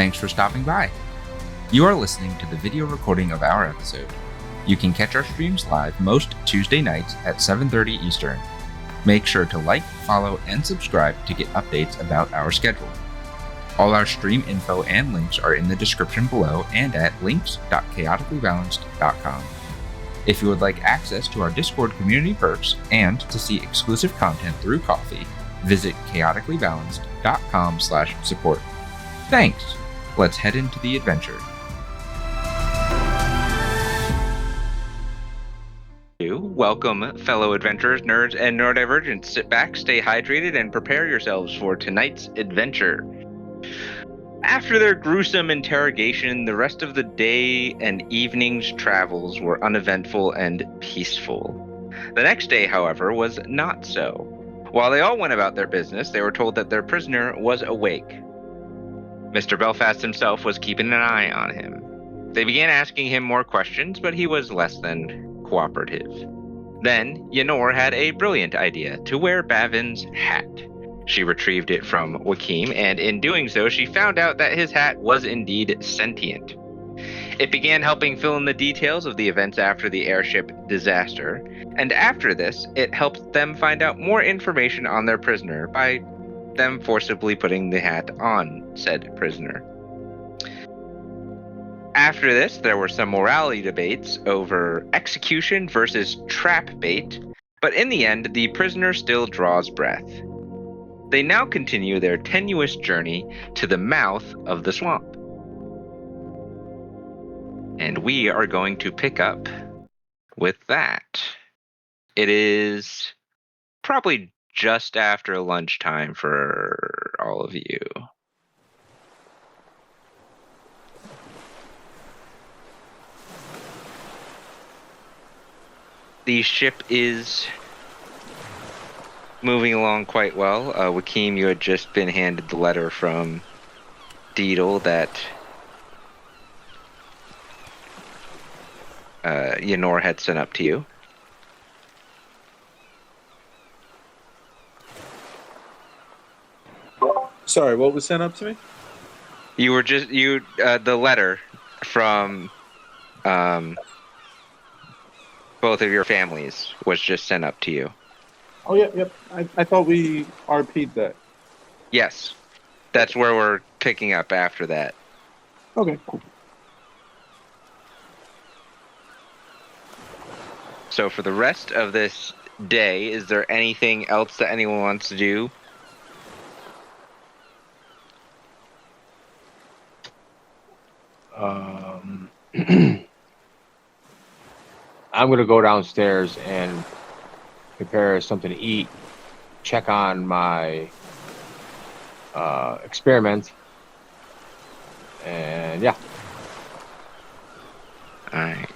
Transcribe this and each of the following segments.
Thanks for stopping by. You are listening to the video recording of our episode. You can catch our streams live most Tuesday nights at 7:30 Eastern. Make sure to like, follow, and subscribe to get updates about our schedule. All our stream info and links are in the description below and at links.chaoticallybalanced.com. If you would like access to our Discord community perks and to see exclusive content through Coffee, visit chaoticallybalanced.com/support. Thanks. Let's head into the adventure. Welcome, fellow adventurers, nerds, and neurodivergents. Sit back, stay hydrated, and prepare yourselves for tonight's adventure. After their gruesome interrogation, the rest of the day and evening's travels were uneventful and peaceful. The next day, however, was not so. While they all went about their business, they were told that their prisoner was awake. Mr. Belfast himself was keeping an eye on him. They began asking him more questions, but he was less than cooperative. Then, Yenor had a brilliant idea to wear Bavin's hat. She retrieved it from Wakim, and in doing so, she found out that his hat was indeed sentient. It began helping fill in the details of the events after the airship disaster, and after this, it helped them find out more information on their prisoner by them forcibly putting the hat on said prisoner. After this, there were some morality debates over execution versus trap bait, but in the end, the prisoner still draws breath. They now continue their tenuous journey to the mouth of the swamp. And we are going to pick up with that. It is probably just after lunchtime for all of you. The ship is moving along quite well. Wakim, you had just been handed the letter from Deedle that Yenor had sent up to you. Sorry, what was sent up to me? You were just the letter from both of your families was just sent up to you. Oh, yep. I thought we RP'd that. Yes. That's where we're picking up after that. Okay, cool. So for the rest of this day, is there anything else that anyone wants to do? I'm going to go downstairs and prepare something to eat, check on my experiment, and yeah. All right.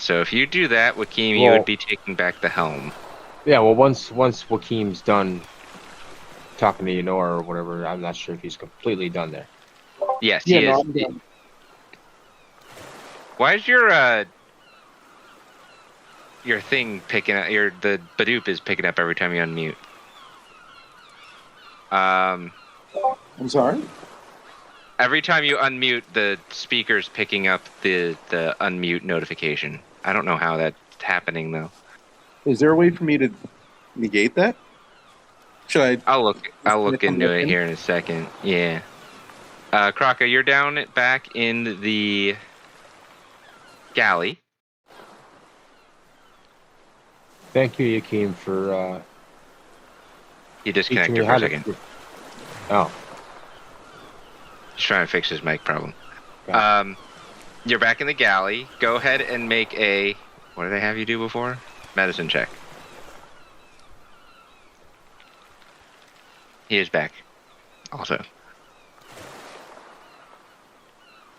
So if you do that, Wakim, you would be taking back the helm. Yeah, well, once Wakim's done talking to Yenor or whatever, I'm not sure if he's completely done there. Yes, he is. Why is your thing picking up? The Badoop is picking up every time you unmute. I'm sorry? Every time you unmute, the speaker's picking up the unmute notification. I don't know how that's happening though. Is there a way for me to negate that? Should I? I'll look into it here in a second. Yeah. Kraka, you're down back in the galley. Thank you, Yakim, for He disconnected for a second. Oh. He's trying to fix his mic problem. Got You're back in the galley. Go ahead and make a... What did I have you do before? Medicine check. He is back. Also.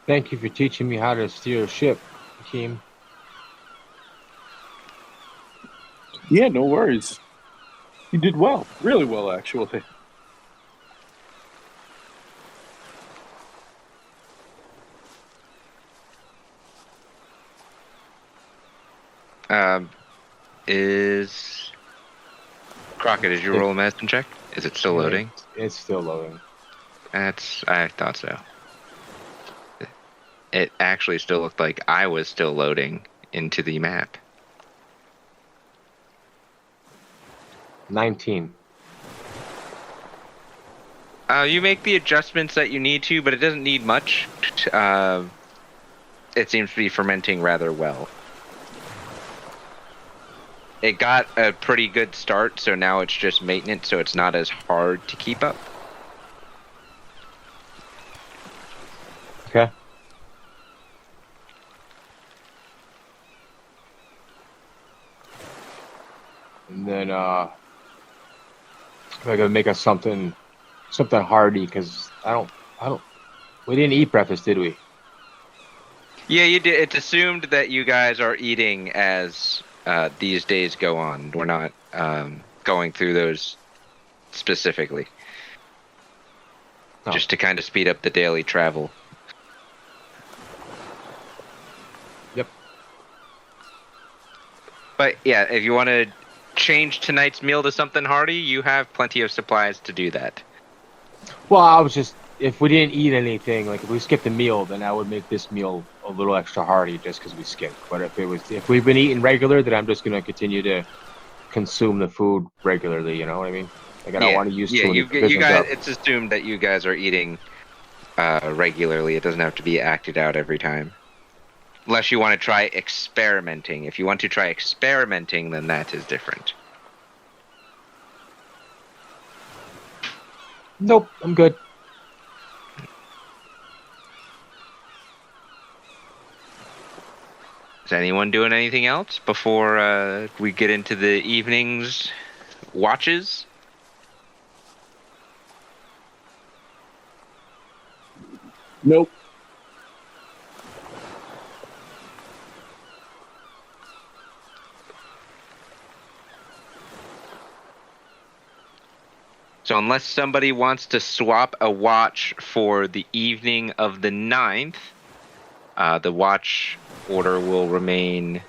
Thank you for teaching me how to steer a ship, Yakim. Yeah, no worries. You did well. Really well, actually. Is Crockett, did you roll a medicine check? Is it still loading? It's still loading. I thought so. It actually still looked like I was still loading into the map. 19. You make the adjustments that you need to, but it doesn't need much. It seems to be fermenting rather well. It got a pretty good start, so now it's just maintenance, so it's not as hard to keep up. Okay. And then I gotta make us something hearty, because we didn't eat breakfast, did we? Yeah, you did. It's assumed that you guys are eating as these days go on. We're not going through those specifically. No. Just to kind of speed up the daily travel. Yep. But yeah, if you want to change tonight's meal to something hearty, you have plenty of supplies to do that. Well, I was just, if we didn't eat anything, like if we skipped a meal, then I would make this meal a little extra hearty just because we skipped. But if we've been eating regular, then I'm just gonna continue to consume the food regularly. You know what I mean? Like I don't want to use too many you provisions guys. up. It's assumed that you guys are eating regularly. It doesn't have to be acted out every time, unless you want to try experimenting. If you want to try experimenting, then that is different. Nope, I'm good. Is anyone doing anything else before we get into the evening's watches? Nope. So unless somebody wants to swap a watch for the evening of the 9th, the watch order will remain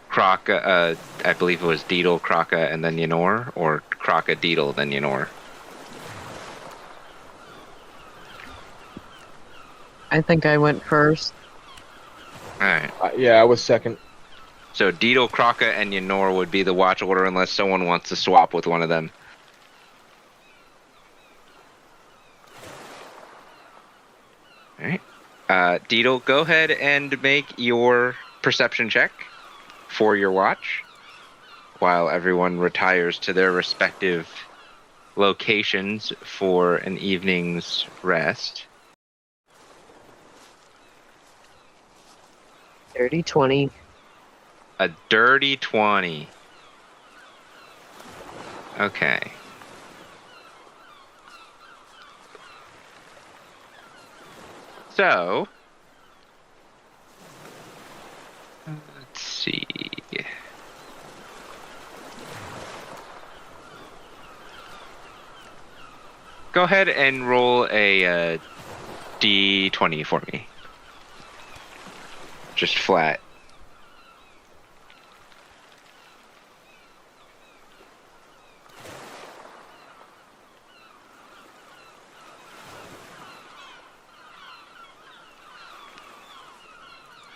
Kraka, I believe it was Deedle, Kraka, and then Ynor, or Kraka, Deedle, then Ynor. I think I went first. Alright. Yeah, I was second. So Deedle, Kraka, and Ynor would be the watch order unless someone wants to swap with one of them. Alright. Deedle, go ahead and make your perception check for your watch while everyone retires to their respective locations for an evening's rest. Dirty 20. A dirty 20. Okay. So, let's see. Go ahead and roll a D20 for me. Just flat.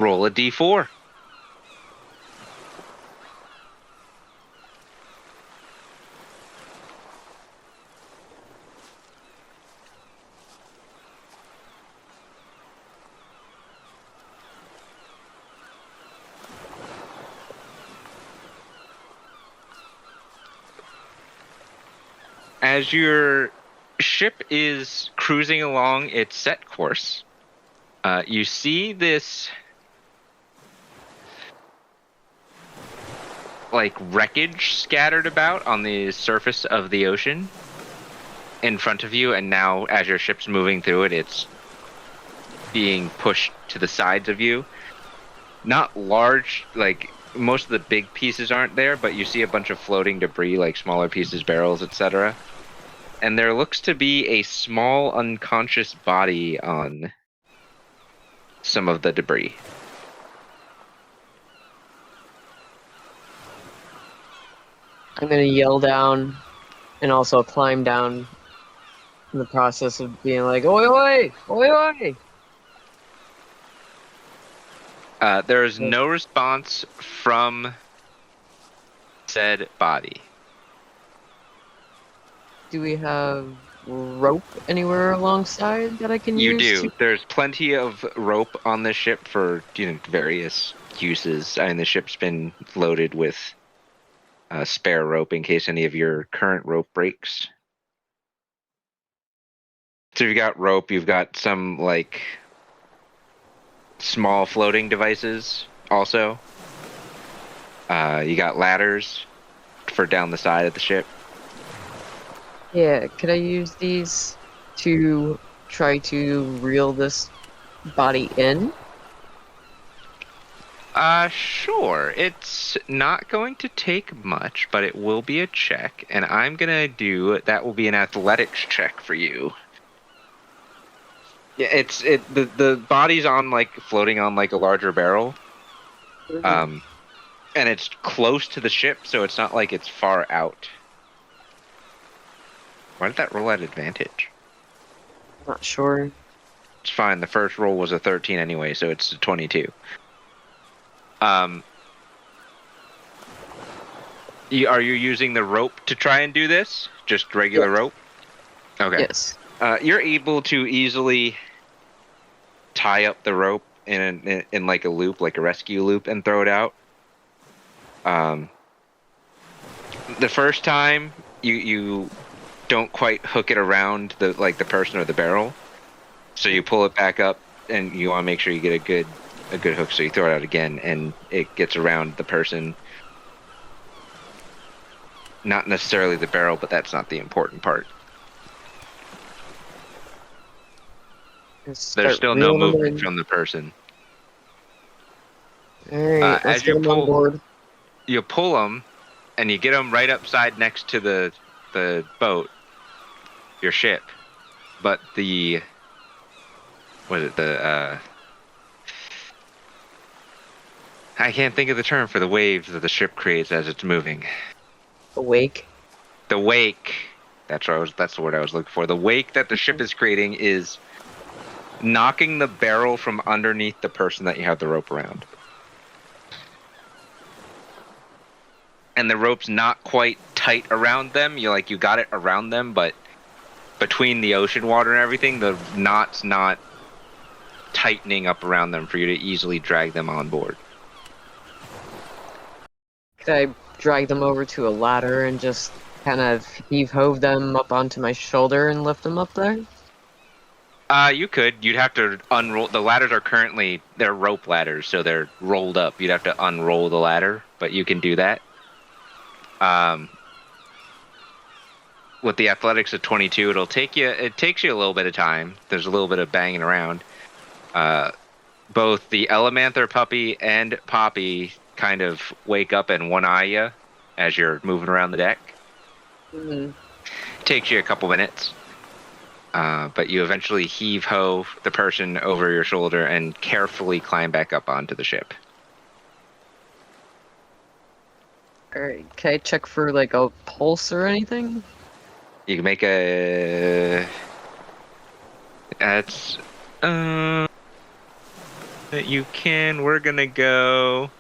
Roll a D4. As your ship is cruising along its set course, you see this like wreckage scattered about on the surface of the ocean in front of you, and now as your ship's moving through it, it's being pushed to the sides of you. Not large, like most of the big pieces aren't there, but you see a bunch of floating debris, like smaller pieces, barrels, etc. And there looks to be a small unconscious body on some of the debris. I'm gonna yell down and also climb down in the process of being like, oi, oi, oi, oi! There is no response from said body. Do we have rope anywhere alongside that I can You use? do. There's plenty of rope on the ship for various uses. I mean, the ship's been loaded with spare rope in case any of your current rope breaks. So you've got rope. You've got some like small floating devices. Also, you got ladders for down the side of the ship. Yeah, could I use these to try to reel this body in? Sure. It's not going to take much, but it will be a check, and I'm gonna do that. Will be an athletics check for you. Yeah, the body's on like floating on like a larger barrel, and it's close to the ship, so it's not like it's far out. Why did that roll at advantage? Not sure. It's fine. The first roll was a 13 anyway, so it's a 22. Are you using the rope to try and do this? Just regular rope? Okay. Yes. You're able to easily tie up the rope in like a loop, like a rescue loop, and throw it out. The first time you don't quite hook it around the person or the barrel, so you pull it back up, and you want to make sure you get a good hook. So you throw it out again, and it gets around the person. Not necessarily the barrel, but that's not the important part. There's still no movement from the person. Alright, let's get them on board. You pull them, and you get them right upside next to the boat, your ship. But I can't think of the term for the waves that the ship creates as it's moving. The wake? The wake. That's the word I was looking for. The wake that the ship is creating is knocking the barrel from underneath the person that you have the rope around. And the rope's not quite tight around them. You got it around them, but between the ocean water and everything, the knot's not tightening up around them for you to easily drag them on board. Could I drag them over to a ladder and just kind of heave-hove them up onto my shoulder and lift them up there? You could. You'd have to unroll. The ladders are they're rope ladders, so they're rolled up. You'd have to unroll the ladder, but you can do that. With the athletics of 22, it takes you a little bit of time. There's a little bit of banging around. Both the Elemanther puppy and Poppy kind of wake up and one-eye you as you're moving around the deck. Takes you a couple minutes. But you eventually heave-ho the person over your shoulder and carefully climb back up onto the ship. Alright, can I check for a pulse or anything? You can make a... That's... You can... We're gonna go...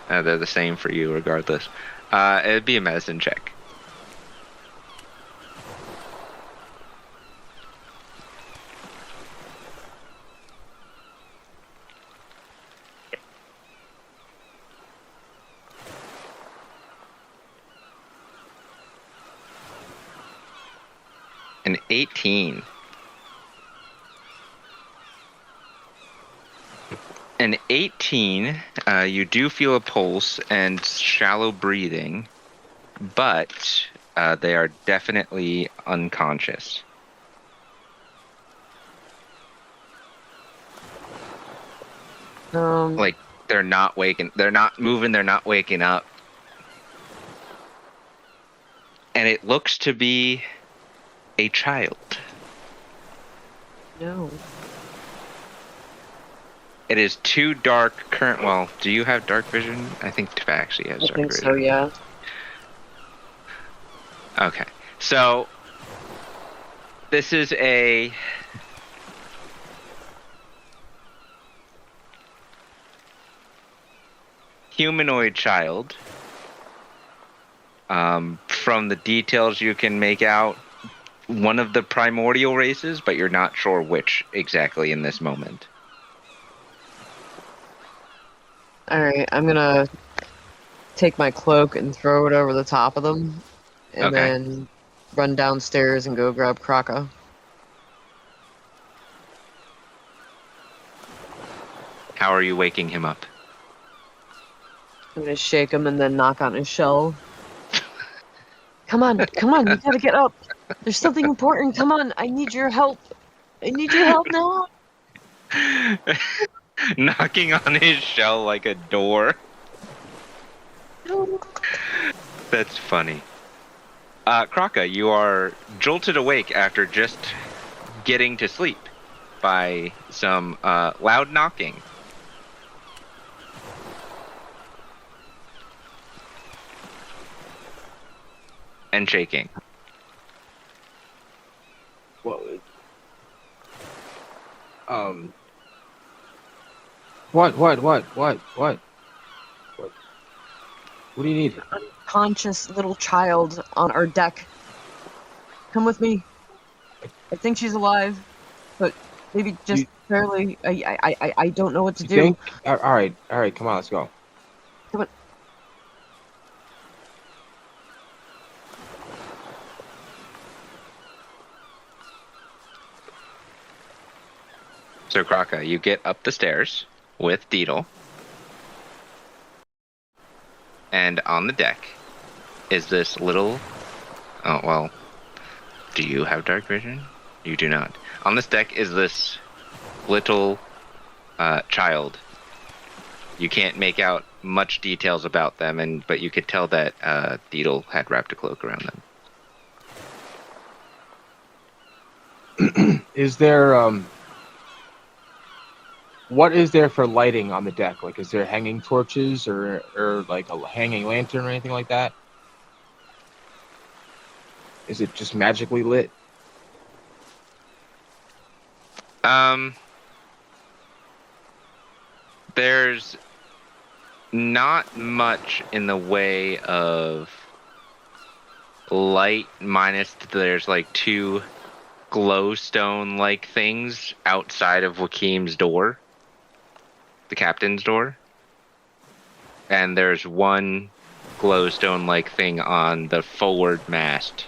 they're the same for you regardless. It'd be a medicine check. An 18. An 18, you do feel a pulse and shallow breathing, but they are definitely unconscious. They're not waking, they're not moving, they're not waking up. And it looks to be a child. No. It is too dark well, do you have dark vision? I think Tabaxi has dark vision. I think so, yeah. Okay. So this is humanoid child. From the details, you can make out one of the primordial races, but you're not sure which exactly in this moment. Alright, I'm gonna take my cloak and throw it over the top of them, and Okay. then run downstairs and go grab Kraka. How are you waking him up? I'm gonna shake him and then knock on his shell. Come on, you gotta get up. There's something important. Come on, I need your help. I need your help now. Knocking on his shell like a door. That's funny. Kraka, you are jolted awake after just getting to sleep by some loud knocking. And shaking. Well, What? What do you need? Unconscious little child on our deck. Come with me. I think she's alive, but maybe just barely. I don't know what to do. Think? All right. Come on, let's go. Come on. So, Kraka, you get up the stairs with Deedle. And on the deck is this little... Oh, well, do you have dark vision? You do not. On this deck is this little child. You can't make out much details about them, but you could tell that Deedle had wrapped a cloak around them. Is there what is there for lighting on the deck? Like, is there hanging torches or like a hanging lantern or anything like that? Is it just magically lit? There's not much in the way of light, minus there's like two glowstone-like things outside of Joaquim's door. The captain's door. And there's one glowstone-like thing on the forward mast.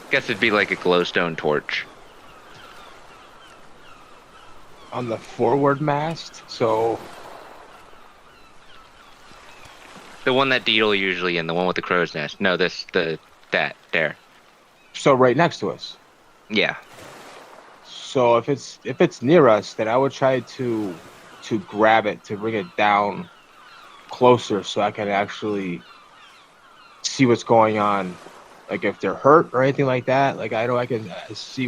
Guess it'd be like a glowstone torch. On the forward mast? So... The one that Deedle usually in, the one with the crow's nest. No, that, there. So right next to us? Yeah. So if it's near us, then I would try to grab it, to bring it down closer so I can actually see what's going on. Like if they're hurt or anything like that. Like I know I can see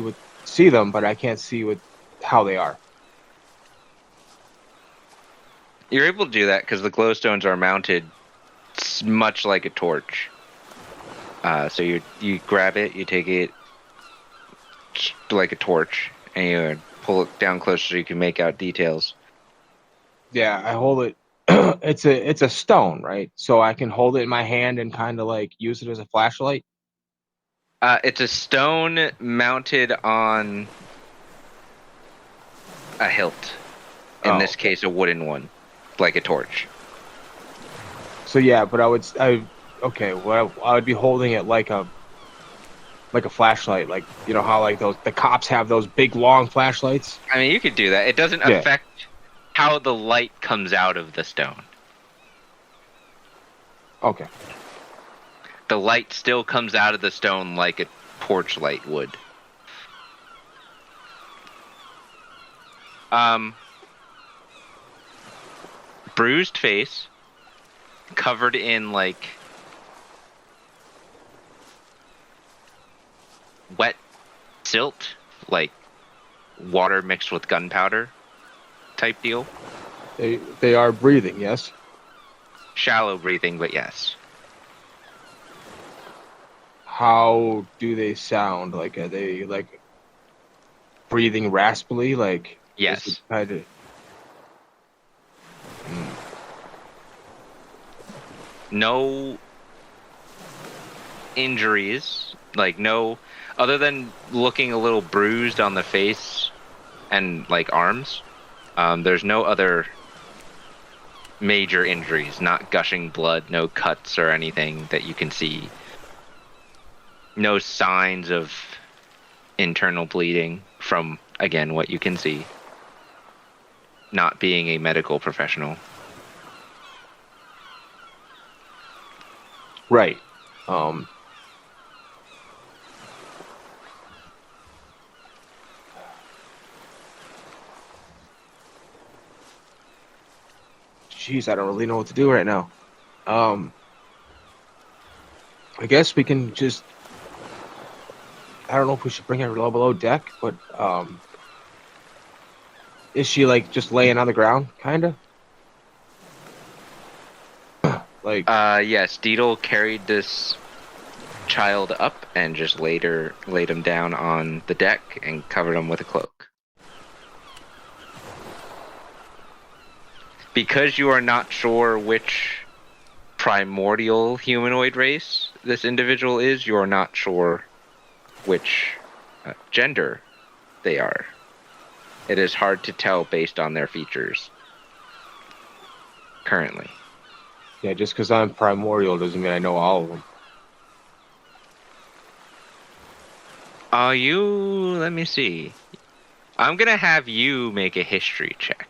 them, but I can't see how they are. You're able to do that because the glowstones are mounted much like a torch. So you grab it, you take it like a torch, and you pull it down closer so you can make out details. Yeah, I hold it. It's a stone, right? So I can hold it in my hand and kind of like use it as a flashlight. It's a stone mounted on a hilt. In this case, a wooden one, like a torch. So yeah, but I would be holding it like a flashlight, like you know how like the cops have those big long flashlights. I mean, you could do that. It doesn't affect how the light comes out of the stone. Okay. The light still comes out of the stone like a torch light would. Bruised face, covered in like wet silt, like water mixed with gunpowder type deal. They are breathing, yes. Shallow breathing, but yes. How do they sound? Like are they like breathing raspily, like Yes. is it kind of. No injuries, like no, other than looking a little bruised on the face and like arms. There's no other major injuries, not gushing blood, no cuts or anything that you can see. No signs of internal bleeding from, again, what you can see. Not being a medical professional. Right. Jeez, I don't really know what to do right now. I guess we can just. I don't know if we should bring her below deck, but is she like just laying on the ground, kind of? Like, Yes, Deedle carried this child up and just laid him down on the deck and covered him with a cloak. Because you are not sure which primordial humanoid race this individual is, you are not sure which gender they are. It is hard to tell based on their features currently. yeah, just because I'm primordial doesn't mean I know all of them. Let me see. I'm gonna have you make a history check.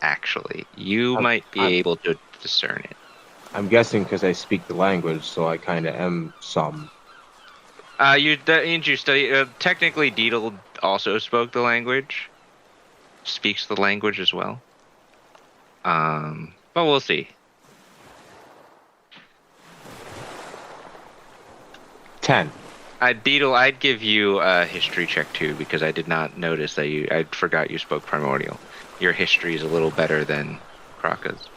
Actually, you might be able to discern it. I'm guessing because I speak the language, so I kind of am some. You study. Technically, Deedle also spoke the language. Speaks the language as well. But we'll see. 10. Deedle, I'd give you a history check too because I did not notice that I forgot you spoke primordial. Your history is a little better than Kraka's.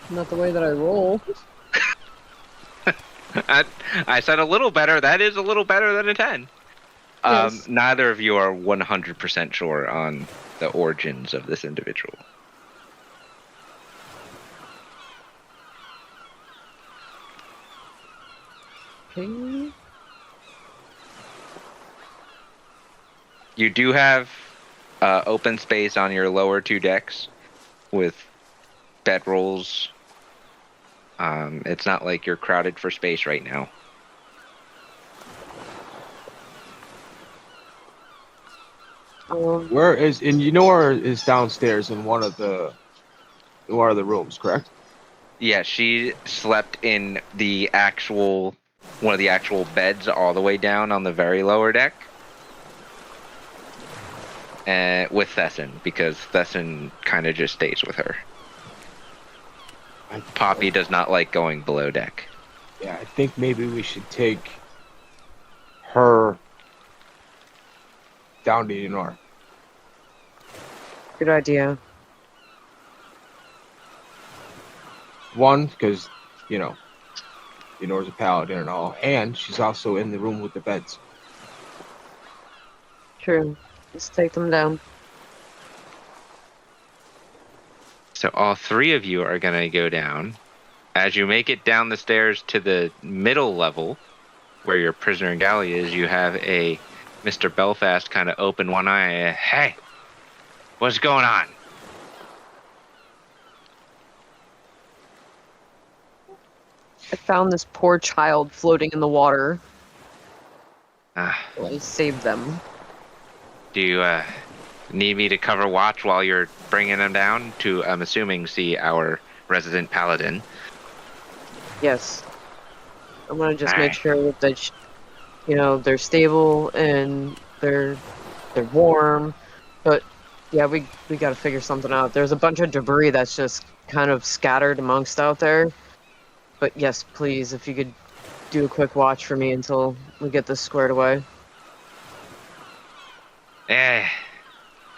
Not the way that I roll. I said a little better. That is a little better than a 10. Yes. Neither of you are 100% sure on the origins of this individual. Okay. You do have open space on your lower two decks with bedrolls. It's not like you're crowded for space right now. Where is, and you know where is downstairs in one of the rooms, correct? Yeah, she slept in one of the actual beds all the way down on the very lower deck. With Thesson, because Thesson kind of just stays with her. Poppy does not like going below deck. Yeah, I think maybe we should take her down to Yenor. Good idea. One, because, Yenor's a paladin and all, and she's also in the room with the beds. True. Let's take them down. So all three of you are going to go down. As you make it down the stairs to the middle level, where your prisoner in galley is, you have a Mr. Belfast kind of open one eye. Hey, what's going on? I found this poor child floating in the water. Ah. Well, I saved them. Do you need me to cover watch while you're bringing them down to, I'm assuming, see our resident paladin? Yes. I'm gonna just All make right. sure that they're stable and they're warm. But yeah, we got to figure something out. There's a bunch of debris that's just kind of scattered amongst out there. But yes, please, if you could do a quick watch for me until we get this squared away.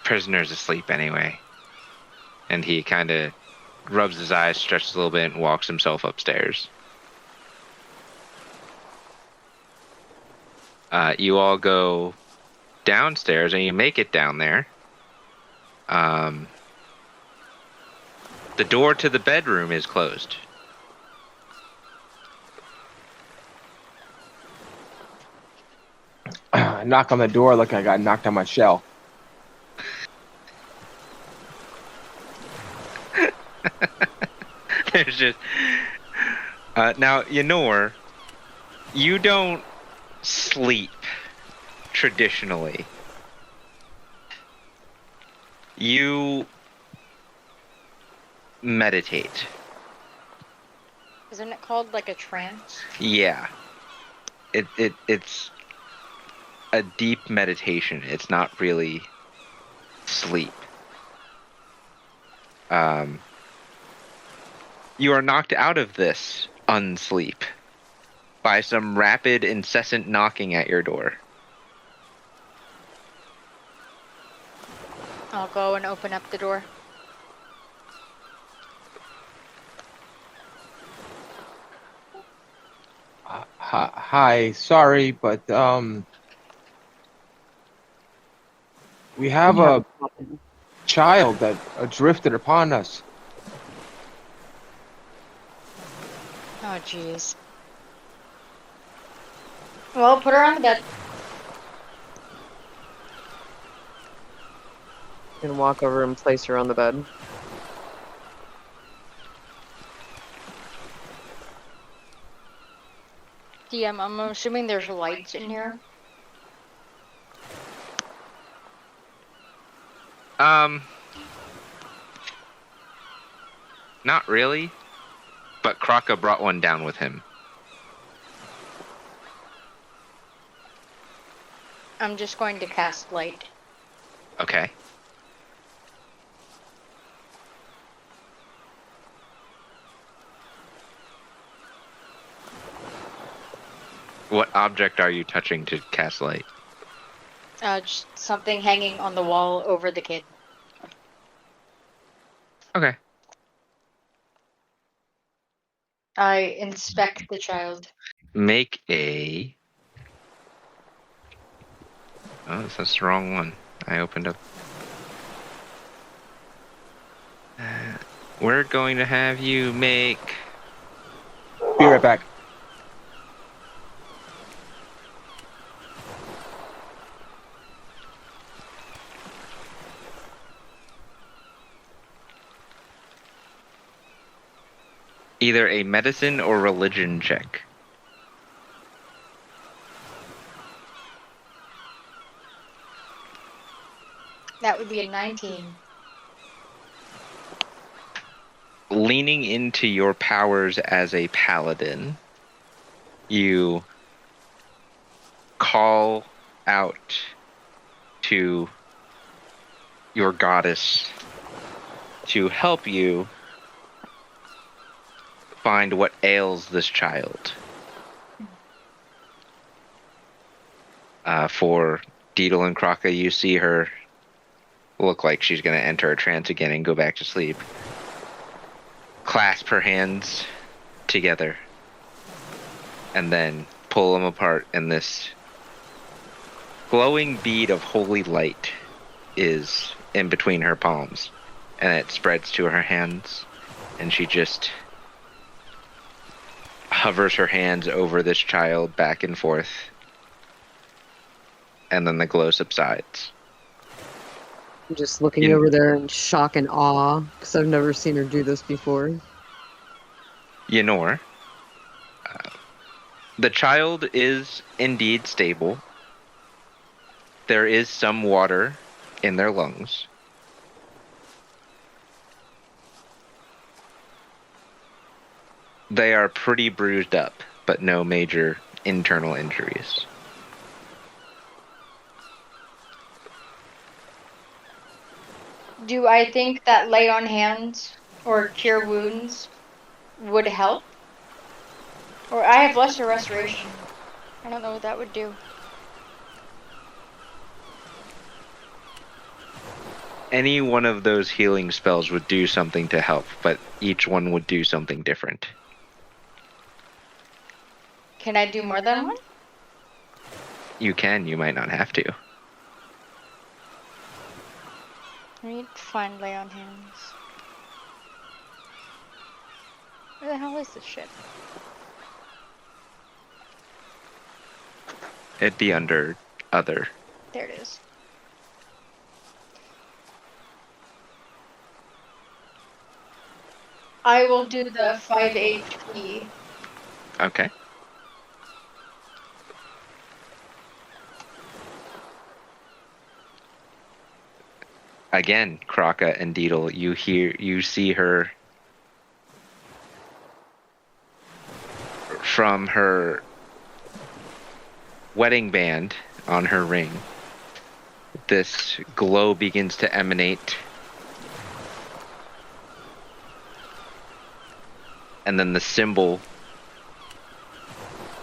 Prisoner's asleep anyway. And he kind of rubs his eyes, stretches a little bit, and walks himself upstairs. You all go downstairs and you make it down there. The door to the bedroom is closed. I knock on the door like I got knocked on my shell. There's just now, Yenor, you don't sleep traditionally. You meditate. Isn't it called like a trance? Yeah. It's a deep meditation. It's not really sleep. You are knocked out of this unsleep by some rapid, incessant knocking at your door. I'll go and open up the door. Hi, sorry, but we have a child that drifted upon us. Oh, jeez. Well, put her on the bed. And walk over and place her on the bed. DM, I'm assuming there's lights in here. Not really, but Kraka brought one down with him. I'm just going to cast light. Okay. What object are you touching to cast light? Just something hanging on the wall over the kid. Okay. I inspect the child. Make a... Oh, that's the wrong one. I opened up... we're going to have you make... Be right back. either a medicine or religion check. That would be a 19. Leaning into your powers as a paladin, you call out to your goddess to help you find what ails this child. For Deedle and Kraka, you see her look like she's going to enter a trance again and go back to sleep. Clasp her hands together and then pull them apart, and this glowing bead of holy light is in between her palms, and it spreads to her hands, and she just hovers her hands over this child back and forth, and then the glow subsides. I'm just looking over there in shock and awe, because I've never seen her do this before. Yenor, the child is indeed stable. There is some water in their lungs. They are pretty bruised up, but no major internal injuries. Do I think that lay on hands or cure wounds would help? Or I have lesser restoration. I don't know what that would do. Any one of those healing spells would do something to help, but each one would do something different. Can I do more than one? You can. You might not have to. I need to find lay on hands. Where the hell is this shit? It'd be under other. There it is. I will do the 5 HP. Okay. Again, Kraka and Deedle, you see her from her wedding band on her ring. This glow begins to emanate. And then the symbol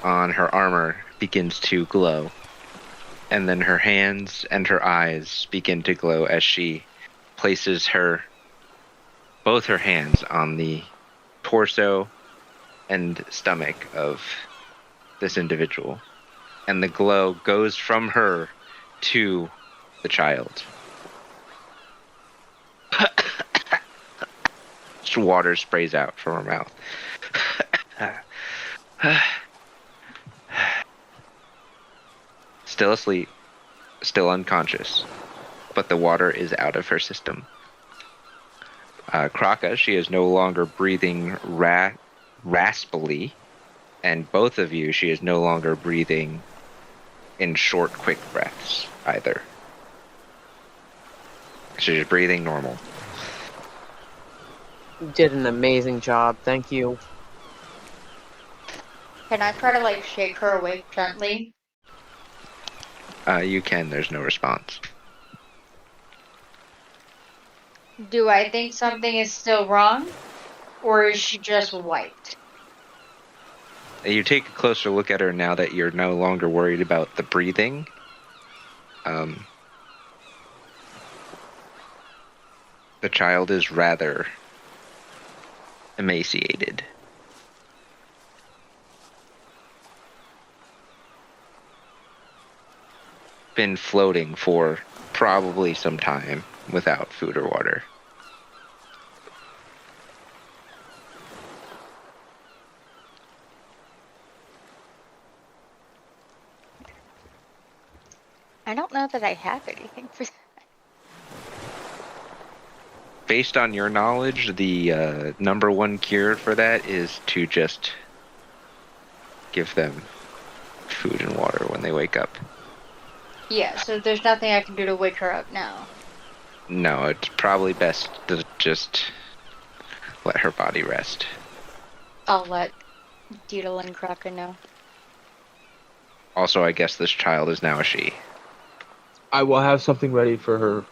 on her armor begins to glow. And then her hands and her eyes begin to glow as she places both her hands on the torso and stomach of this individual. And the glow goes from her to the child. Just water sprays out from her mouth. Still asleep, still unconscious, but the water is out of her system. Kraka, she is no longer breathing raspily, and both of you, she is no longer breathing in short, quick breaths either. She's breathing normal. You did an amazing job. Thank you. Can I try to like shake her awake gently? You can, there's no response. Do I think something is still wrong? Or is she just white? You take a closer look at her now that you're no longer worried about the breathing. The child is rather emaciated. Been floating for probably some time without food or water. I don't know that I have anything for that. Based on your knowledge, the number one cure for that is to just give them food and water when they wake up. Yeah, so there's nothing I can do to wake her up now. No, it's probably best to just let her body rest. I'll let Deedle and Kraka know. Also, I guess this child is now a she. I will have something ready for her.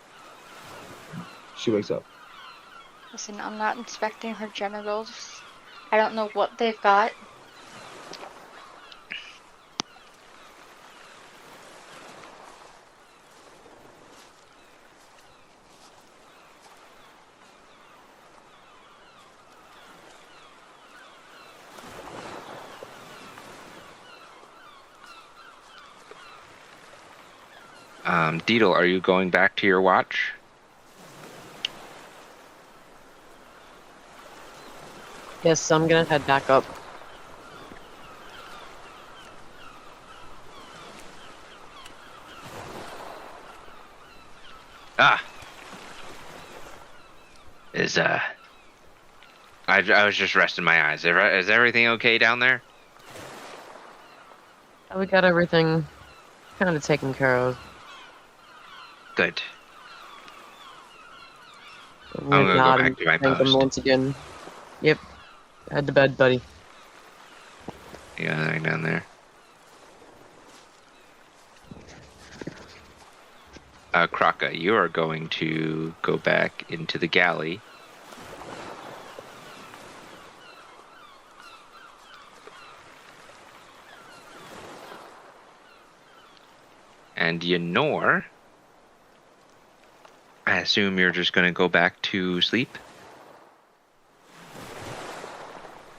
She wakes up. Listen, I'm not inspecting her genitals. I don't know what they've got. Deedle, are you going back to your watch? Yes, I'm gonna head back up. I was just resting my eyes. Is everything okay down there? We got everything kind of taken care of. Good. I'm gonna go back to my thank them post. once again. Yep. Head to bed, buddy. Yeah, right down there. Kraka, you are going to go back into the galley. And Yenor, I assume you're just going to go back to sleep?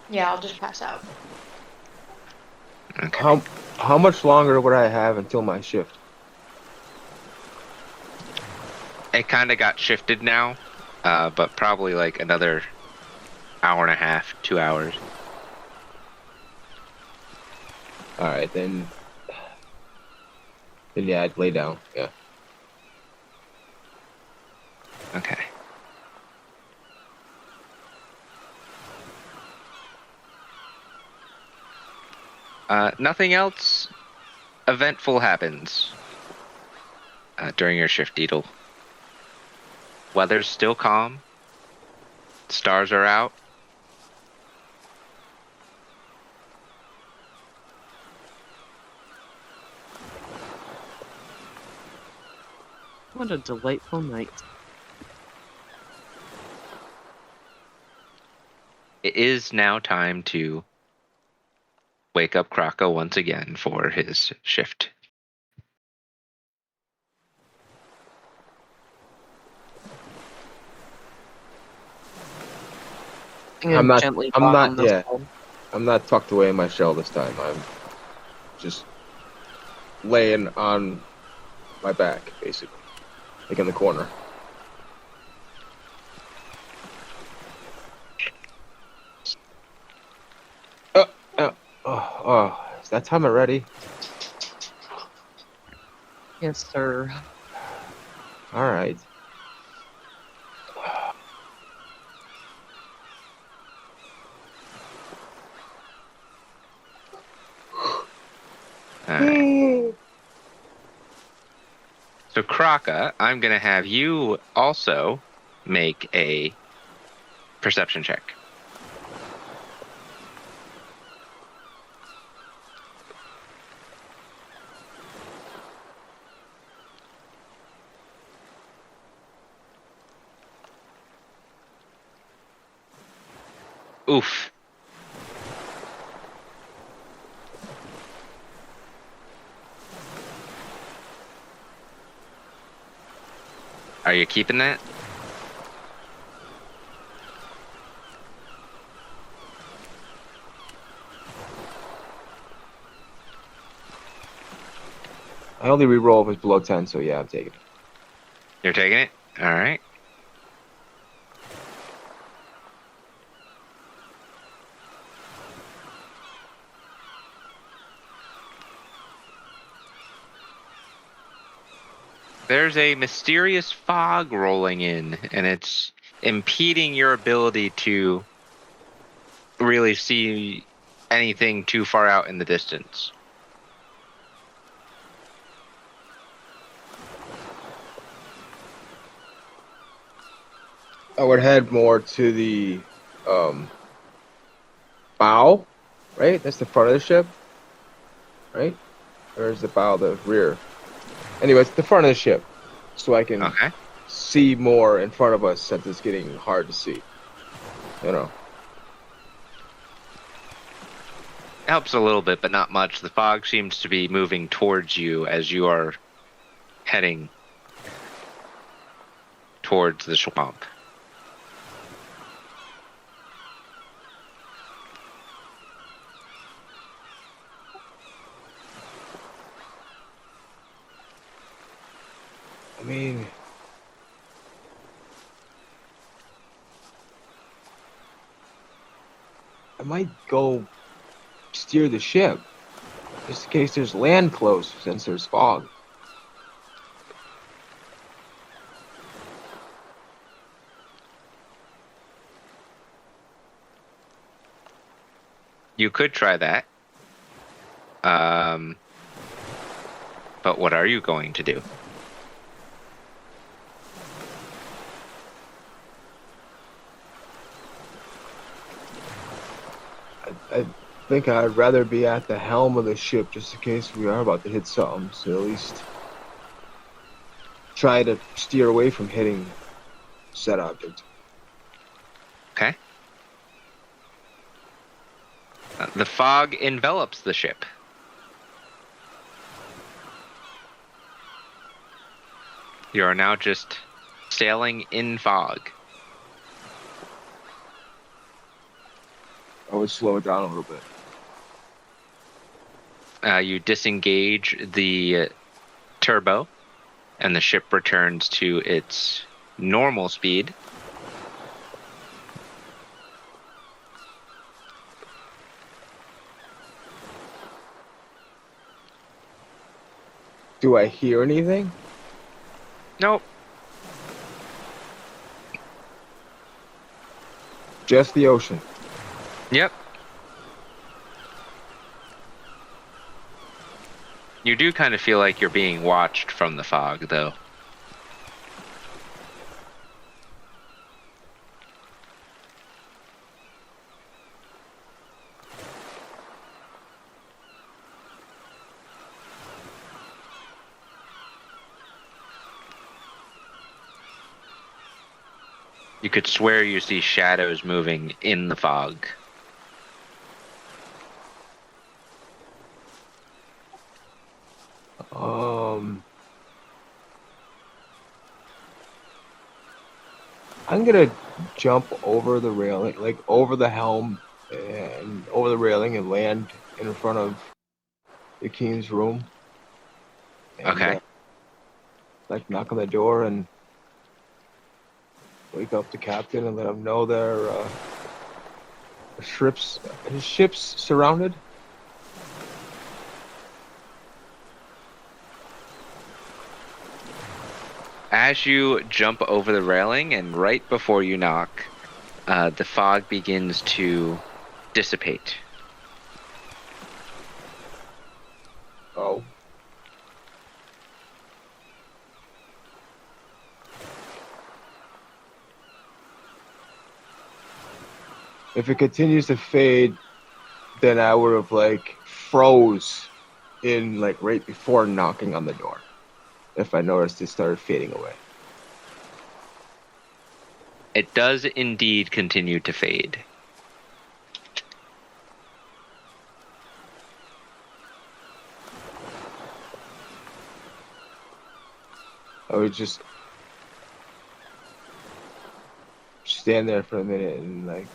Yeah, I'll just pass out. Okay. How much longer would I have until my shift? It kind of got shifted now, but probably like another hour and a half, 2 hours. All right, then yeah, I'd lay down. Yeah. Okay. Nothing else eventful happens during your shift, Deedle. Weather's still calm. Stars are out. What a delightful night. It is now time to wake up Kraka once again for his shift. I'm not- Gently I'm knock not- on the yeah. skull. I'm not tucked away in my shell this time. I'm just laying on my back, basically, like in the corner. Oh, is that time already? Yes, sir. All right. All right. So Kraka, I'm gonna have you also make a perception check. Oof. Are you keeping that? I only reroll if it's below 10, so yeah, I'm taking it. You're taking it? All right. There's a mysterious fog rolling in, and it's impeding your ability to really see anything too far out in the distance. I would head more to the bow, right? That's the front of the ship, right? Or is the bow the rear? Anyway, it's the front of the ship, so I can Okay. see more in front of us since it's getting hard to see. You know. Helps a little bit, but not much. The fog seems to be moving towards you as you are heading towards the swamp. I mean, I might go steer the ship, just in case there's land close since there's fog. You could try that. But what are you going to do? I think I'd rather be at the helm of the ship just in case we are about to hit something, so at least try to steer away from hitting said object. Okay. The fog envelops the ship. You are now just sailing in fog. I would slow it down a little bit. You disengage the turbo, and the ship returns to its normal speed. Do I hear anything? Nope. Just the ocean. Yep. You do kind of feel like you're being watched from the fog, though. You could swear you see shadows moving in the fog. I'm gonna jump over the railing, like over the helm and over the railing, and land in front of the king's room. And, Okay. like knock on the door and wake up the captain and let him know his ship's surrounded. As you jump over the railing and right before you knock, the fog begins to dissipate. Oh. If it continues to fade, then I would have like froze in like right before knocking on the door. If I noticed it started fading away. It does indeed continue to fade. I would just stand there for a minute and like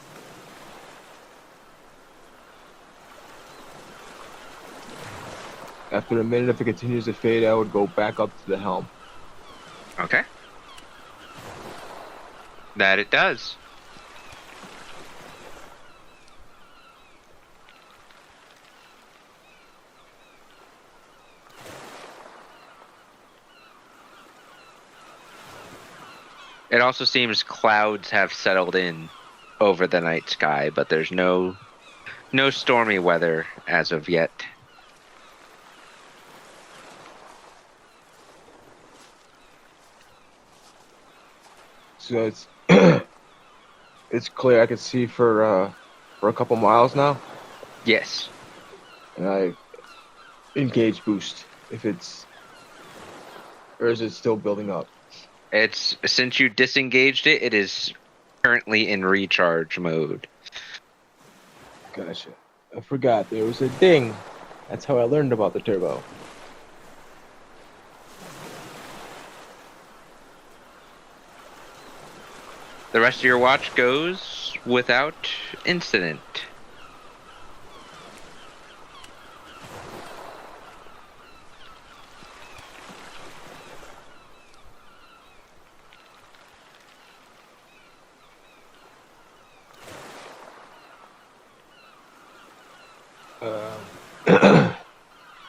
after a minute, if it continues to fade, I would go back up to the helm. Okay. That it does. It also seems clouds have settled in over the night sky, but there's no stormy weather as of yet. So it's it's clear. I can see for a couple miles now, Yes. and I engage boost if it's, or is it still building up? It's since you disengaged it, it is currently in recharge mode. Gotcha. I forgot there was a ding. That's how I learned about the turbo. The rest of your watch goes without incident.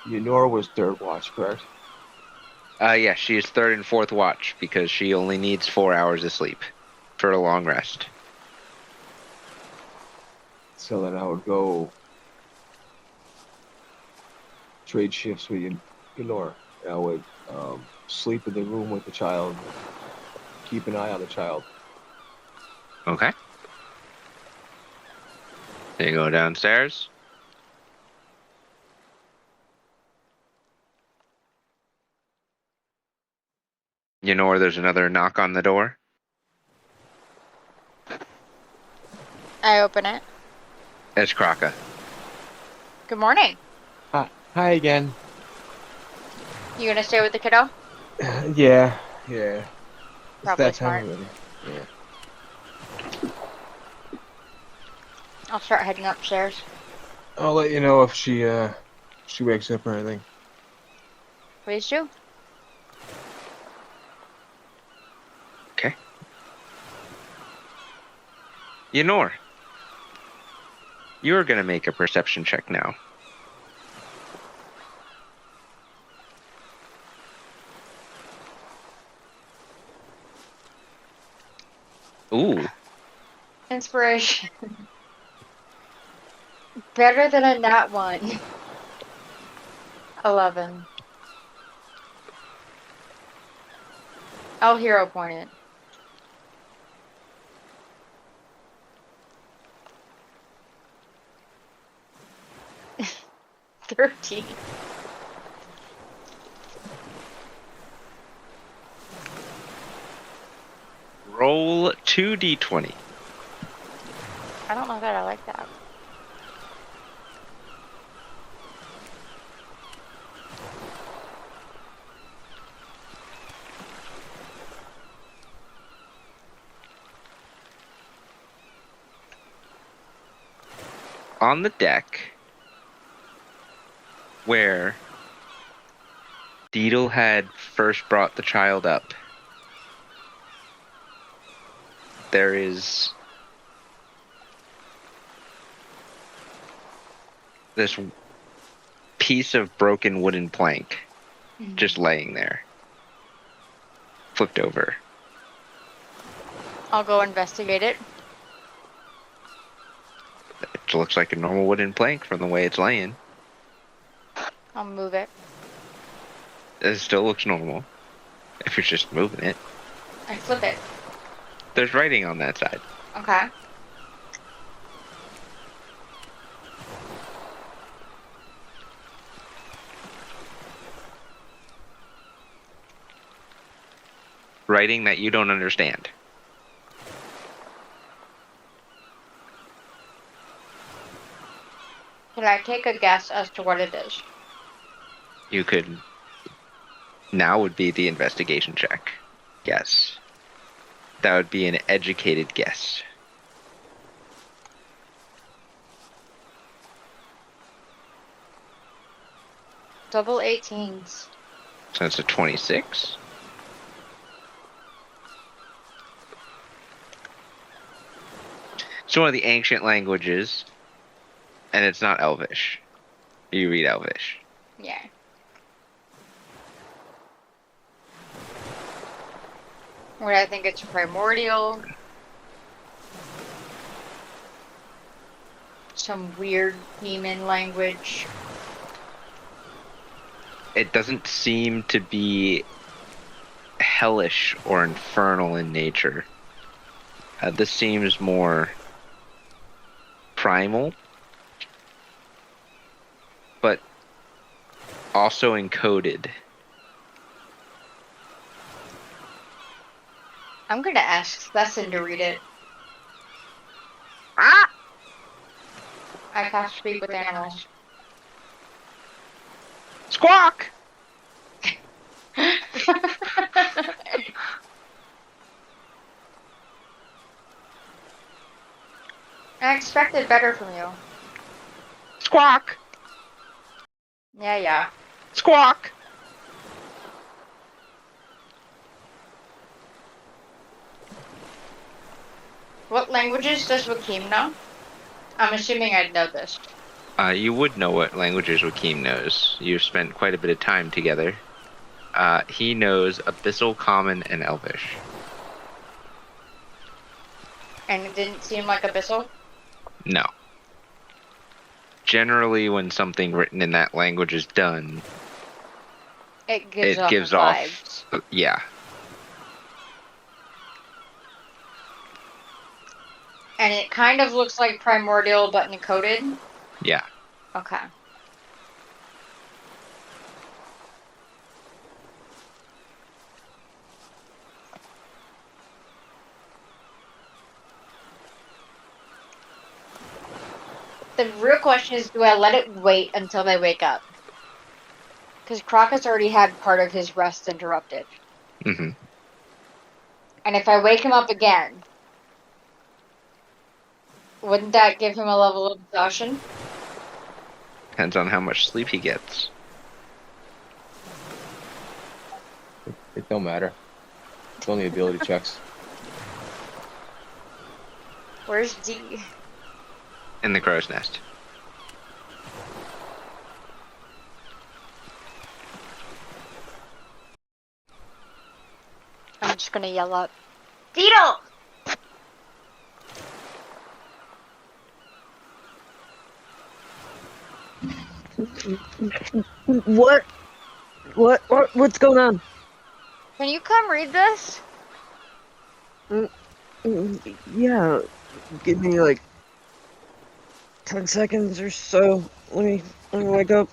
Eunor was third watch, correct? Yeah, she is third and fourth watch because she only needs 4 hours of sleep for a long rest. So then I would go trade shifts with Eunor. I would sleep in the room with the child, keep an eye on the child. Okay. Then you go downstairs. You know where there's another knock on the door? I open it. It's Kraka. Good morning. Hi again. You gonna stay with the kiddo? Yeah. It's Probably that smart. time already. Yeah. I'll start heading upstairs. I'll let you know if she She wakes up or anything. Please do. Okay. Yenor, you're gonna make a perception check now. Ooh. Inspiration. Better than a nat 1. 11. I'll hero point it. 13. Roll 2d20. I don't know that I like that. On the deck, where Deedle had first brought the child up, there is this piece of broken wooden plank just laying there, flipped over. I'll go investigate it. It looks like a normal wooden plank from the way it's laying. I'll move it. It still looks normal if you're just moving it. I flip it. There's writing on that side. Okay. Writing that you don't understand. Can I take a guess as to what it is? You could. Now would be the investigation check. Yes. That would be an educated guess. Double 18s. So it's a 26. It's one of the ancient languages, and it's not Elvish. You read Elvish. Yeah. Would I think it's primordial? Some weird demon language. It doesn't seem to be hellish or infernal in nature. This seems more primal, but also encoded. I'm gonna ask Thesson to read it. Ah! I cast speak with animals. Squawk! I expected better from you. Squawk! Yeah. Squawk! What languages does Wakim know? I'm assuming I'd know this. You would know what languages Wakim knows. You've spent quite a bit of time together. He knows Abyssal, Common, and Elvish. And it didn't seem like Abyssal? No. Generally, when something written in that language is done, It gives off vibes. Yeah. And it kind of looks like primordial but encoded? Yeah. Okay. The real question is, do I let it wait until they wake up? Because Crocus already had part of his rest interrupted. Mm-hmm. And if I wake him up again, wouldn't that give him a level of exhaustion? Depends on how much sleep he gets. It don't matter. It's only ability checks. Where's D? In the crow's nest. I'm just gonna yell up. Beetle! What's going on? Can you come read this? Yeah, give me like 10 seconds or so. Let me wake up.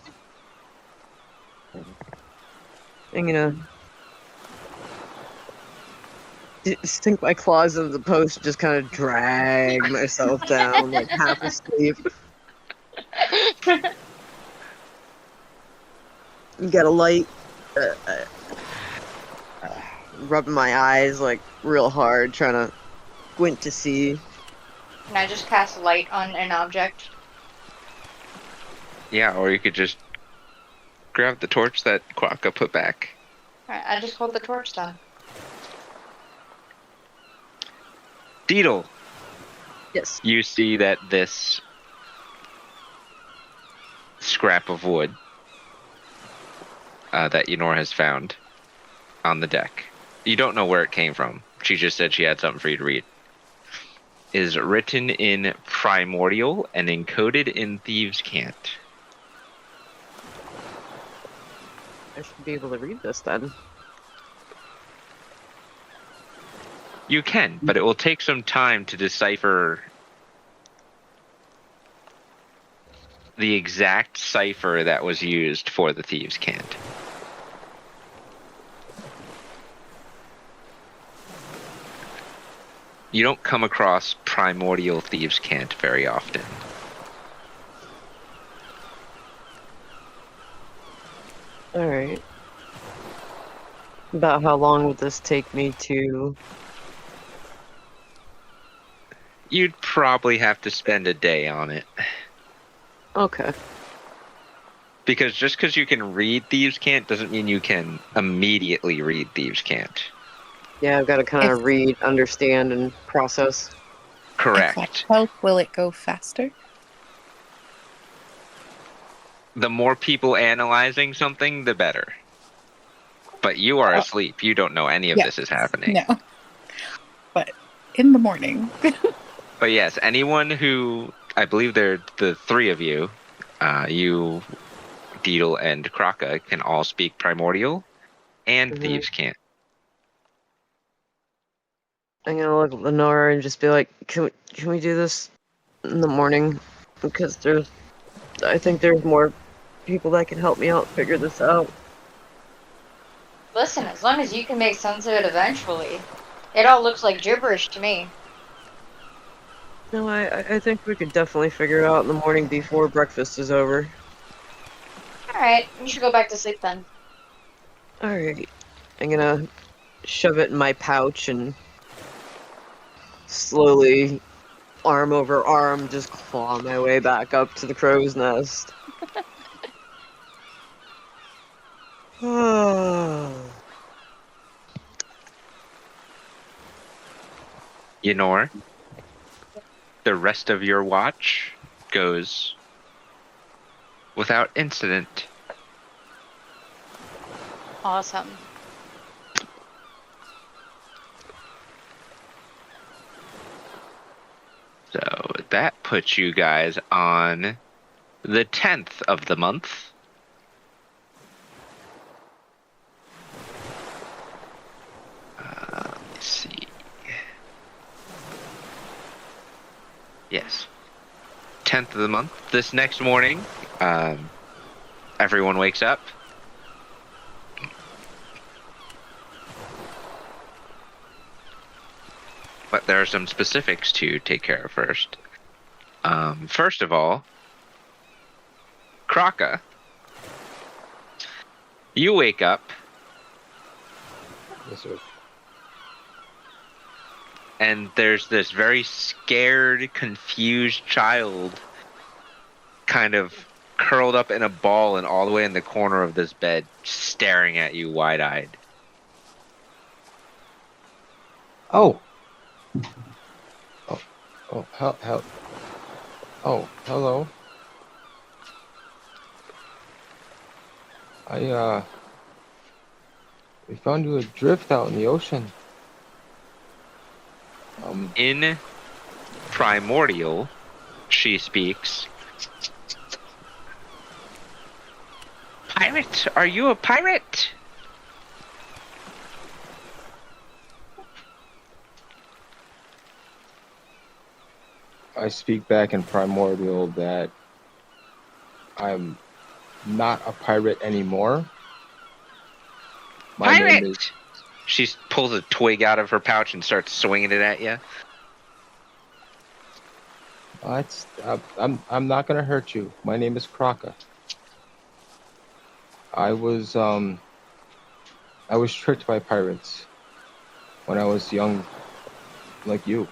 I'm gonna sink my claws into the post, just kind of drag myself down, like half asleep. You got a light. Rubbing my eyes like real hard, trying to squint to see. Can I just cast light on an object? Yeah, or you could just grab the torch that Quokka put back. Alright, I just hold the torch then. Deedle, Yes. you see that this scrap of wood that Yenor has found on the deck. You don't know where it came from. She just said she had something for you to read. Is written in primordial and encoded in thieves' cant. I should be able to read this then. You can, but it will take some time to decipher the exact cipher that was used for the thieves' cant. You don't come across primordial thieves' cant very often. Alright. About how long would this take me to... You'd probably have to spend a day on it. Okay. Because just because you can read thieves' cant doesn't mean you can immediately read thieves' cant. Yeah, I've got to kind of read, understand, and process. Correct. Help, will it go faster? The more people analyzing something, the better. But you are asleep. You don't know any of this is happening. No. But in the morning. But yes, anyone who, I believe they're the three of you, you, Deedle, and Kraka, can all speak primordial and thieves' cant. I'm gonna look at Lenora and just be like, can we do this in the morning? Because I think there's more people that can help me out figure this out. Listen, as long as you can make sense of it eventually. It all looks like gibberish to me. No, I think we could definitely figure it out in the morning before breakfast is over. Alright, you should go back to sleep then. Alright. I'm gonna shove it in my pouch and slowly, arm over arm, just claw my way back up to the crow's nest. Yenor, the rest of your watch goes without incident. Awesome. So that puts you guys on the 10th of the month. Let's see. Yes. 10th of the month. This next morning, everyone wakes up. But there are some specifics to take care of first. First of all, Kraka, you wake up Yes, sir. and there's this very scared, confused child kind of curled up in a ball and all the way in the corner of this bed, staring at you wide-eyed. Oh. Help. Oh, hello. We found you adrift out in the ocean. In Primordial, she speaks. Pirate? Are you a pirate? I speak back in Primordial that I'm not a pirate anymore. My Pirate! name is... She pulls a twig out of her pouch and starts swinging it at you. I'm not gonna hurt you. My name is Kraka. I was tricked by pirates when I was young, like you.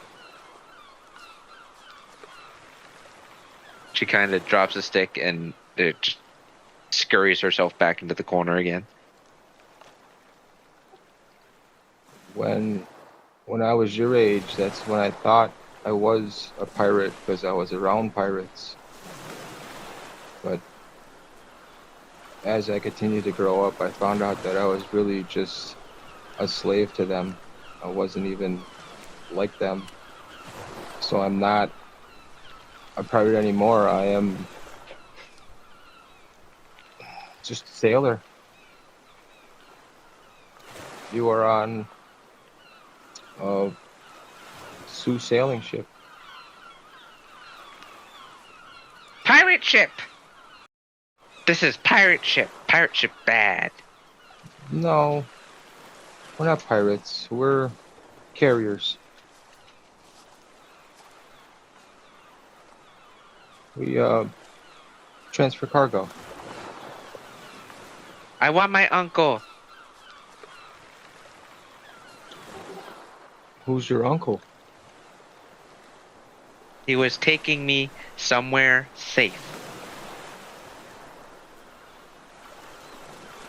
She kind of drops a stick and it just scurries herself back into the corner again. When I was your age, that's when I thought I was a pirate because I was around pirates. But as I continued to grow up, I found out that I was really just a slave to them. I wasn't even like them. So I'm not a pirate anymore. I am just a sailor. You are on a Sioux sailing ship. Pirate ship! This is pirate ship. Pirate ship bad. No, we're not pirates. We're carriers. We transfer cargo. I want my uncle. Who's your uncle? He was taking me somewhere safe.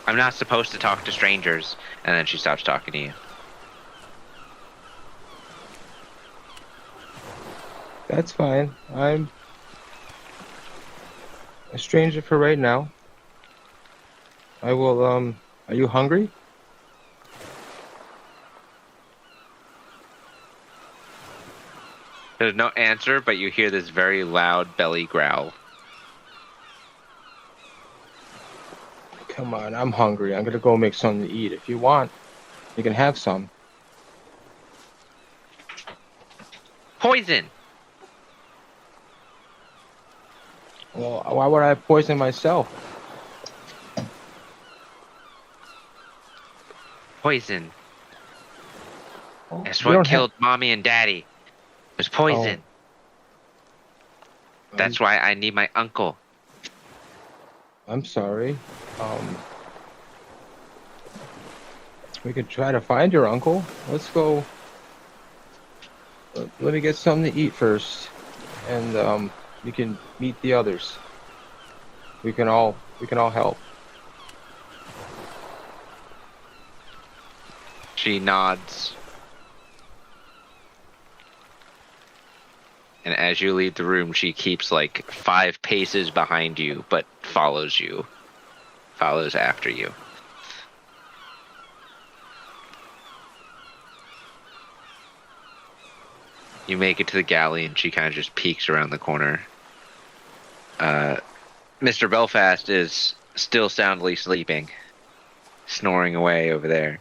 I'm not supposed to talk to strangers. And then she stops talking to you. That's fine. I'm a stranger for right now. I will, are you hungry? There's no answer, but you hear this very loud belly growl. Come on, I'm hungry. I'm gonna go make something to eat. If you want, you can have some. Poison! Well, why would I poison myself? Poison. That's We don't what killed Mommy and Daddy. It was poison. That's why I need my uncle. I'm sorry. We could try to find your uncle. Let's go. Let me get something to eat first, and you can meet the others. We can all help. She nods. And as you leave the room, she keeps like 5 paces behind you, but follows you. Follows after you. You make it to the galley, and she kind of just peeks around the corner. Mr. Belfast is still soundly sleeping, snoring away over there.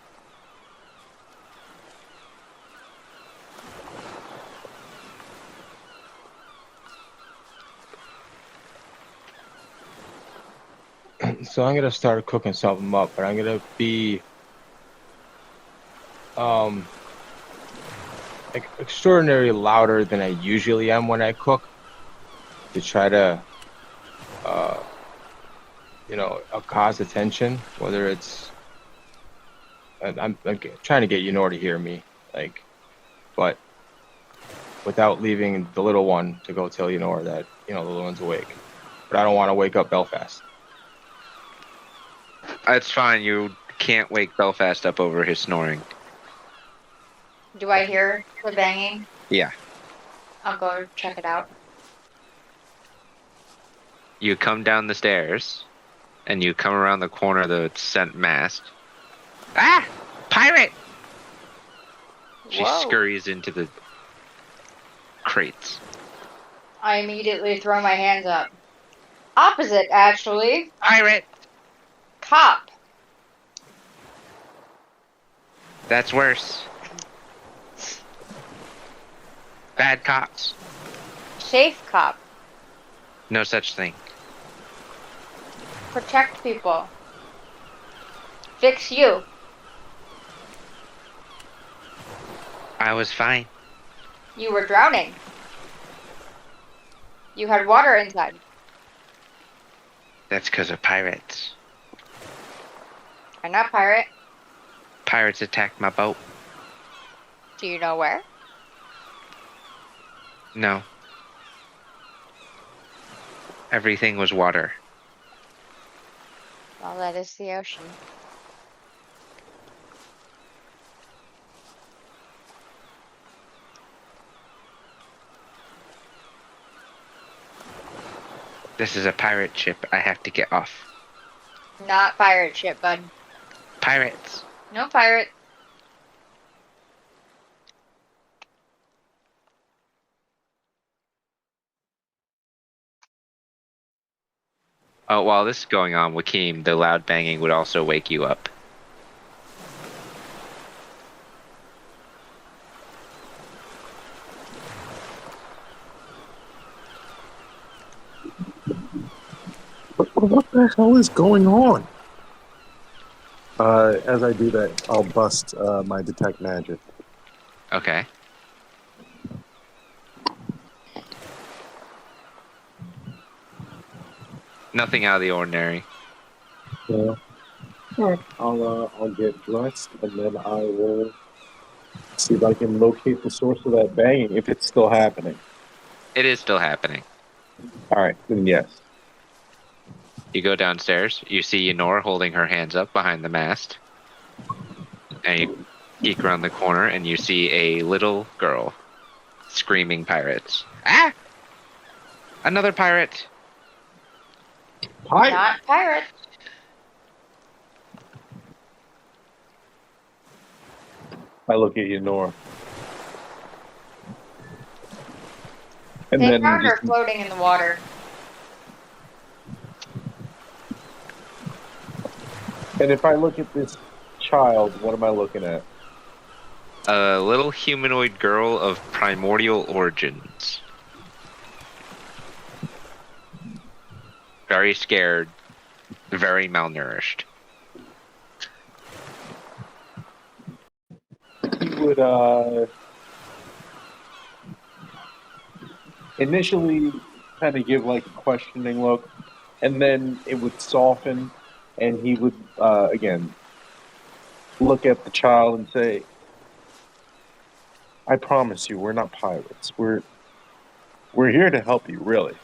So I'm gonna start cooking something up, but I'm gonna be extraordinarily louder than I usually am when I cook to try to cause attention, whether it's I'm trying to get Yenor to hear me, but without leaving the little one to go tell Yenor that the little one's awake. but I don't want to wake up Belfast. That's fine. You can't wake Belfast up over his snoring. Do I hear the banging? Yeah. I'll go check it out. You come down the stairs, and you come around the corner of the scent mast. Ah! Pirate! She Whoa. scurries into the crates. I immediately throw my hands up. Opposite, actually. Pirate! Cop. That's worse. Bad cops. Safe cop. No such thing. Protect people. Fix you. I was fine. You were drowning. You had water inside. That's because of pirates. I'm not pirate. Pirates attacked my boat. Do you know where? No. Everything was water. Well, that is the ocean. This is a pirate ship. I have to get off. Not pirate ship, bud. Pirates. No pirate. Oh, while this is going on, Wakeem, the loud banging would also wake you up. What the hell is going on? As I do that, I'll bust my detect magic. Okay. Nothing out of the ordinary. Yeah. Alright. I'll get dressed and then I will see if I can locate the source of that banging if it's still happening. It is still happening. Alright, then yes. You go downstairs. You see Yenor holding her hands up behind the mast. And you peek around the corner and you see a little girl screaming pirates. Ah! Another pirate! Hi. Not pirate. I look at you, Nora. And They then found her just, floating in the water. and if I look at this child, what am I looking at? A little humanoid girl of primordial origins. Very scared. Very malnourished. He would initially kind of give like a questioning look, and then it would soften, and he would again look at the child and say, "I promise you, we're not pirates. We're here to help you, really.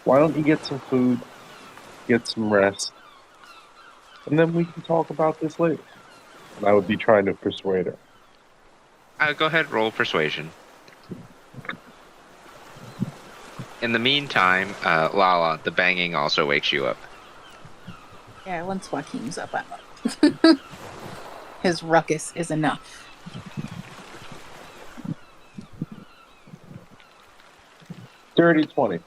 Why don't you get some food, get some rest, and then we can talk about this later." And I would be trying to persuade her. Go ahead, roll persuasion. In the meantime, Lala, the banging also wakes you up. Yeah, once Joaquin's up, I'm up. His ruckus is enough. Dirty 20.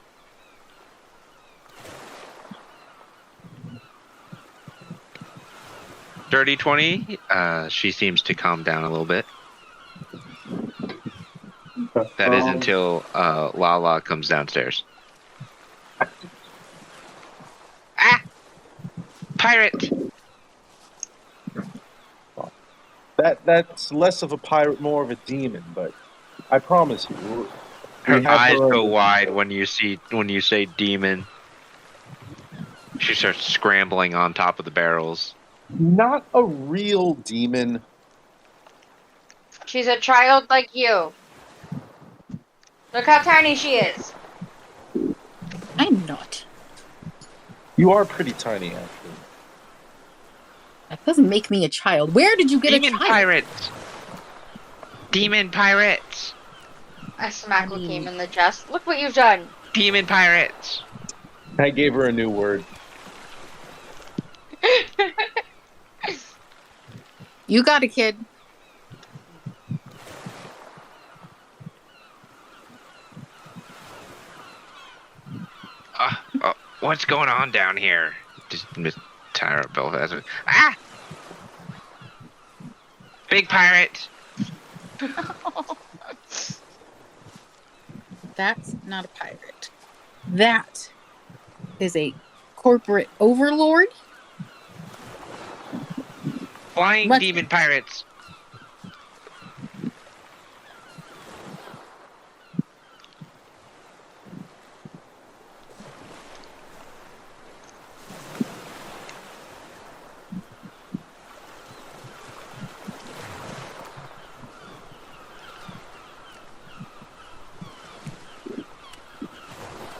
Dirty 20, she seems to calm down a little bit. That is until Lala comes downstairs. Ah! Pirate! That's less of a pirate, more of a demon, but I promise you. Her we have eyes her go under wide control. when you say demon. She starts scrambling on top of the barrels. Not a real demon. She's a child like you. Look how tiny she is. I'm not. You are pretty tiny, actually. That doesn't make me a child. Where did you get Demon a child? pirates! Demon pirates! I smack I mean- Lakeem in the chest. Look what you've done. Demon pirates! I gave her a new word. You got a kid. What's going on down here? Just Miss Tyra Belfast. Ah! Big pirate! That's not a pirate. That is a corporate overlord. Flying What? demon pirates!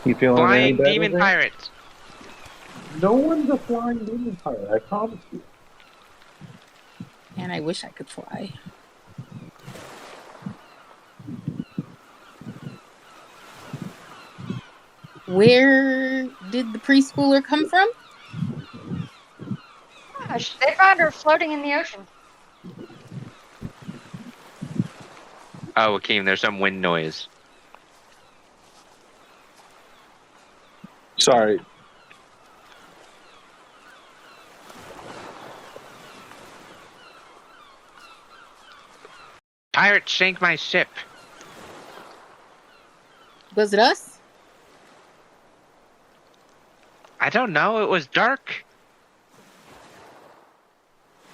You feeling any Flying better demon there? pirates! No one's a flying demon pirate, I promise you. And I wish I could fly. Where did the preschooler come from? Gosh, they found her floating in the ocean. Oh, Akeem, there's some wind noise. Sorry. Pirates sank my ship. Was it us? I don't know, it was dark.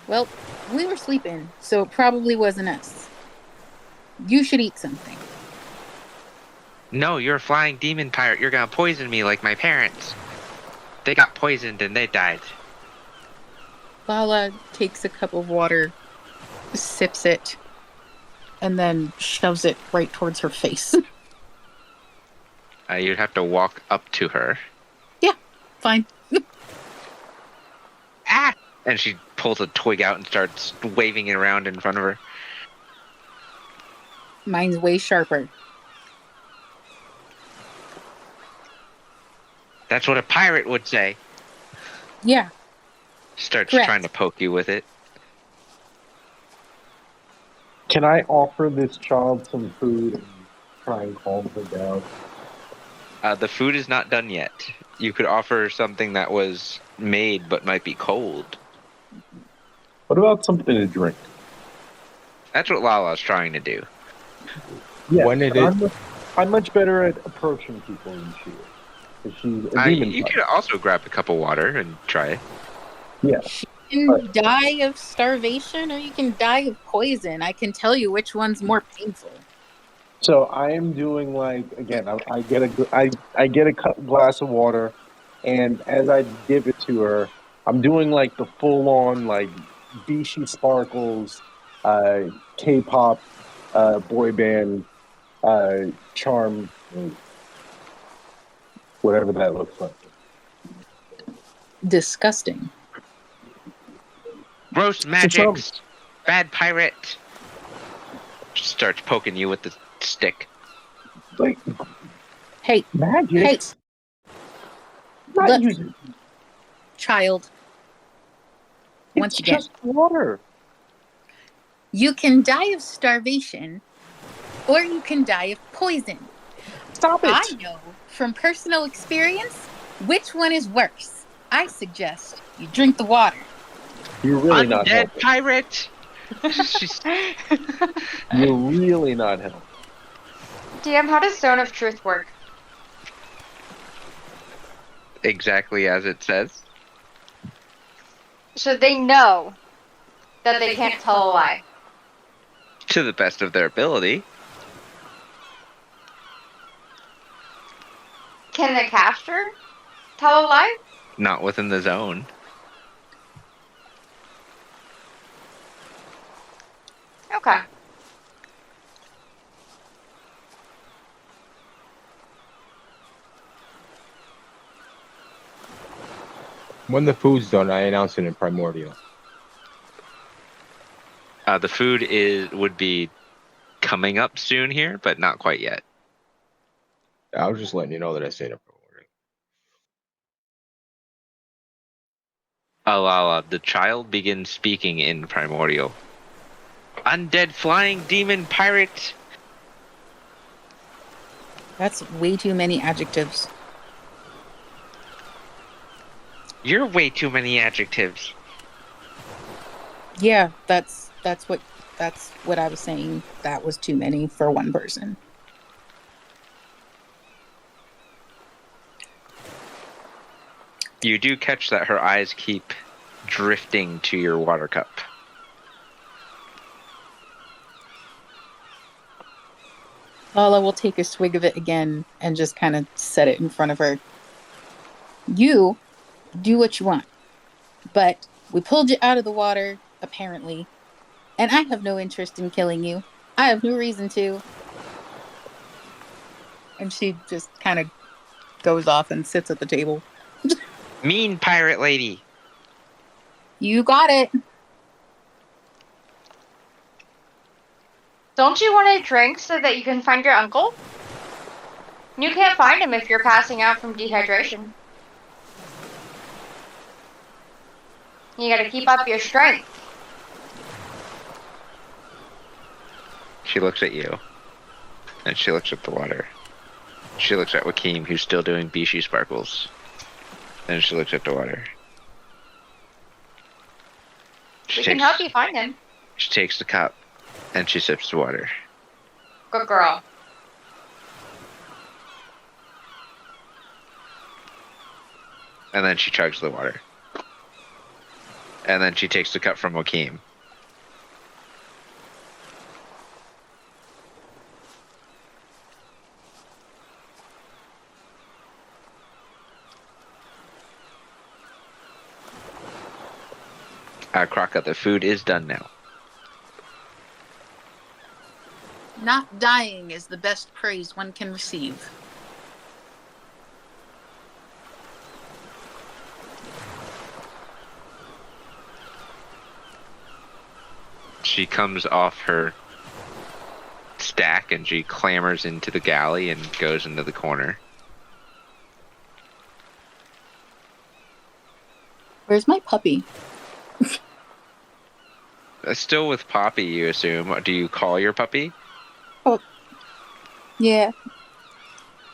Well, we were sleeping, so it probably wasn't us. You should eat something. No, you're a flying demon pirate. You're gonna poison me like my parents. They got poisoned and they died. Lala takes a cup of water, sips it, and then shoves it right towards her face. You'd have to walk up to her. Fine. Ah! And she pulls a twig out and starts waving it around in front of her. Mine's way sharper. That's what a pirate would say. Yeah. Starts Correct. trying to poke you with it. Can I offer this child some food and try and calm her down? The food is not done yet. You could offer something that was made but might be cold. What about something to drink? That's what Lala's trying to do. Yeah, When it but I'm much better at approaching people than she is. 'Cause she's a demon You pirate. could also grab a cup of water and try it. Yeah. You can die of starvation or you can die of poison. I can tell you which one's more painful. So I am doing like again. I get a glass of water, and as I give it to her, I'm doing like the full on like Vichy Sparkles, K-pop, boy band, charm, whatever that looks like. Disgusting. Gross magics! Bad pirate! Starts poking you with the stick. Like Hey, magic. Hey. Not Look. using. child. Once It's again. just water. You can die of starvation or you can die of poison. Stop it. I know from personal experience which one is worse. I suggest you drink the water. You're really not Undead helping. pirate! She's- You're really not helping. DM, how does Stone of Truth work? exactly as it says. So they know that they can't tell a lie. To the best of their ability. Can the caster tell a lie? Not within the zone. Okay. When the food's done, I announce it in primordial. The food would be coming up soon here, but not quite yet. I was just letting you know that I say it in primordial. Alala, the child begins speaking in primordial. Undead flying demon pirate. That's way too many adjectives. You're way too many adjectives. Yeah, that's what I was saying. That was too many for one person. You do catch that her eyes keep drifting to your water cup. Lala will take a swig of it again and just kind of set it in front of her. You do what you want, but we pulled you out of the water, apparently, and I have no interest in killing you. I have no reason to. And she just kind of goes off and sits at the table. Mean pirate lady. You got it. Don't you want a drink so that you can find your uncle? You can't find him if you're passing out from dehydration. You gotta keep up your strength. She looks at you. And she looks at the water. She looks at Wakeem, who's still doing Bishi sparkles. And she looks at the water. We can help you find him. She takes the cup and she sips the water. Good girl. And then she chugs the water. And then she takes the cup from Wakeem. Kraka, the food is done now. Not dying is the best praise one can receive. She comes off her stack and she clambers into the galley and goes into the corner. Where's my puppy? Still with Poppy, you assume. Do you call your puppy? Oh, yeah.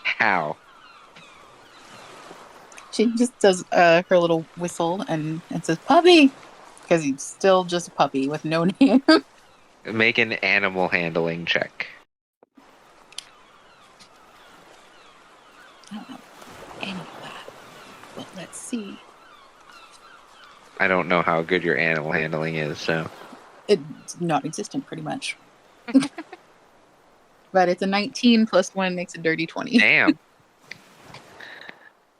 How? She just does her little whistle and says, "Puppy!" Because he's still just a puppy with no name. Make an animal handling check. I don't know any of that. But let's see. I don't know how good your animal handling is, so. It's non-existent, pretty much. But it's a 19 plus 1 makes a dirty 20. Damn.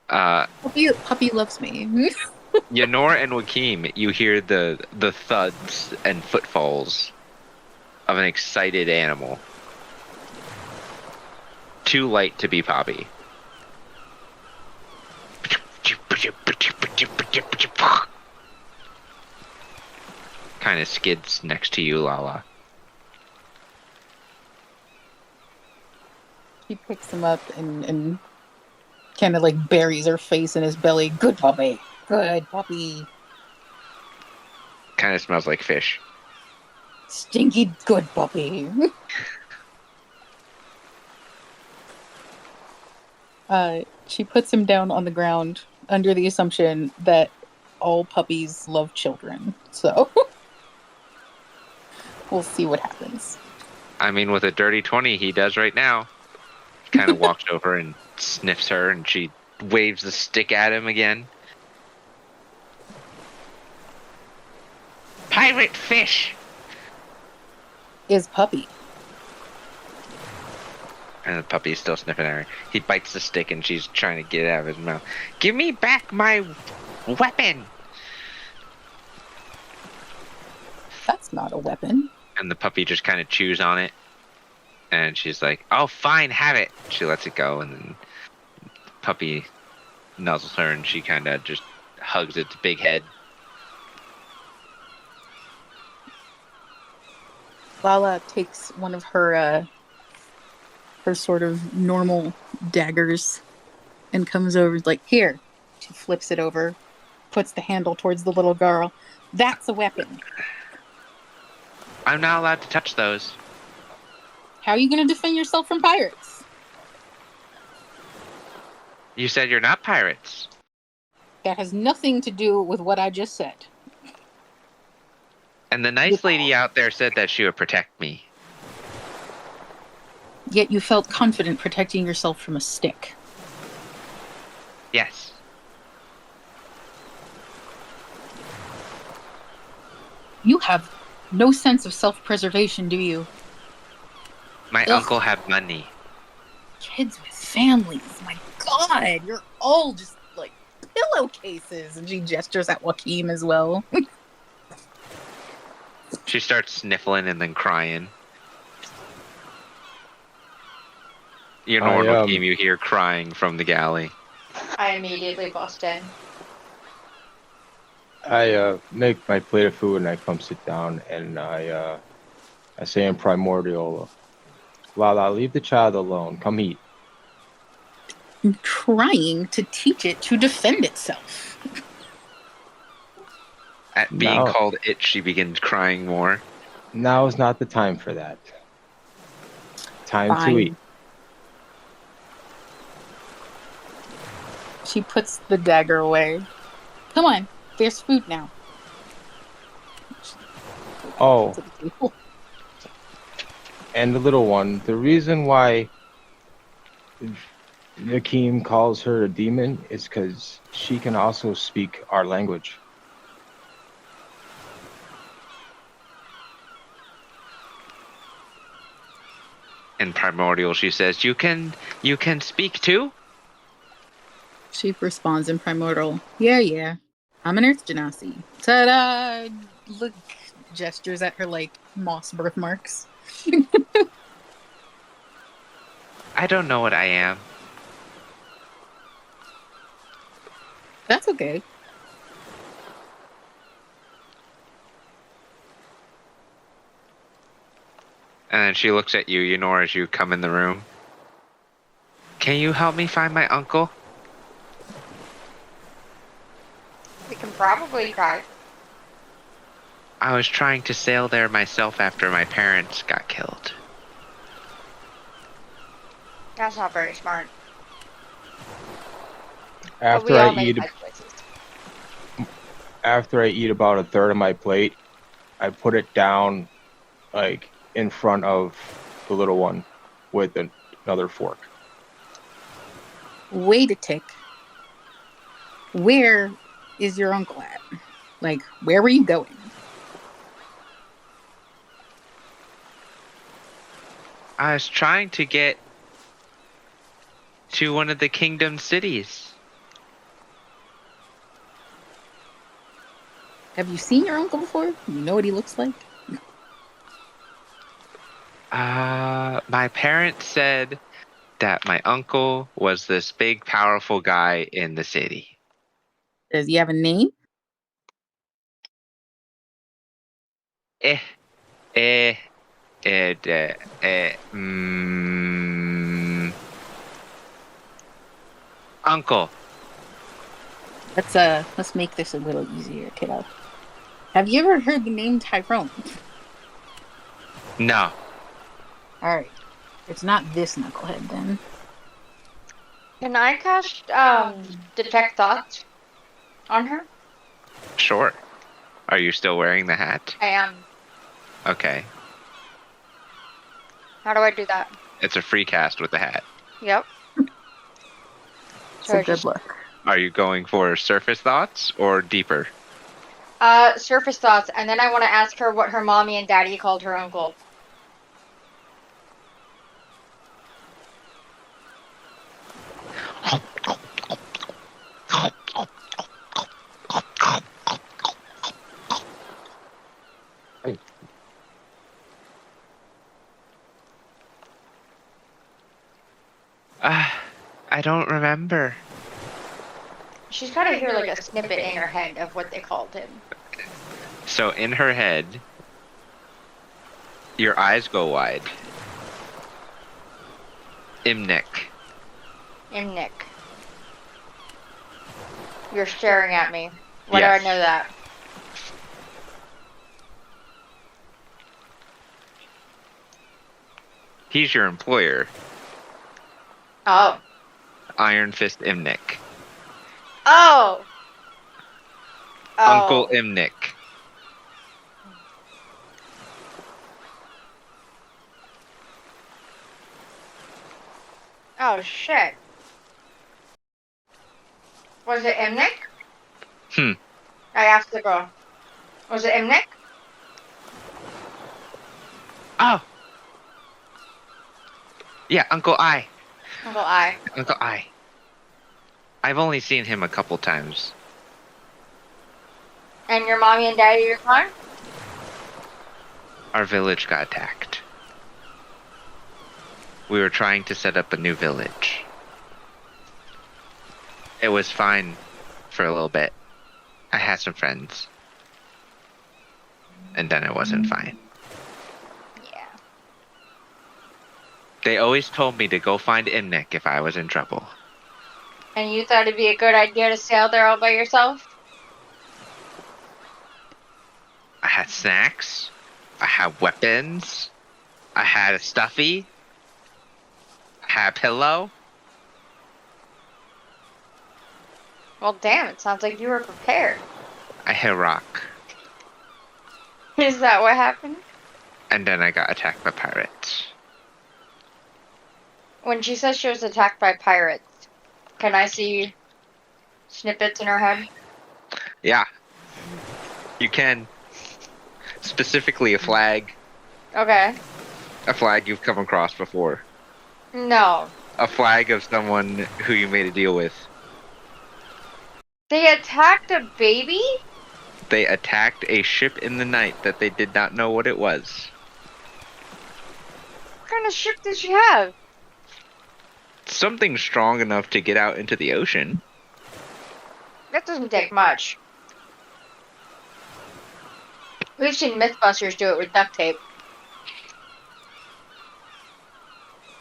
Puppy loves me. Ynor and Wakeem, you hear the thuds and footfalls of an excited animal. Too light to be Poppy. Kind of skids next to you, Lala. She picks him up and kind of like buries her face in his belly. Good puppy. Good puppy. Kind of smells like fish. Stinky good puppy. She puts him down on the ground under the assumption that all puppies love children. So we'll see what happens. I mean, with a dirty 20, he does right now. He kind of walks over and sniffs her, and she waves the stick at him again. Pirate fish! Is puppy. And the puppy's still sniffing at her. He bites the stick, and she's trying to get it out of his mouth. Give me back my weapon! That's not a weapon. And the puppy just kind of chews on it. And she's like, oh, fine, have it. She lets it go, and then the puppy nuzzles her, and she kind of just hugs its big head. Lala takes one of her sort of normal daggers and comes over like, here. She flips it over, puts the handle towards the little girl. That's a weapon. I'm not allowed to touch those. How are you going to defend yourself from pirates? You said you're not pirates. That has nothing to do with what I just said. And the nice lady out there said that she would protect me. Yet you felt confident protecting yourself from a stick. Yes. You have no sense of self-preservation, do you? My uncle had money. Kids with families. My God, you're all just like pillowcases. And she gestures at Joaquin as well. She starts sniffling and then crying. You know what Joaquin you hear crying from the galley. I immediately bust in. I make my plate of food and I come sit down and I say in primordial, Lala, leave the child alone. Come eat. I'm trying to teach it to defend itself. At being called it, she begins crying more. Now is not the time for that. Time to eat. She puts the dagger away. Come on, there's food now. Oh. And the little one, the reason why Nakeem calls her a demon is because she can also speak our language. In primordial, she says, "You can speak too." She responds in primordial, yeah. I'm an Earth Genasi. Ta-da! Look, gestures at her like moss birthmarks. I don't know what I am. That's okay. And then she looks at you, as you come in the room. Can you help me find my uncle? We can probably try. I was trying to sail there myself after my parents got killed. That's not very smart. After I eat about a third of my plate, I put it down like in front of the little one with another fork. Wait a tick. Where is your uncle at? Like, where were you going? I was trying to get to one of the kingdom cities. Have you seen your uncle before? You know what he looks like? My parents said that my uncle was this big, powerful guy in the city. Does he have a name? Uncle. Let's make this a little easier, kiddo. Have you ever heard the name Tyrone? No. Alright. It's not this knucklehead then. Can I cast detect thoughts on her? Sure. Are you still wearing the hat? I am. Okay. How do I do that? It's a free cast with the hat. Yep. It's a good look. Are you going for surface thoughts or deeper? Surface thoughts, and then I want to ask her what her mommy and daddy called her uncle. I don't remember. She's got to hear like a snippet in her head of what they called him. So in her head, your eyes go wide. Imnik. Imnik. You're staring at me. Why Yes. do I know that? He's your employer. Oh. Iron Fist Imnik. Oh. Uncle Imnik. Oh shit. Was it Imnik? I asked the girl. Was it Imnik? Oh! Yeah, Uncle I. Uncle I. Uncle I. I've only seen him a couple times. And your mommy and daddy are gone? Our village got attacked. We were trying to set up a new village. It was fine for a little bit. I had some friends. And then it wasn't fine. Yeah. They always told me to go find Imnik if I was in trouble. And you thought it'd be a good idea to sail there all by yourself? I had snacks. I had weapons. I had a stuffy. I had a pillow. Well, damn, it sounds like you were prepared. I hit a rock. Is that what happened? And then I got attacked by pirates. When she says she was attacked by pirates, can I see snippets in her head? Yeah. You can. Specifically a flag. Okay. A flag you've come across before. No. A flag of someone who you made a deal with. They attacked a baby? They attacked a ship in the night that they did not know what it was. What kind of ship did she have? Something strong enough to get out into the ocean. That doesn't take much. We've seen Mythbusters do it with duct tape.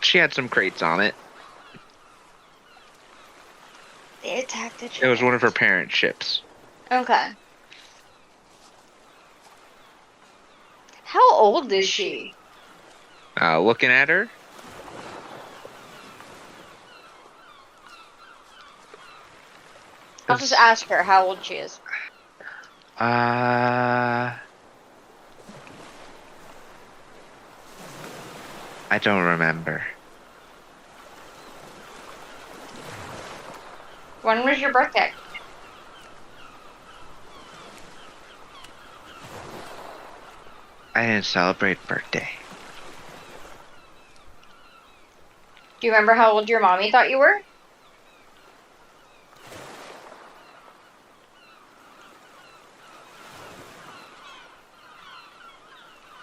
She had some crates on it. They attacked a ship. It was one of her parents' ships. Okay. How old is she? Looking at her, I'll just ask her how old she is. I don't remember. When was your birthday? I didn't celebrate birthday. Do you remember how old your mommy thought you were?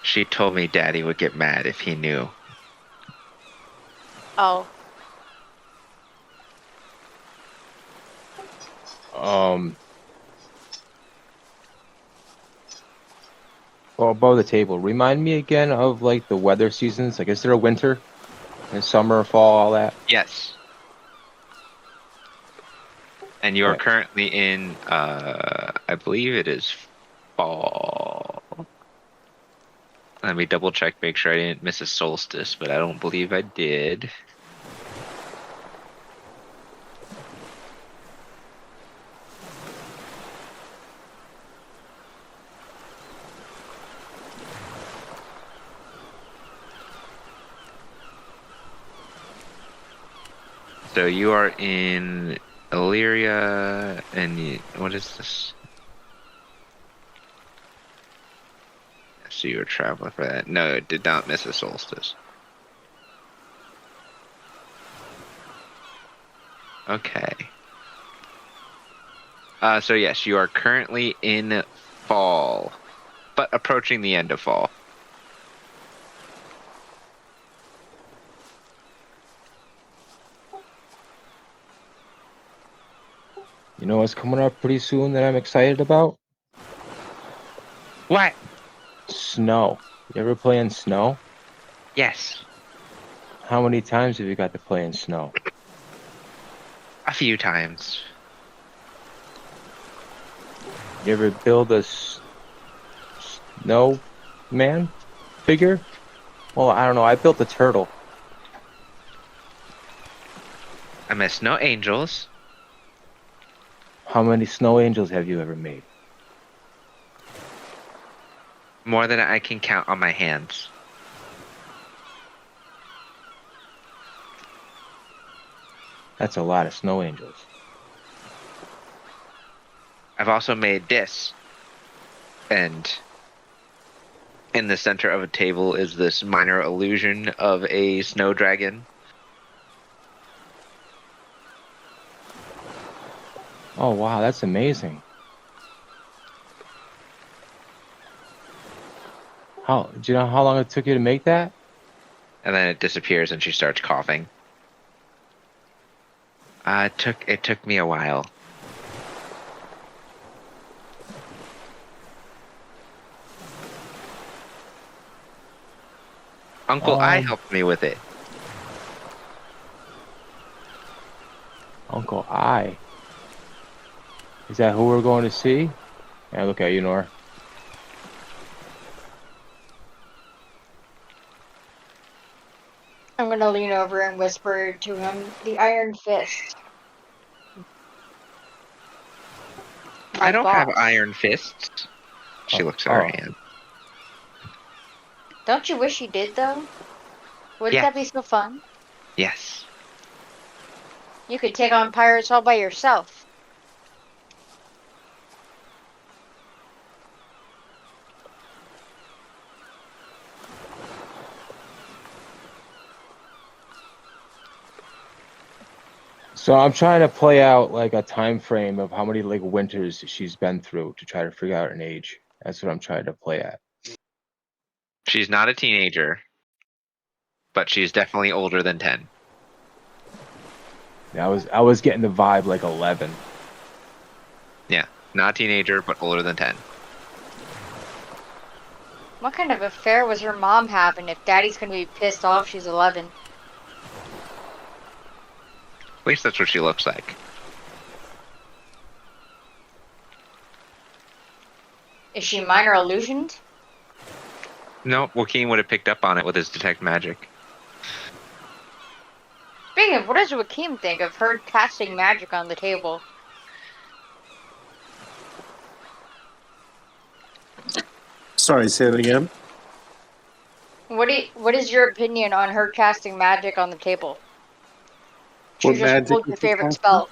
She told me Daddy would get mad if he knew. Oh. Well, above the table, remind me again of like the weather seasons. Like, is there a winter, and summer, fall, all that? Yes. And you are Okay. currently in, I believe it is fall. Let me double check, make sure I didn't miss a solstice, but I don't believe I did. So you are in Illyria, and what is this? So you were traveling for that. No, it did not miss a solstice. Okay. So yes, you are currently in fall, but approaching the end of fall. You know what's coming up pretty soon that I'm excited about? What? Snow. You ever play in snow? Yes, How many times have you got to play in snow? a few times. You ever build a snow man figure? Well, I don't know. I built a turtle. I miss no angels. How many snow angels have you ever made? More than I can count on my hands. That's a lot of snow angels. I've also made this. And in the center of a table is this minor illusion of a snow dragon. Oh, wow. That's amazing. Do you know how long it took you to make that? And then it disappears and she starts coughing. It took me a while. Uncle I helped me with it. Uncle I. Is that who we're going to see? Yeah, look at you, Nora. I'm gonna lean over and whisper to him, "The Iron Fist." I don't have boss. iron fists. She looks at her hand. Don't you wish you did, though? Wouldn't that be so fun? Yes. You could take on pirates all by yourself. So I'm trying to play out like a time frame of how many like winters she's been through to try to figure out an age. That's what I'm trying to play at. She's not a teenager, but she's definitely older than 10. I was getting the vibe like 11. Yeah, not a teenager, but older than 10. What kind of affair was her mom having if Daddy's gonna be pissed off she's 11? At least that's what she looks like. Is she minor illusioned? No, Joaquin would have picked up on it with his detect magic. Speaking of, what does Joaquin think of her casting magic on the table? Sorry, say that again. What is your opinion on her casting magic on the table? She What just magic pulled is your she favorite casting? spell.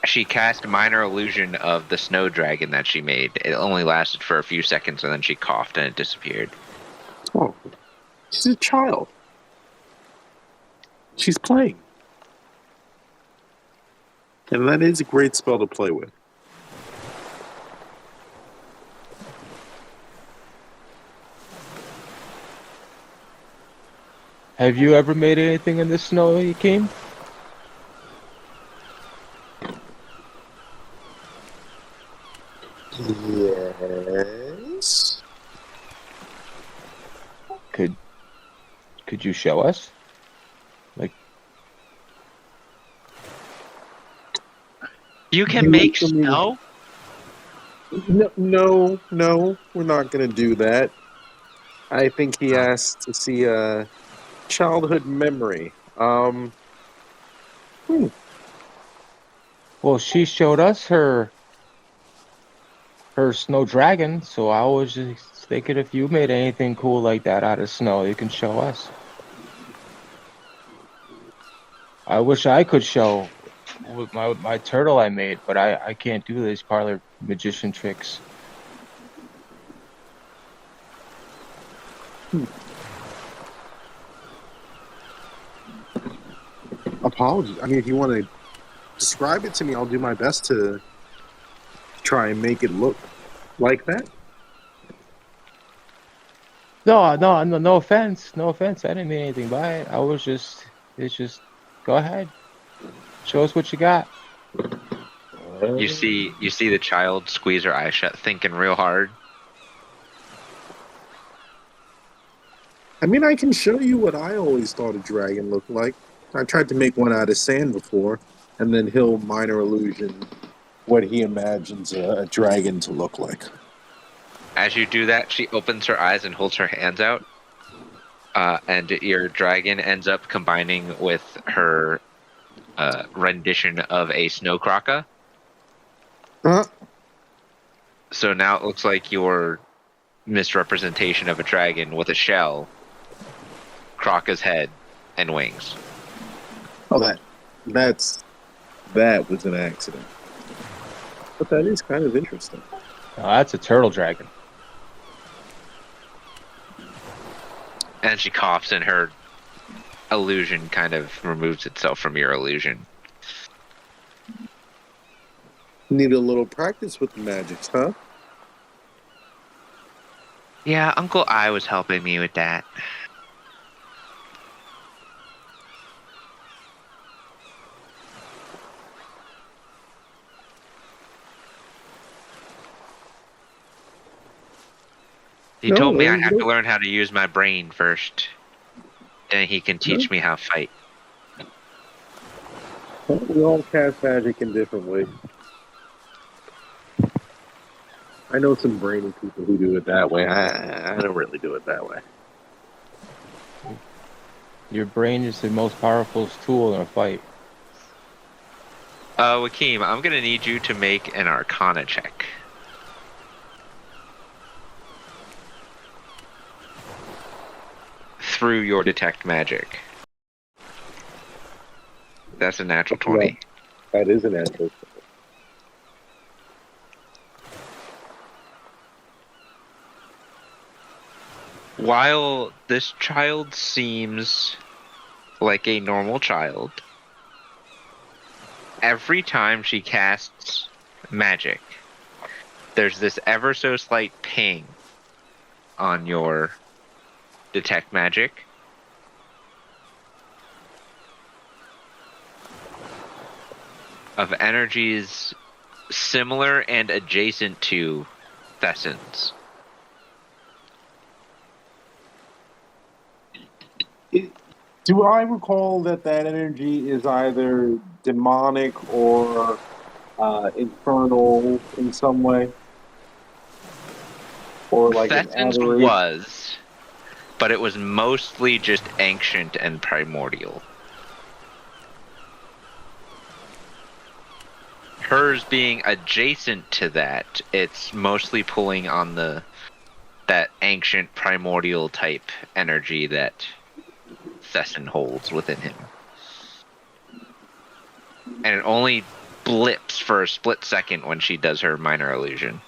She cast minor illusion of the snow dragon that she made. It only lasted for a few seconds and then she coughed and it disappeared. Oh, she's a child. She's playing. And that is a great spell to play with. Have you ever made anything in the snow, Joaquin? Yes. Could you show us? Like, You can You make want me to- snow? No, we're not going to do that. I think he asked to see a childhood memory. well, she showed us her snow dragon, so I was just thinking if you made anything cool like that out of snow, you can show us. I wish I could show with my turtle I made, but I can't do these parlor magician tricks. Apologies. I mean, if you want to describe it to me, I'll do my best to try and make it look like that. No offense. No offense. I didn't mean anything by it. It's just, go ahead. Show us what you got. You see the child squeeze her eyes shut, thinking real hard. I mean, I can show you what I always thought a dragon looked like. I tried to make one out of sand before, and then he'll minor illusion what he imagines a dragon to look like. As you do that, she opens her eyes and holds her hands out. And your dragon ends up combining with her rendition of a snow croca. Huh? So now it looks like your misrepresentation of a dragon with a shell, croca's head, and wings. Oh, that was an accident. But that is kind of interesting. Oh, that's a turtle dragon. And she coughs, and her illusion kind of removes itself from your illusion. Need a little practice with the magics, huh? Yeah, Uncle I was helping me with that. He told me I have to learn how to use my brain first. Then he can teach me how to fight. We all cast magic in different ways. I know some brainy people who do it that way. I don't really do it that way. Your brain is the most powerful tool in a fight. Wakeem, I'm gonna need you to make an Arcana check. Through your detect magic. That's a natural 20. That is a natural. While this child seems like a normal child, every time she casts magic, there's this ever so slight ping on your detect magic. Of energies similar and adjacent to Thesson's. Do I recall that energy is either demonic or infernal in some way? Or like Thesson's was, but it was mostly just ancient and primordial. Hers being adjacent to that, it's mostly pulling on that ancient primordial type energy that Thesson holds within him. And it only blips for a split second when she does her minor illusion.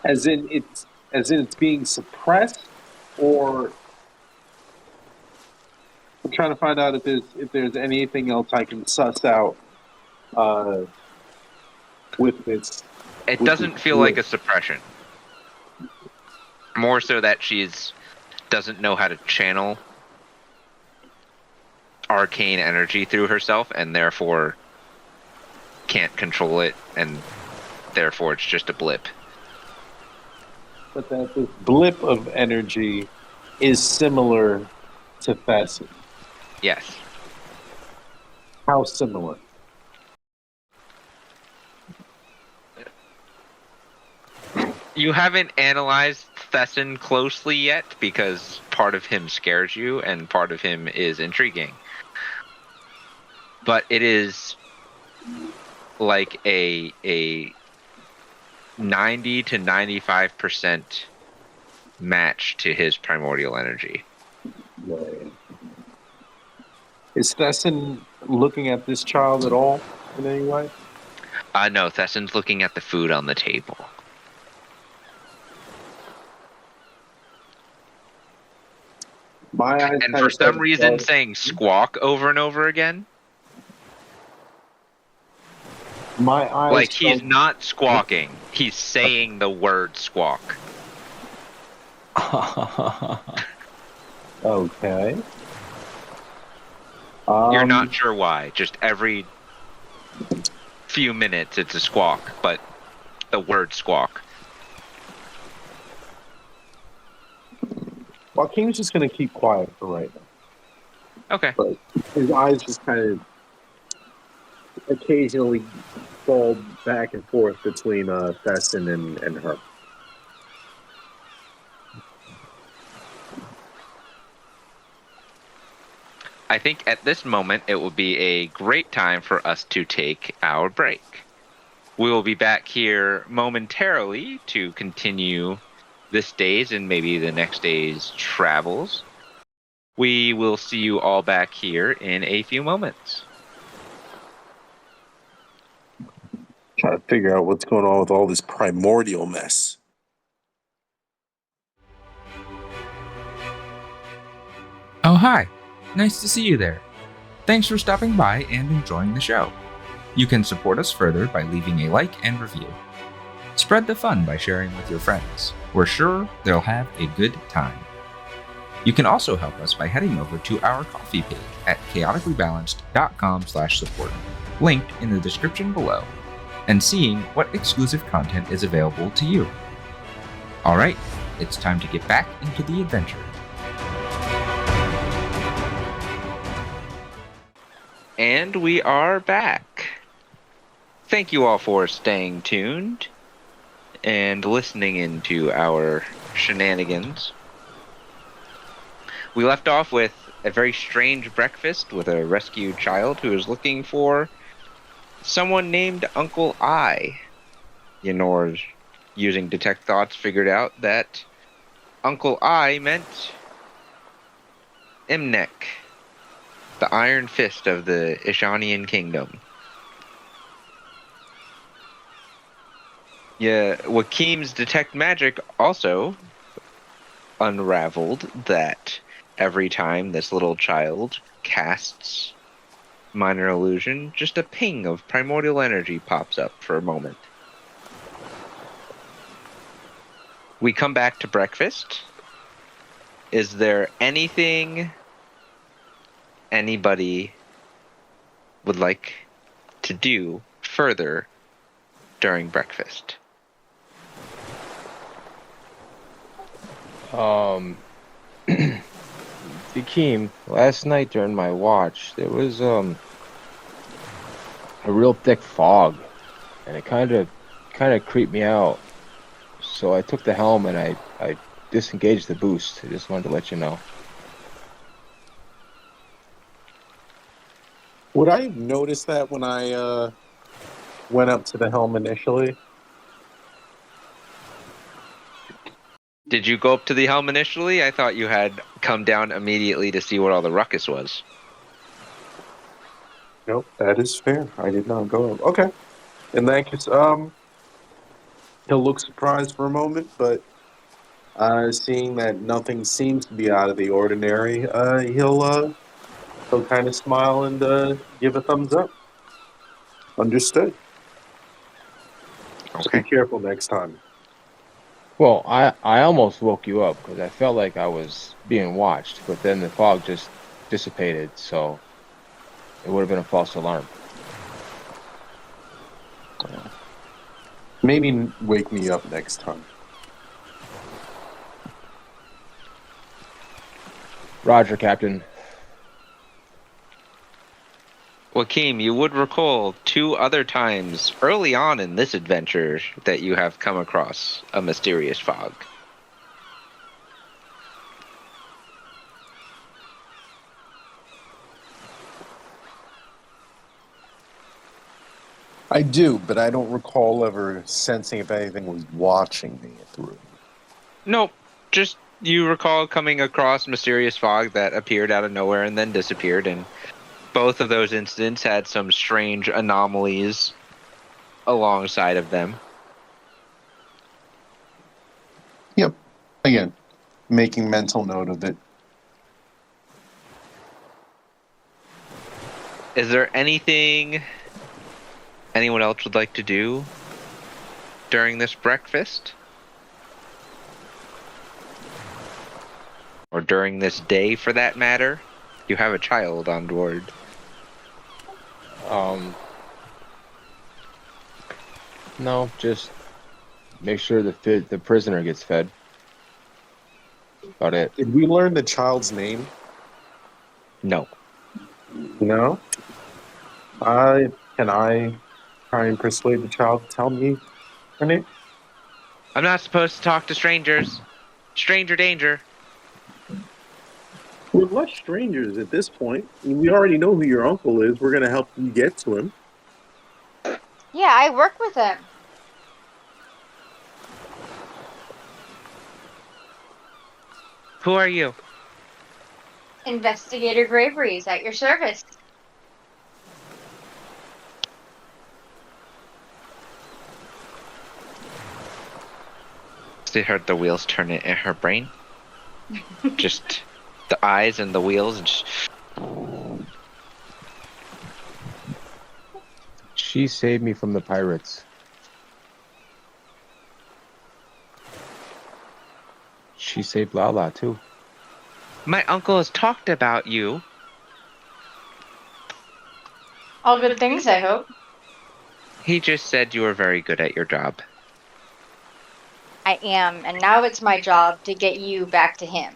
As in it's being suppressed, or I'm trying to find out if there's anything else I can suss out with this. It doesn't feel like a suppression. More so that doesn't know how to channel arcane energy through herself, and therefore can't control it, and therefore it's just a blip. But that this blip of energy is similar to Thesson. Yes. How similar? You haven't analyzed Thesson closely yet, because part of him scares you and part of him is intriguing. But it is like a 90 to 95% match to his primordial energy. Right. Is Thesson looking at this child at all in any way? No, Thesson's looking at the food on the table. My eyes And for some reason saying squawk over and over again. My eyes like he's not squawking, he's saying the word squawk. Okay. You're not sure why. Just every few minutes it's a squawk, but the word squawk. Joaquin's just going to keep quiet for right now. Okay. But his eyes just kind of occasionally fall back and forth between Festin and her. I think at this moment it will be a great time for us to take our break. We will be back here momentarily to continue this day's and maybe the next day's travels. We will see you all back here in a few moments. Trying to figure out what's going on with all this primordial mess. Oh, hi. Nice to see you there. Thanks for stopping by and enjoying the show. You can support us further by leaving a like and review. Spread the fun by sharing with your friends. We're sure they'll have a good time. You can also help us by heading over to our Ko-fi page at chaoticallybalanced.com/support, linked in the description below, and seeing what exclusive content is available to you. Alright, it's time to get back into the adventure. And we are back. Thank you all for staying tuned and listening into our shenanigans. We left off with a very strange breakfast with a rescued child who is looking for someone named Uncle I. Yenor, using Detect Thoughts, figured out that Uncle I meant Imnek, the Iron Fist of the Ishanian Kingdom. Yeah, Wakim's Detect Magic also unraveled that every time this little child casts Minor Illusion, just a ping of primordial energy pops up for a moment. We come back to breakfast. Is there anything anybody would like to do further during breakfast? Akeem, last night during my watch, there was a real thick fog, and it kind of creeped me out. So I took the helm and I disengaged the boost. I just wanted to let you know. Would I have noticed that when I went up to the helm initially? Did you go up to the helm initially? I thought you had come down immediately to see what all the ruckus was. Nope, that is fair. I did not go up. Okay. In that case, he'll look surprised for a moment, but seeing that nothing seems to be out of the ordinary, he'll kind of smile and give a thumbs up. Understood. Just be careful next time. Well, I almost woke you up because I felt like I was being watched, but then the fog just dissipated, so it would have been a false alarm. Maybe wake me up next time. Roger, Captain. Wakim, you would recall 2 other times early on in this adventure that you have come across a mysterious fog. I do, but I don't recall ever sensing if anything was watching me through. Nope, just you recall coming across mysterious fog that appeared out of nowhere and then disappeared, and both of those incidents had some strange anomalies alongside of them. Yep. Again, making mental note of it. Is there anything anyone else would like to do during this breakfast? Or during this day, for that matter? You have a child on board. No, just make sure the prisoner gets fed. About it. Did we learn the child's name? No. No. Can I try and persuade the child to tell me her name? I'm not supposed to talk to strangers. Stranger danger. We're less strangers at this point. We already know who your uncle is. We're gonna help you get to him. Yeah, I work with him. Who are you? Investigator Gravery is at your service. She heard the wheels turn in her brain. Just the eyes and the wheels. And She saved me from the pirates. She saved Lala too. my uncle has talked about you. All good things, I hope. He just said you were very good at your job. I am, and now it's my job to get you back to him.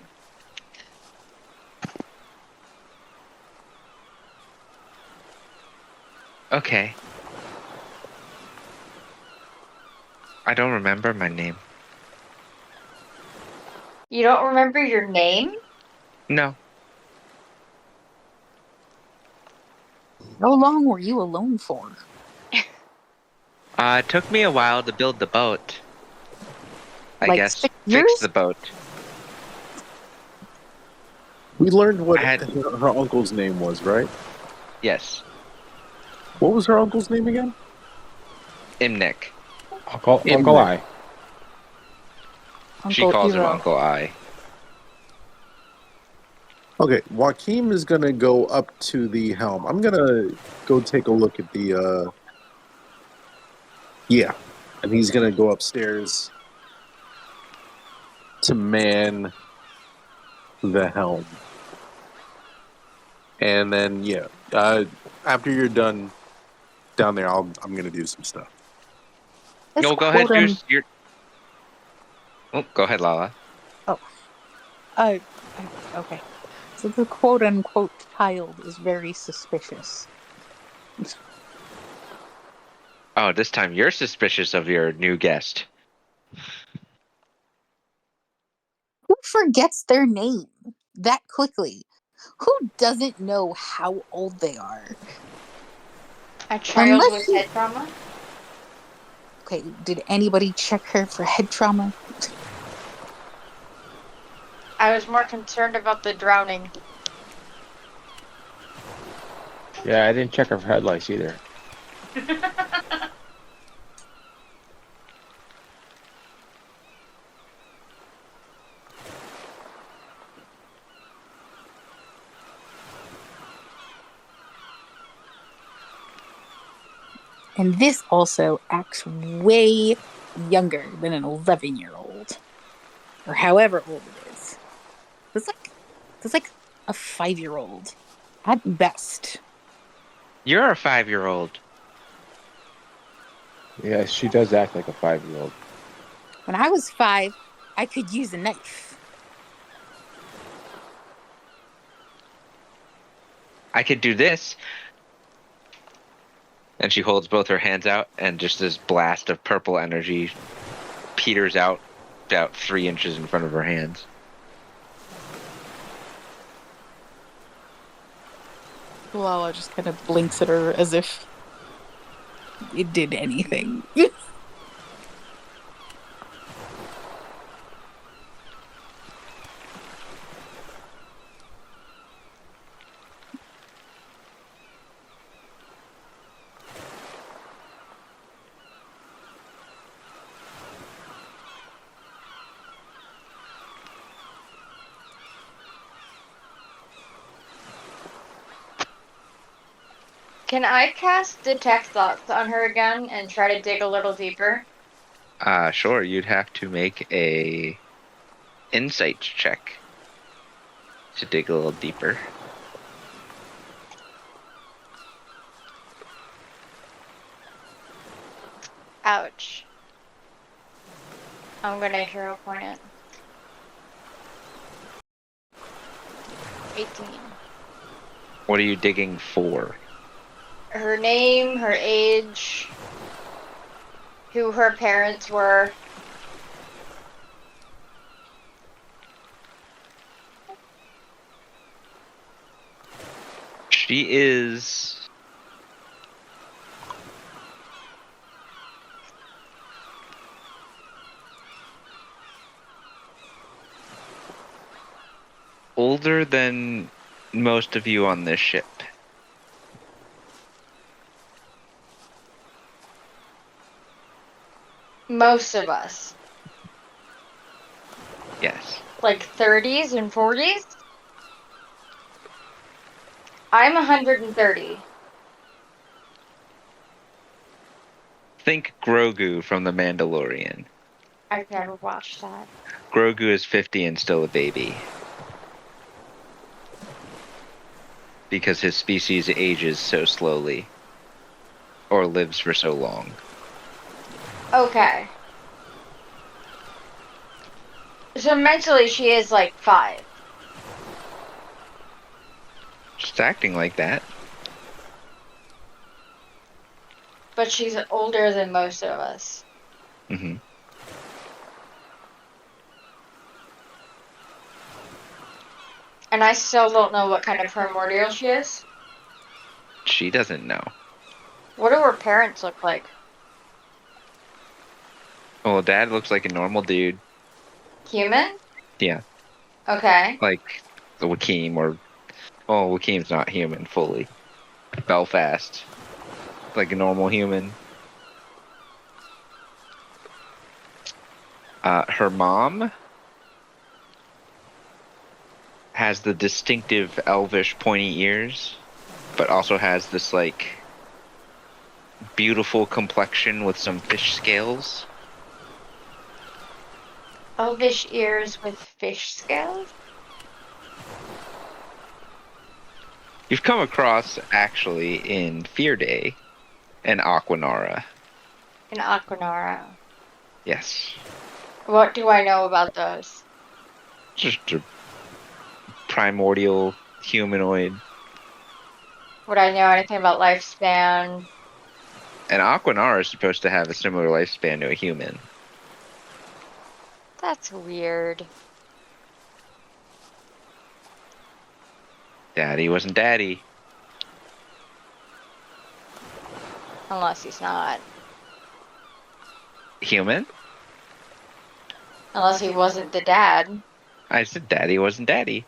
Okay. I don't remember my name. You don't remember your name? No. How long were you alone for? It took me a while to build the boat. I Like guess 6 fix years? the boat. We learned what I had- her uncle's name was, right? Yes. What was her uncle's name again? Imnik. Uncle Imre. I. She Uncle calls him Eero. Uncle I. Okay, Joaquin is gonna go up to the helm. I'm gonna go take a look at the. Yeah, and he's gonna go upstairs to man the helm. And then after you're done down there, I'm gonna do some stuff. This No, go ahead. quote Your... Oh, go ahead, Lala. okay. So the quote unquote child is very suspicious. Oh, this time you're suspicious of your new guest. Who forgets their name that quickly? Who doesn't know how old they are? A child Unless with you- head trauma? Okay, did anybody check her for head trauma? I was more concerned about the drowning. Yeah, I didn't check her for headlights either. And this also acts way younger than an 11-year-old. Or however old it is. It's like a 5-year-old. At best. You're a 5-year-old. Yeah, she does act like a 5-year-old. When I was 5, I could use a knife. I could do this. And she holds both her hands out, and just this blast of purple energy peters out about 3 inches in front of her hands. Lala just kind of blinks at her as if it did anything. Can I cast Detect Thoughts on her again and try to dig a little deeper? Sure, you'd have to make a insight check to dig a little deeper. Ouch. I'm gonna hero point it. 18. What are you digging for? Her name, her age, who her parents were. She is older than most of you on this ship. Most of us. Yes. Like 30s and 40s? I'm 130. Think Grogu from The Mandalorian. I've never watched that. Grogu is 50 and still a baby. Because his species ages so slowly. Or lives for so long. Okay. So mentally she is like 5. Just acting like that. But she's older than most of us. Mm-hmm. And I still don't know what kind of primordial she is. She doesn't know. What do her parents look like? Well, Dad looks like a normal dude. Human? Yeah. Okay. Like the Wakeem or... Oh, Wakeem's not human fully. Belfast. Like a normal human. Her mom has the distinctive elvish pointy ears, but also has this like beautiful complexion with some fish scales. Elvish ears with fish scales? You've come across actually in Fear Day and Aquanara. And Aquanara. Yes. What do I know about those? Just a primordial humanoid. Would I know anything about lifespan? And Aquanara is supposed to have a similar lifespan to a human. That's weird. Daddy wasn't daddy. Unless he's not. Human? Unless he wasn't the dad. I said daddy wasn't daddy.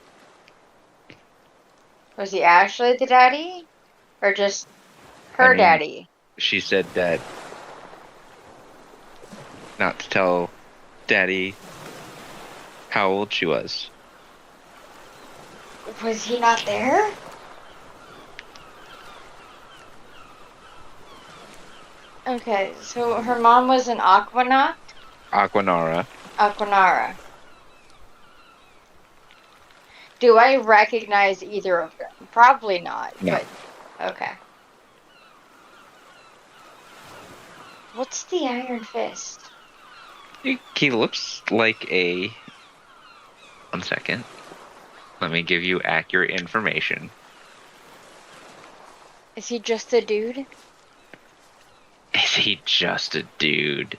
Was he actually the daddy? Or just her daddy? She said that not to tell daddy how old she was. Was he not there? Okay, so her mom was an Aquanara? Aquanara. Do I recognize either of them? Probably not, No. but okay. What's the Iron Fist? He looks like a... 1 second. Let me give you accurate information. Is he just a dude? Is he just a dude?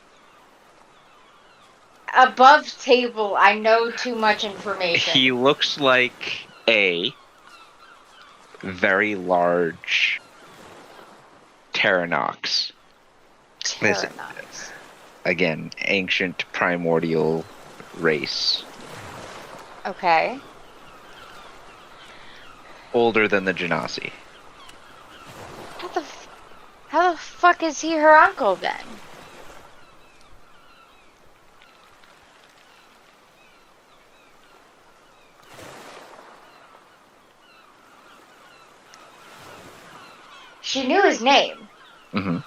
Above table, I know too much information. He looks like a very large Pteranox. Pteranox. Again, ancient primordial race. Okay. Older than the Genasi. How the fuck is he her uncle then? She knew his name. Mm-hmm.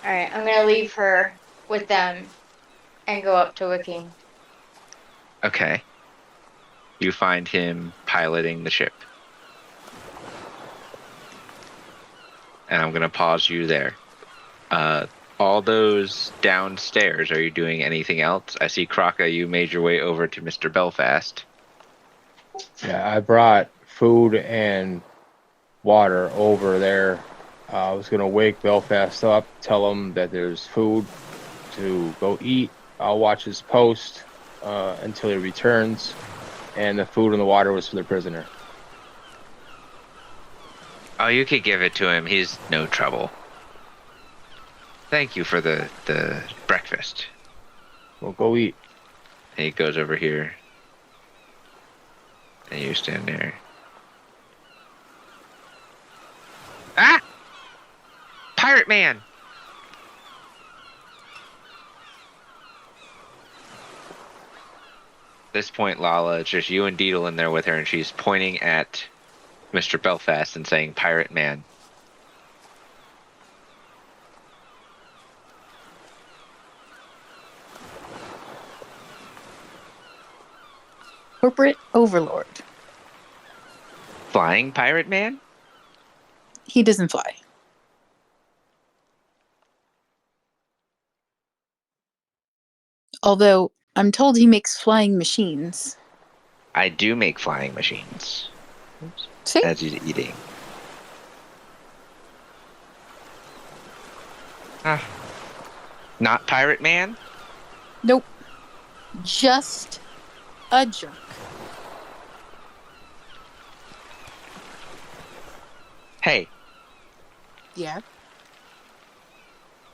Alright, I'm gonna leave her with them and go up to Wiki. Okay. you find him piloting the ship. And I'm going to pause you there. All those downstairs, are you doing anything else? I see, Kraka, you made your way over to Mr. Belfast. Yeah, I brought food and water over there. I was gonna wake Belfast up, tell him that there's food to go eat. I'll watch his post until he returns, and the food and the water was for the prisoner. Oh, you could give it to him. He's no trouble. Thank you for the breakfast. We'll go eat. And he goes over here. And you stand there. Ah! Pirate Man! At this point, Lala, it's just you and Deedle in there with her, and she's pointing at Mr. Belfast and saying, Pirate Man. Corporate overlord. Flying Pirate Man? He doesn't fly. Although I'm told he makes flying machines. I do make flying machines. See? As he's eating. Not Pirate Man? Nope. Just a jerk. Hey, Yeah.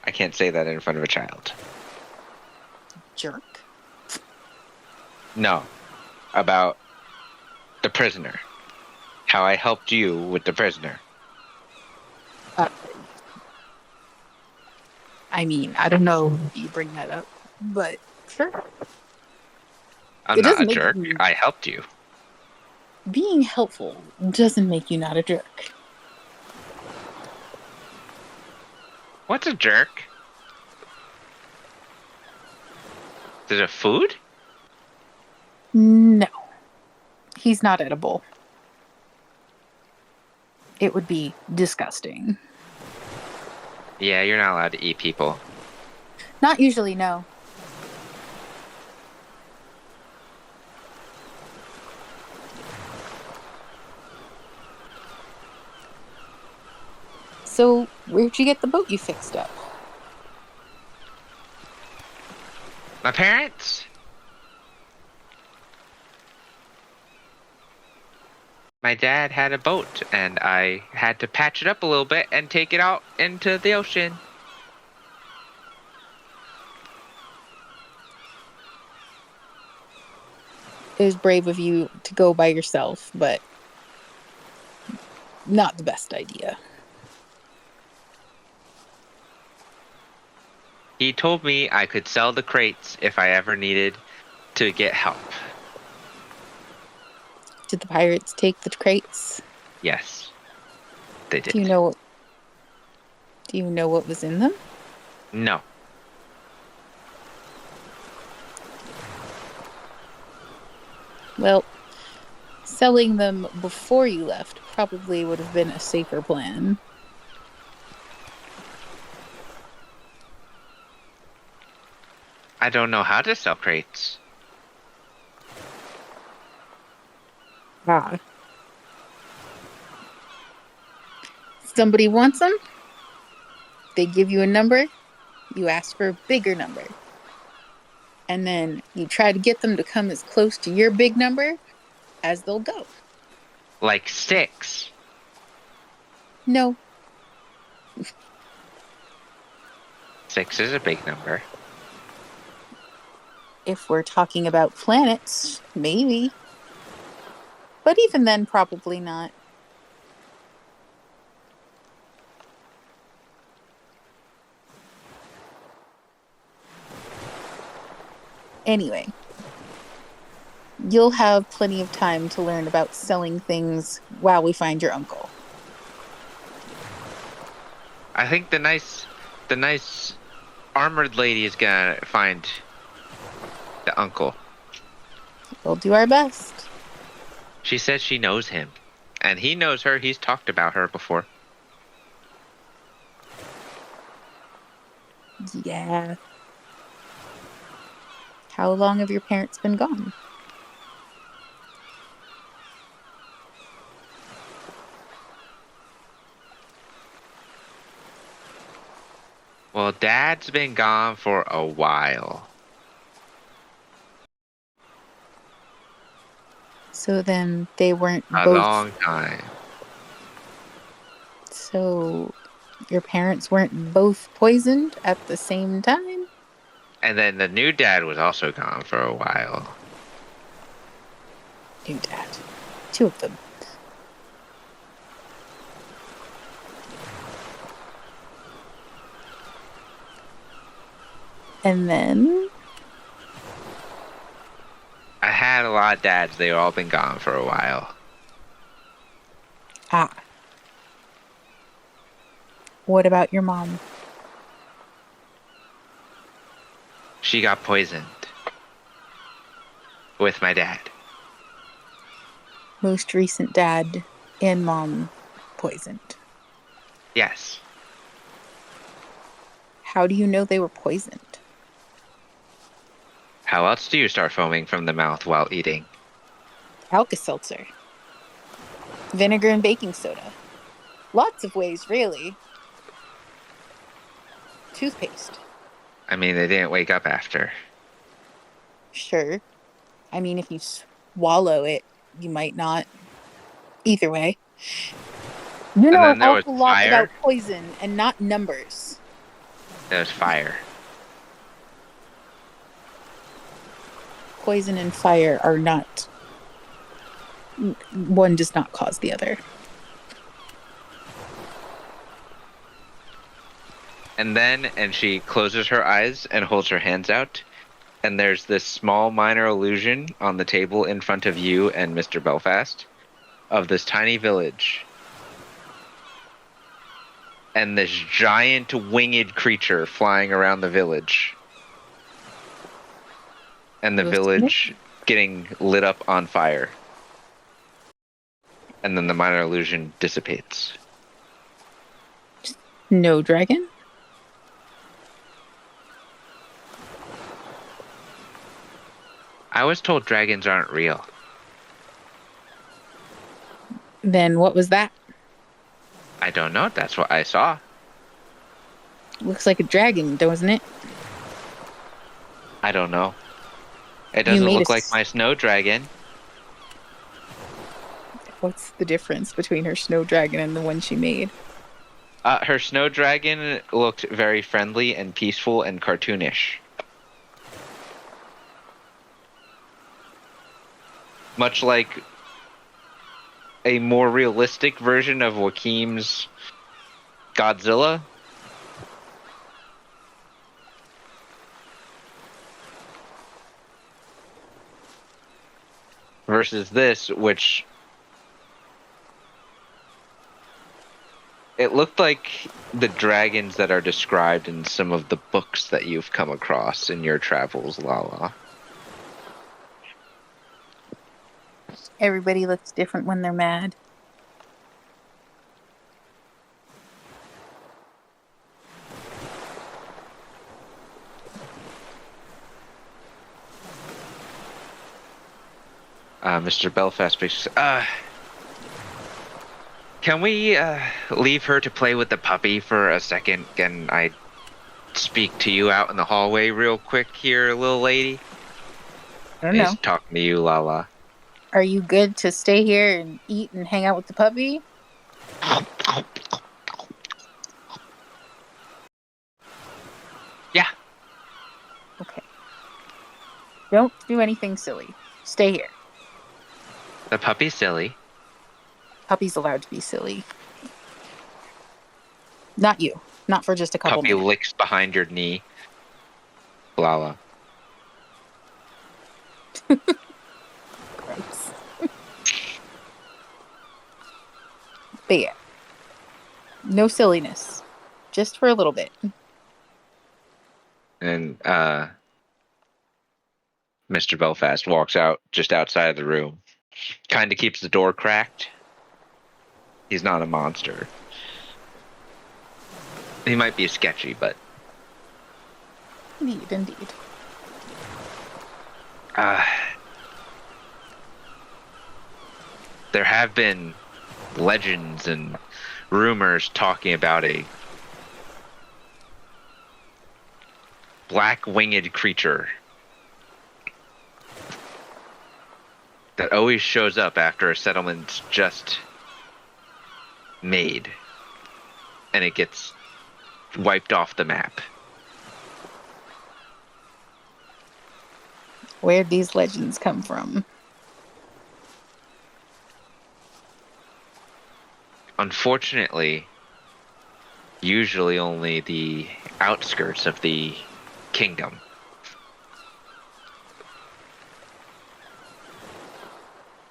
I can't say that in front of a child. Jerk. No. About the prisoner. How I helped you with the prisoner. I mean, I don't know if you bring that up, but sure. I'm It not a doesn't make jerk. you- I helped you. Being helpful doesn't make you not a jerk. What's a jerk? Is it food? No. He's not edible. It would be disgusting. Yeah, you're not allowed to eat people. Not usually, no. So, where'd you get the boat you fixed up? My parents? My dad had a boat, and I had to patch it up a little bit and take it out into the ocean. It was brave of you to go by yourself, but not the best idea. He told me I could sell the crates if I ever needed to get help. Did the pirates take the crates? Yes, they did. Do you know what was in them? No. Well, selling them before you left probably would have been a safer plan. I don't know how to sell crates. Somebody wants them, they give you a number, you ask for a bigger number. And then you try to get them to come as close to your big number as they'll go. Like 6. No, 6 is a big number. if we're talking about planets, maybe. But even then, probably not. Anyway, you'll have plenty of time to learn about selling things while we find your uncle. I think the nice armored lady is gonna find the uncle. We'll do our best. She says she knows him. And he knows her. He's talked about her before. Yeah. How long have your parents been gone? Well, Dad's been gone for a while. So then they weren't A both. long time. So your parents weren't both poisoned at the same time? And then the new dad was also gone for a while. New dad. Two of them. And then I had a lot of dads. They've all been gone for a while. What about your mom? She got poisoned. With my dad. Most recent dad and mom poisoned. Yes. How do you know they were poisoned? How else do you start foaming from the mouth while eating? Alka-Seltzer. Vinegar and baking soda. Lots of ways, really. Toothpaste. I mean, they didn't wake up after. Sure. I mean, if you swallow it, you might not. Either way. You know an awful lot about poison and not numbers. There was fire. Poison and fire are not. One does not cause the other. And she closes her eyes and holds her hands out. And there's this small minor illusion on the table in front of you and Mr. Belfast of this tiny village. And this giant winged creature flying around the village. And the village getting lit up on fire. And then the minor illusion dissipates. No dragon? I was told dragons aren't real. Then what was that? I don't know. That's what I saw. Looks like a dragon, doesn't it? I don't know. It doesn't look like my snow dragon. What's the difference between her snow dragon and the one she made? Her snow dragon looked very friendly and peaceful and cartoonish. Much like a more realistic version of Joaquim's Godzilla. Versus this, which it looked like the dragons that are described in some of the books that you've come across in your travels, Lala. Everybody looks different when they're mad. Mr. Belfast speaks. Can we leave her to play with the puppy for a second? Can I speak to you out in the hallway real quick here, little lady? I don't know. He's talking to you, Lala. Are you good to stay here and eat and hang out with the puppy? Yeah. Okay. Don't do anything silly. Stay here. The puppy's silly. Puppy's allowed to be silly. Not you. Not for just a couple Puppy minutes. licks behind your knee. Lala. Gross. But yeah. No silliness. Just for a little bit. And Mr. Belfast walks out just outside of the room. Kind of keeps the door cracked. He's not a monster. He might be sketchy, but Indeed. there have been legends and rumors talking about a black winged creature that always shows up after a settlement's just made and it gets wiped off the map. Where'd these legends come from? Unfortunately, usually only the outskirts of the kingdom.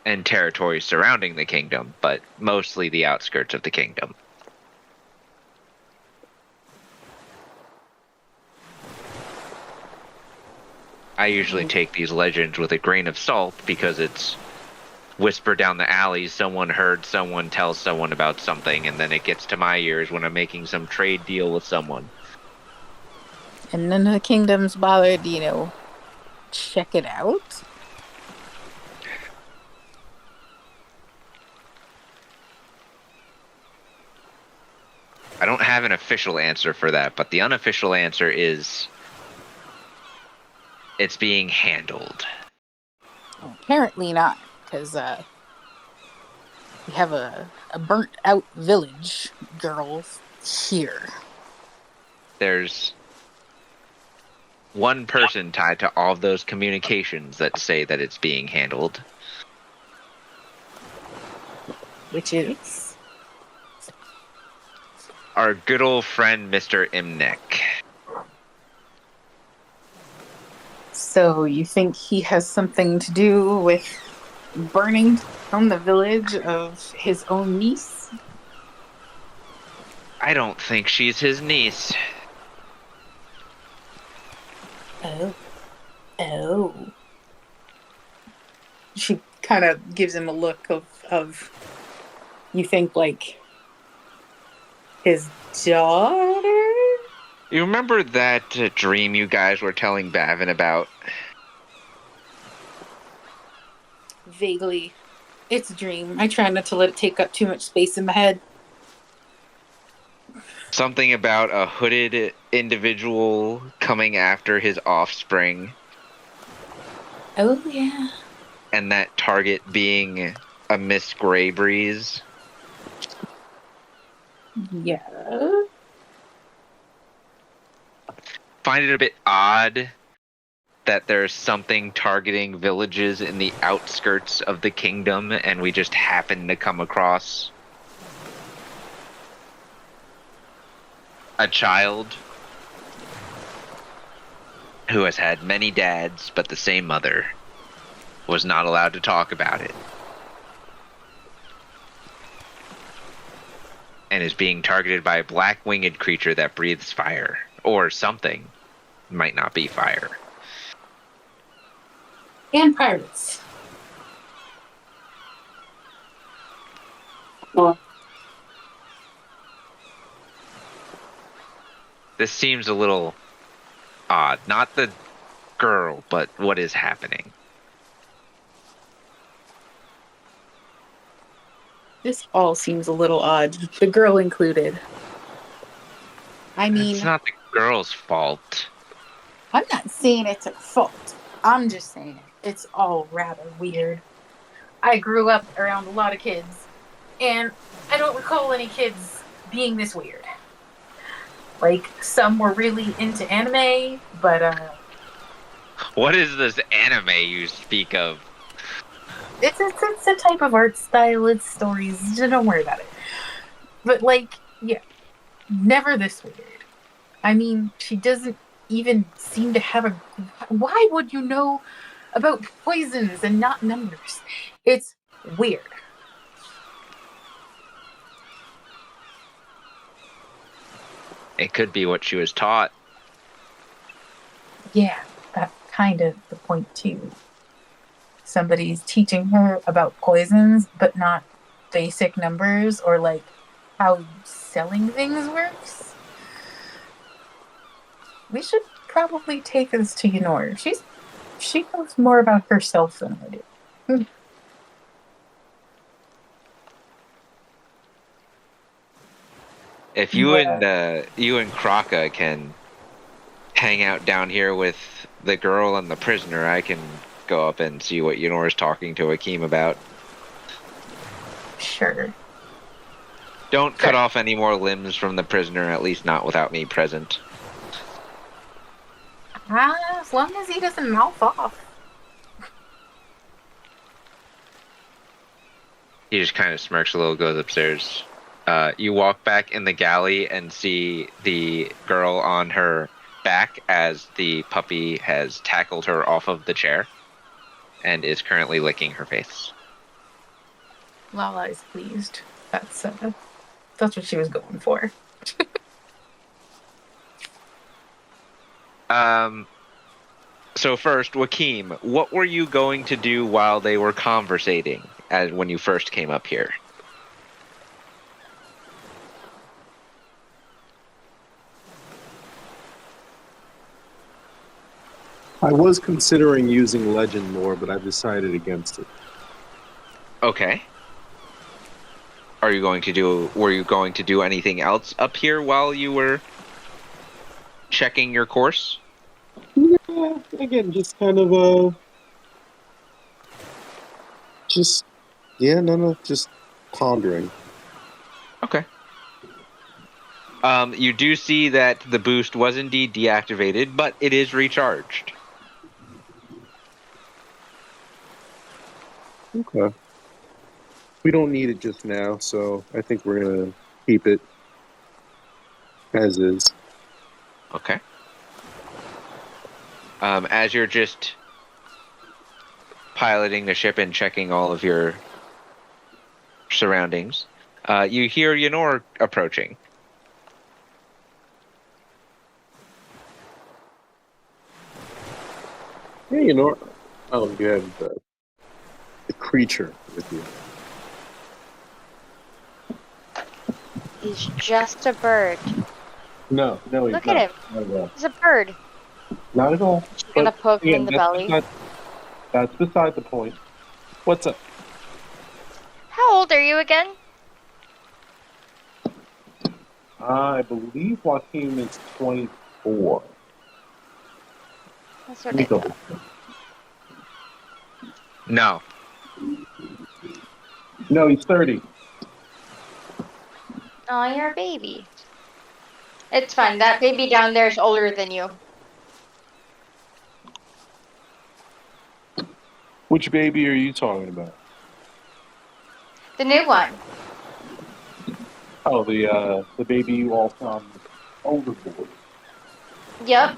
And territories surrounding the kingdom, but mostly the outskirts of the kingdom. I usually take these legends with a grain of salt because it's whispered down the alley, someone heard someone tell someone about something, and then it gets to my ears when I'm making some trade deal with someone. And none of the kingdoms bothered, check it out? I don't have an official answer for that, but the unofficial answer is it's being handled. Apparently not, because we have a burnt out village girl here. There's one person tied to all of those communications that say that it's being handled. Which is? Our good old friend, Mr. Imnek. So you think he has something to do with burning down the village of his own niece? I don't think she's his niece. Oh. She kind of gives him a look of you think like his daughter? You remember that dream you guys were telling Bavin about? Vaguely. It's a dream. I try not to let it take up too much space in my head. Something about a hooded individual coming after his offspring. Oh, yeah. And that target being a Miss Graybreeze. Yeah. Find it a bit odd that there's something targeting villages in the outskirts of the kingdom and we just happen to come across a child who has had many dads but the same mother, was not allowed to talk about it, and is being targeted by a black winged creature that breathes fire. Or something. Might not be fire. And pirates. Well, This seems a little odd. Not the girl, but what is happening. this all seems a little odd, the girl included. I mean, It's not the girl's fault. I'm not saying it's her fault. I'm just saying it's all rather weird. I grew up around a lot of kids, and I don't recall any kids being this weird. Like, some were really into anime, but What is this anime you speak of? it's a type of art style, it's stories, just don't worry about it. But, like, yeah, never this weird. I mean, she doesn't even seem to have a... Why would you know about poisons and not numbers? It's weird. It could be what she was taught. Yeah, that's kind of the point, too. somebody's teaching her about poisons, but not basic numbers or like how selling things works, we should probably take this to Yenor. She knows more about herself than I do. If you and Kraka can hang out down here with the girl and the prisoner, I can go up and see what Yenor is talking to Akeem about. Sure. Don't cut off any more limbs from the prisoner, at least not without me present. As long as he doesn't mouth off. He just kind of smirks a little, goes upstairs. You walk back in the galley and see the girl on her back as the puppy has tackled her off of the chair and is currently licking her face. Lala is pleased. That's what she was going for. So first, Joaquim, what were you going to do while they were conversating as when you first came up here? I was considering using legend lore, but I've decided against it. Okay. Were you going to do anything else up here while you were checking your course? Yeah, again, just kind of just pondering. Okay. You do see that the boost was indeed deactivated, but it is recharged. Okay. We don't need it just now, so I think we're gonna keep it as is. Okay. As you're just piloting the ship and checking all of your surroundings, you hear Yenor approaching. Yeah, you know. Oh, you have the creature with you. He's just a bird. No, he's Look not. at him. Not at all. He's a bird. Not at all. Just gonna But, poke him again, in the belly. That's beside the point. What's up? How old are you again? I believe Joaquin is 24. That's what I thought. No. No, he's 30. Oh, you're a baby. It's fine. That baby down there is older than you. Which baby are you talking about? The new one. Oh, the baby you all found overboard. Yep.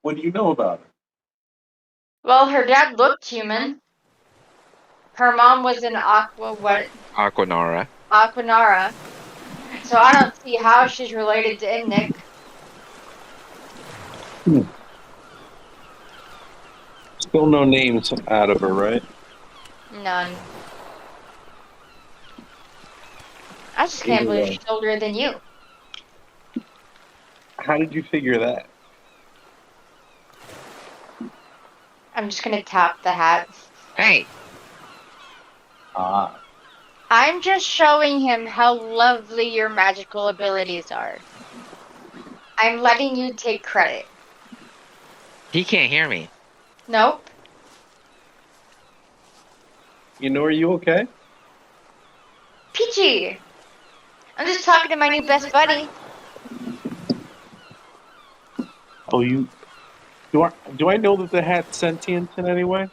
What do you know about her? Well, her dad looked human. Her mom was an Aquanara. Aquanara. So I don't see how she's related to Imnik. Still no names out of her, right? None. I just can't believe she's older than you. How did you figure that? I'm just gonna tap the hat. Hey! Ah. I'm just showing him how lovely your magical abilities are. I'm letting you take credit. He can't hear me. Nope. You know, are you okay? Peachy! I'm just talking to my new best buddy. Oh, do I know that the hat's sentient in any way?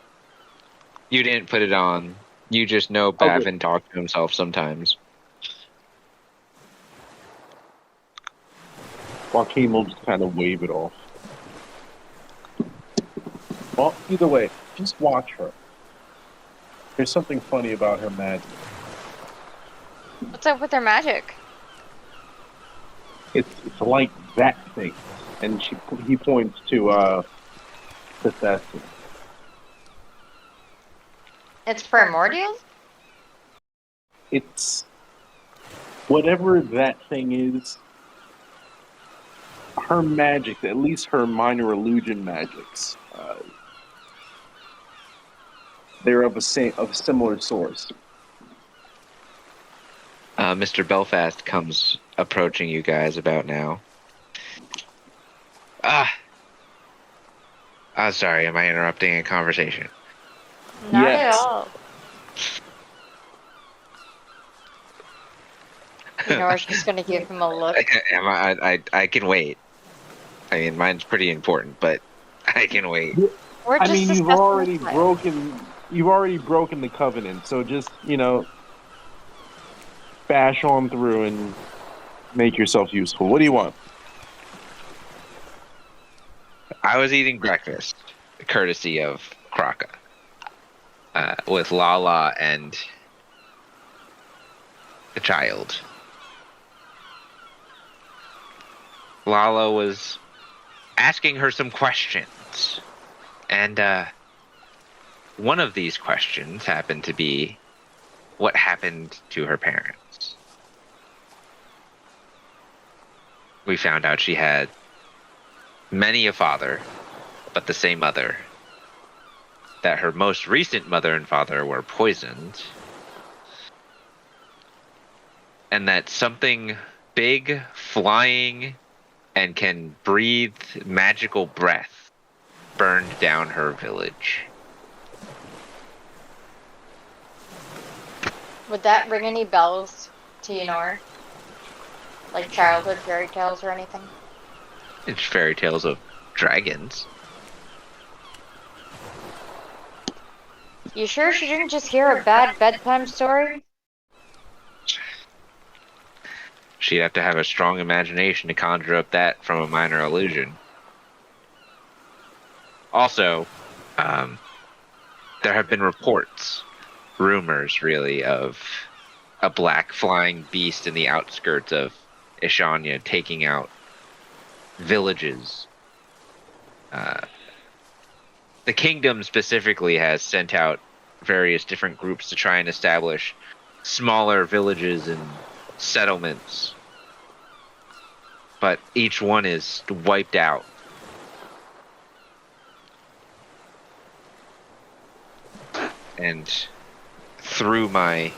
You didn't put it on. You just know Bavin talks to himself sometimes. Joaquin will just kind of wave it off. Well, either way, just watch her. There's something funny about her magic. What's up with her magic? It's like that thing. And he points to Thessalon. It's primordial? It's whatever that thing is. Her magic, at least her minor illusion magics, they're of similar source. Mr. Belfast comes approaching you guys about now. Sorry, am I interrupting a conversation? Not at Yes. all. Nor's just gonna give him a look. I can wait. I mean, mine's pretty important, but I can wait. We're just you've discussing already the plan. broken the covenant, so just, bash on through and make yourself useful. What do you want? I was eating breakfast, courtesy of Kraka, with Lala and the child. Lala was asking her some questions, and one of these questions happened to be what happened to her parents. We found out she had many a father, but the same mother. That her most recent mother and father were poisoned. And that something big, flying, and can breathe magical breath burned down her village. Would that ring any bells to you, Nor? Like childhood fairy tales or anything? It's fairy tales of dragons. You sure she didn't just hear a bad bedtime story? She'd have to have a strong imagination to conjure up that from a minor illusion. Also, there have been reports, rumors really, of a black flying beast in the outskirts of Ishania taking out villages. The kingdom specifically has sent out various different groups to try and establish smaller villages and settlements. But each one is wiped out. And through my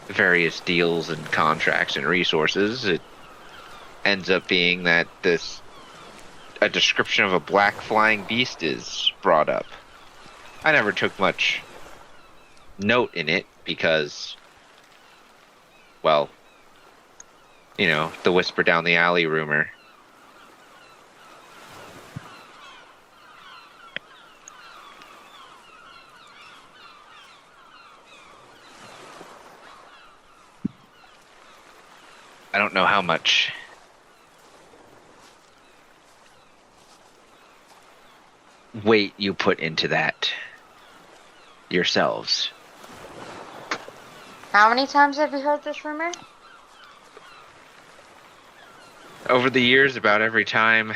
various deals and contracts and resources, it ends up being that a description of a black flying beast is brought up. I never took much note in it because, well, the whisper down the alley rumor. I don't know how much weight you put into that yourselves. How many times have you heard this rumor? Over the years, about every time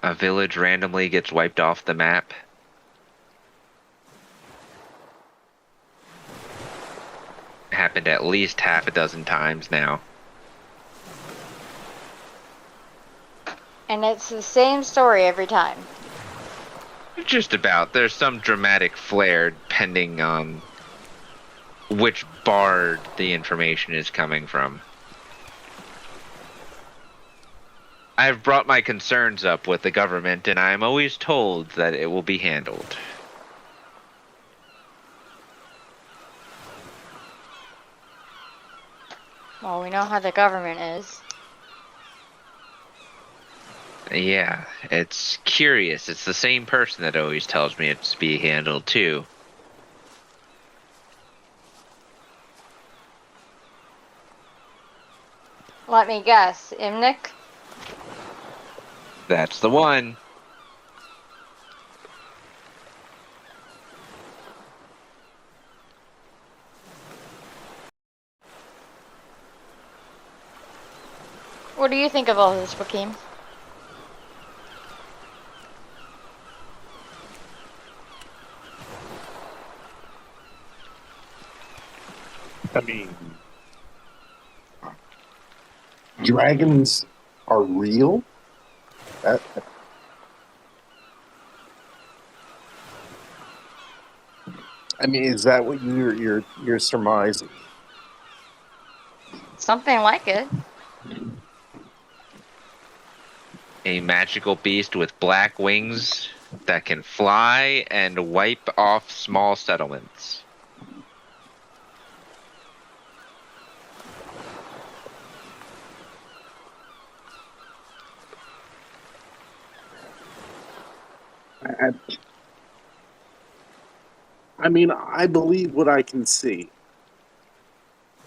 a village randomly gets wiped off the map. Happened at least half a dozen times now. And it's the same story every time. Just about. There's some dramatic flair depending on which bard the information is coming from. I've brought my concerns up with the government, and I'm always told that it will be handled. Well, we know how the government is. Yeah, it's curious. It's the same person that always tells me it's to be handled, too. Let me guess, Imnik? That's the one. What do you think of all this, Joaquin? I mean, dragons are real? That, I mean, is that what you're surmising? Something like it. A magical beast with black wings that can fly and wipe off small settlements. I mean, I believe what I can see.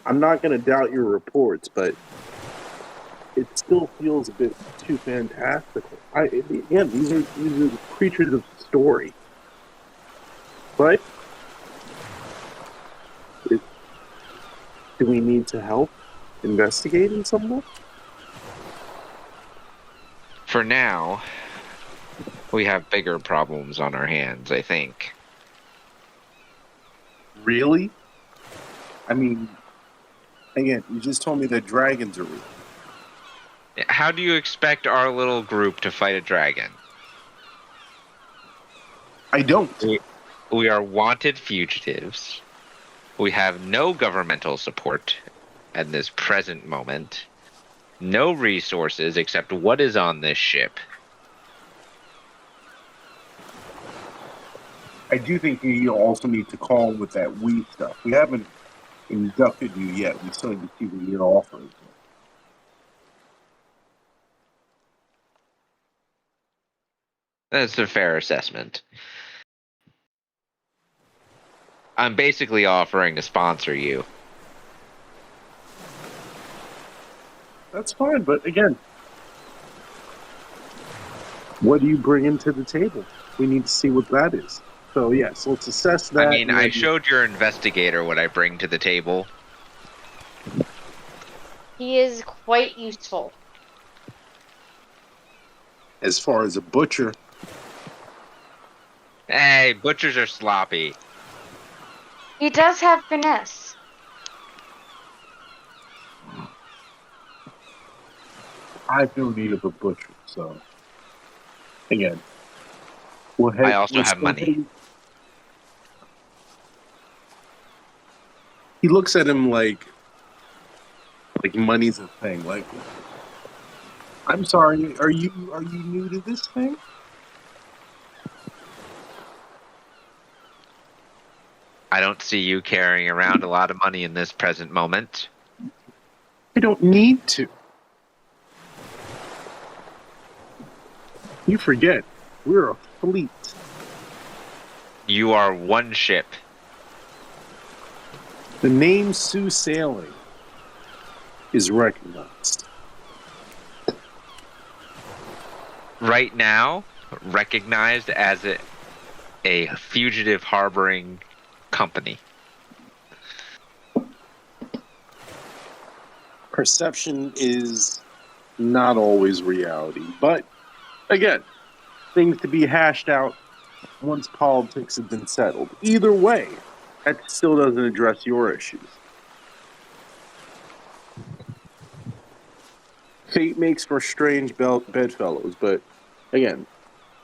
I'm not going to doubt your reports, but it still feels a bit too fantastical. Again, these are creatures of story, but do we need to help investigating someone? For now, we have bigger problems on our hands, I think. Really? I mean, again, you just told me that dragons are real. How do you expect our little group to fight a dragon? I don't. We are wanted fugitives. We have no governmental support at this present moment. No resources except what is on this ship. I do think you also need to call with that we stuff. We haven't inducted you yet. We still need to see what your offer is. That's a fair assessment. I'm basically offering to sponsor you. That's fine, but again, what do you bring into the table? We need to see what that is. So yes, let's assess that. I mean, I showed your investigator what I bring to the table. He is quite useful. As far as a butcher, Hey, butchers are sloppy. He does have finesse. I have no need of a butcher. So again, I also have money. He looks at him like money's a thing. Like, I'm sorry, are you new to this thing? I don't see you carrying around a lot of money in this present moment. I don't need to. You forget, we're a fleet. You are one ship. The name Sioux Sailing is recognized. Right now, recognized as a fugitive harboring company. Perception is not always reality. But, again, things to be hashed out once politics have been settled. Either way, that still doesn't address your issues. Fate makes for strange bedfellows, but, again,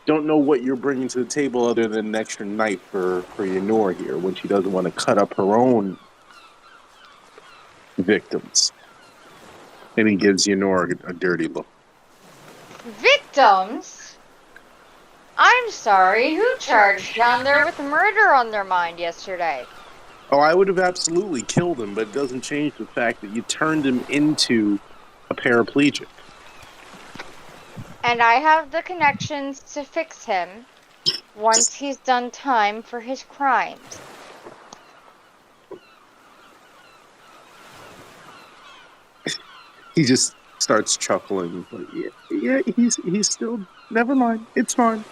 don't know what you're bringing to the table other than an extra knife for Yenor here when she doesn't want to cut up her own victims. And he gives Yenor a dirty look. Victims? I'm sorry, who charged down there with murder on their mind yesterday? Oh, I would have absolutely killed him, but it doesn't change the fact that you turned him into a paraplegic. And I have the connections to fix him once he's done time for his crimes. He just starts chuckling. Like, yeah, he's still. Never mind. It's fine.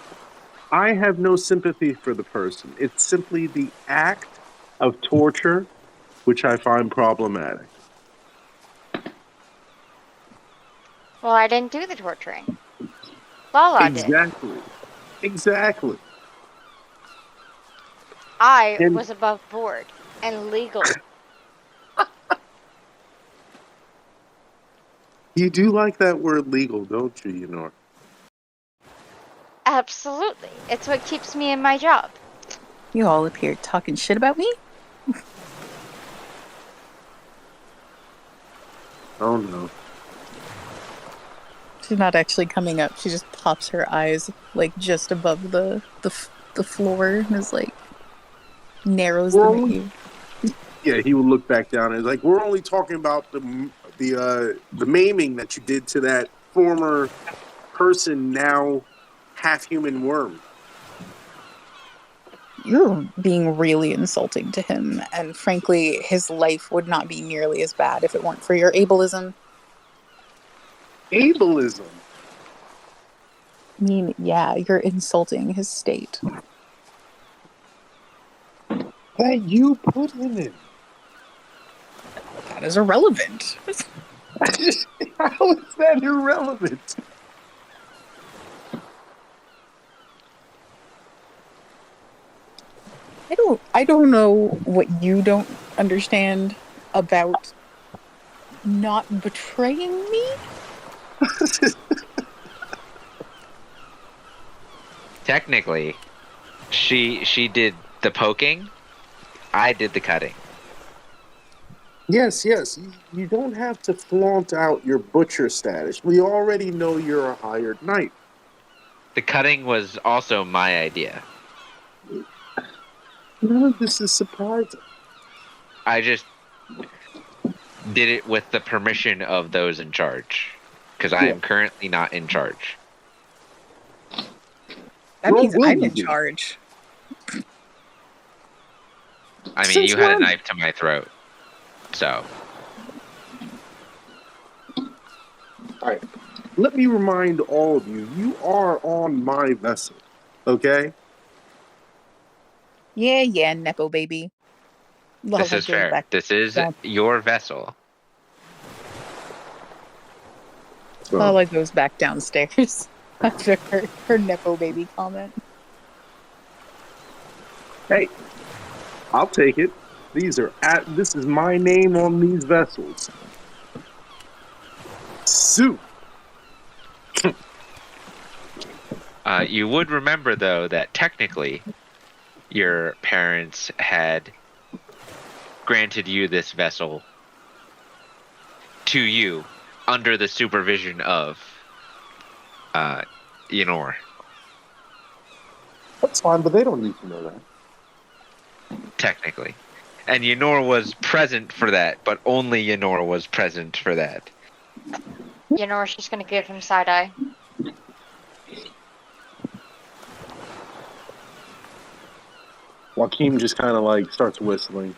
I have no sympathy for the person. It's simply the act of torture which I find problematic. Well, I didn't do the torturing. Lala did. Exactly. I And- was above board and legal. You do like that word legal, don't you, Yenor? Absolutely. It's what keeps me in my job. You all up here talking shit about me? Oh no. She's not actually coming up. She just pops her eyes like just above the floor and is like narrows them at you. Yeah, he would look back down and is like, we're only talking about the maiming that you did to that former person, now half human worm. You're being really insulting to him, and frankly, his life would not be nearly as bad if it weren't for your ableism. Ableism. I mean, yeah, you're insulting his state. That you put in it. That is irrelevant. How is that irrelevant? I don't know what you don't understand about not betraying me. Technically, she did the poking. I did the cutting. Yes. You don't have to flaunt out your butcher status. We already know you're a hired knight. The cutting was also my idea. None of this is surprising. I just did it with the permission of those in charge. Because I am currently not in charge. That means I'm in charge. I mean, you had a knife to my throat. So. Alright. Let me remind all of you, you are on my vessel. Okay? Yeah, Nepo baby. This is fair. This is your vessel. Lala goes back downstairs after her Nepo baby comment. Hey, I'll take it. This is my name on these vessels. Soup. You would remember, though, that technically your parents had granted you this vessel to you under the supervision of Yenor. That's fine, but they don't need to know that. Technically. And Yenor was present for that, but only Yenor was present for that. Yenor's just gonna give him side eye. Joaquin just kind of like starts whistling.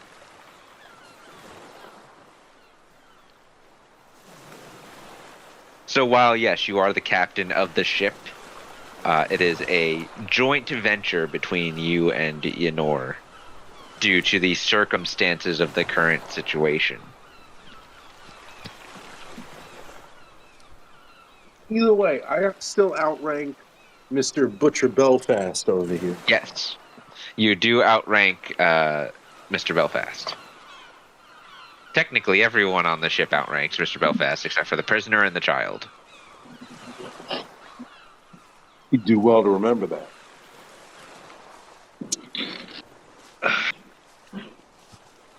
So while, yes, you are the captain of the ship, it is a joint venture between you and Yenor due to the circumstances of the current situation. Either way, I still outrank Mr. Butcher Belfast over here. Yes. You do outrank Mr. Belfast. Technically, everyone on the ship outranks Mr. Belfast, except for the prisoner and the child. You'd do well to remember that.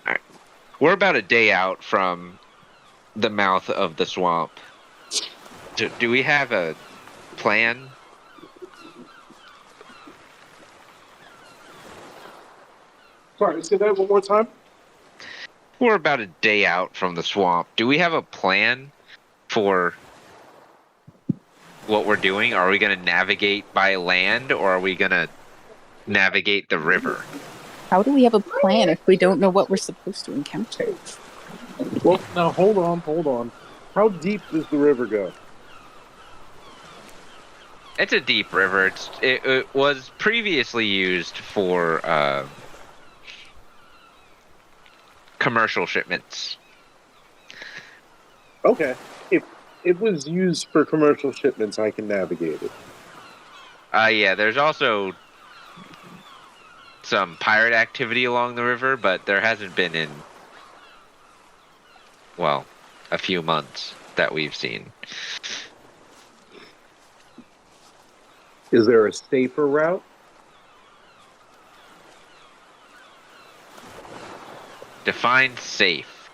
Alright. We're about a day out from the mouth of the swamp. Do we have a plan? Sorry, say that one more time. We're about a day out from the swamp. Do we have a plan for what we're doing? Are we going to navigate by land, or are we going to navigate the river? How do we have a plan if we don't know what we're supposed to encounter? Well, now hold on. How deep does the river go? It's a deep river. It was previously used for commercial shipments. Okay. it was used for commercial shipments. I can navigate it. Yeah, there's also some pirate activity along the river, but there hasn't been in, well, a few months that we've seen. Is there a safer route? Define safe.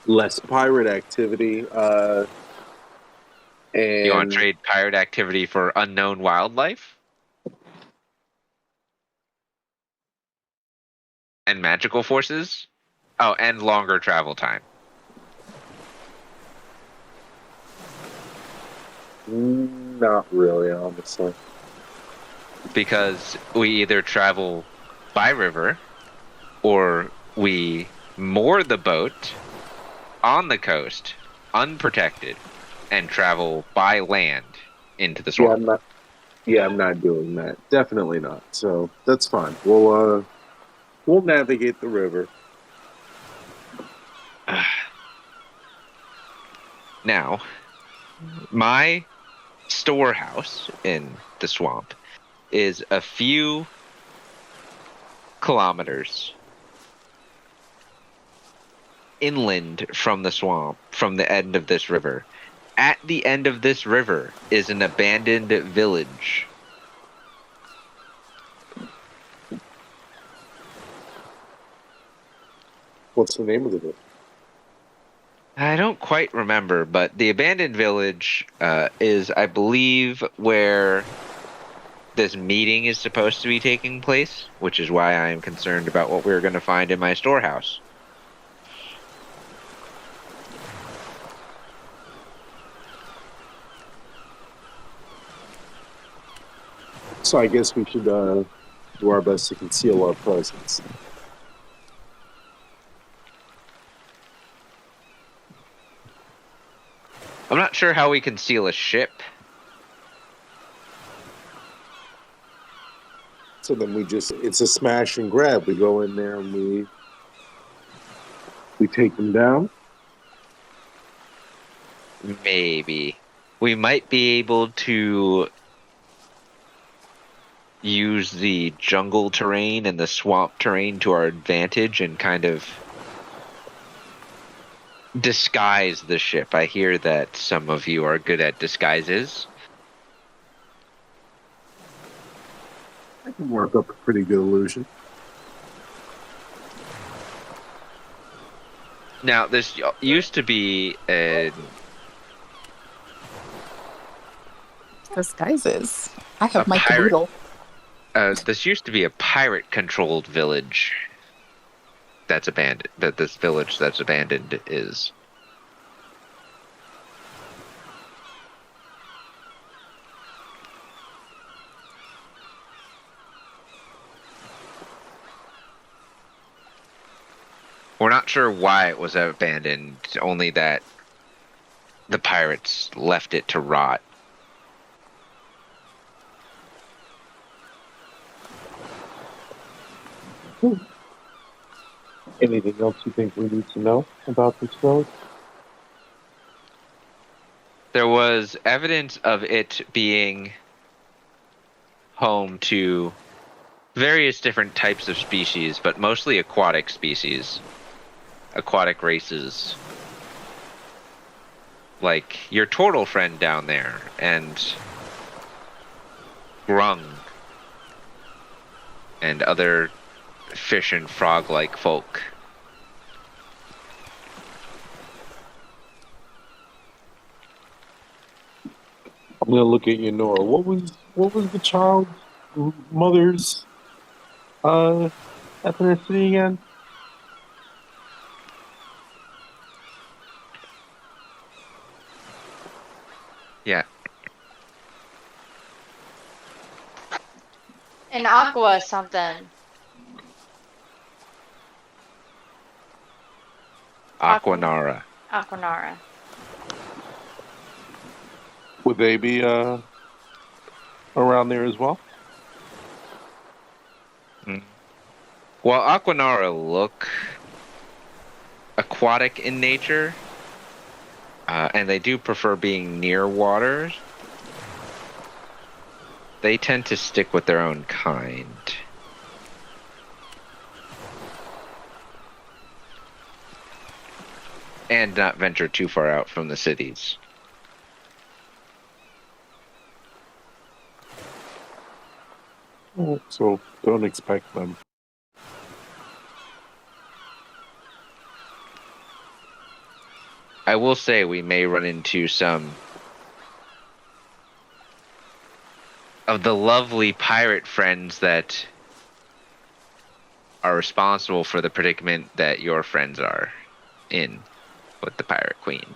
Less pirate activity. And You want to trade pirate activity for unknown wildlife? And magical forces? Oh, and longer travel time. Not really, honestly. Because we either travel by river or we moor the boat on the coast, unprotected, and travel by land into the swamp. I'm not doing that. Definitely not. So that's fine. We'll navigate the river. Now, my storehouse in the swamp is a few kilometers inland from the swamp, from the end of this river. At the end of this river is an abandoned village. What's the name of the village? I don't quite remember, but the abandoned village is, I believe, where this meeting is supposed to be taking place, which is why I am concerned about what we're going to find in my storehouse. So I guess we should do our best to conceal our presence. I'm not sure how we conceal a ship. So then it's a smash and grab. We go in there and we take them down. Maybe. We might be able to use the jungle terrain and the swamp terrain to our advantage and kind of disguise the ship. I hear that some of you are good at disguises. I can work up a pretty good illusion. Now, this used to be a Disguises. I have my pirate. caboodle. This used to be a pirate-controlled village that's abandoned. That this village that's abandoned is. We're not sure why it was abandoned, only that the pirates left it to rot. Anything else you think we need to know about this village? There was evidence of it being home to various different types of species, but mostly aquatic species. Aquatic races. Like your turtle friend down there, and grung, and other fish and frog-like folk. I'm gonna look at you, Nora. What was the child's mother's ethnicity again? Yeah. An aqua something. Aquanara. Aquanara. Would they be around there as well? Well, Aquanara look aquatic in nature. and they do prefer being near water. They tend to stick with their own kind. And not venture too far out from the cities. So don't expect them. I will say we may run into some of the lovely pirate friends that are responsible for the predicament that your friends are in with the Pirate Queen.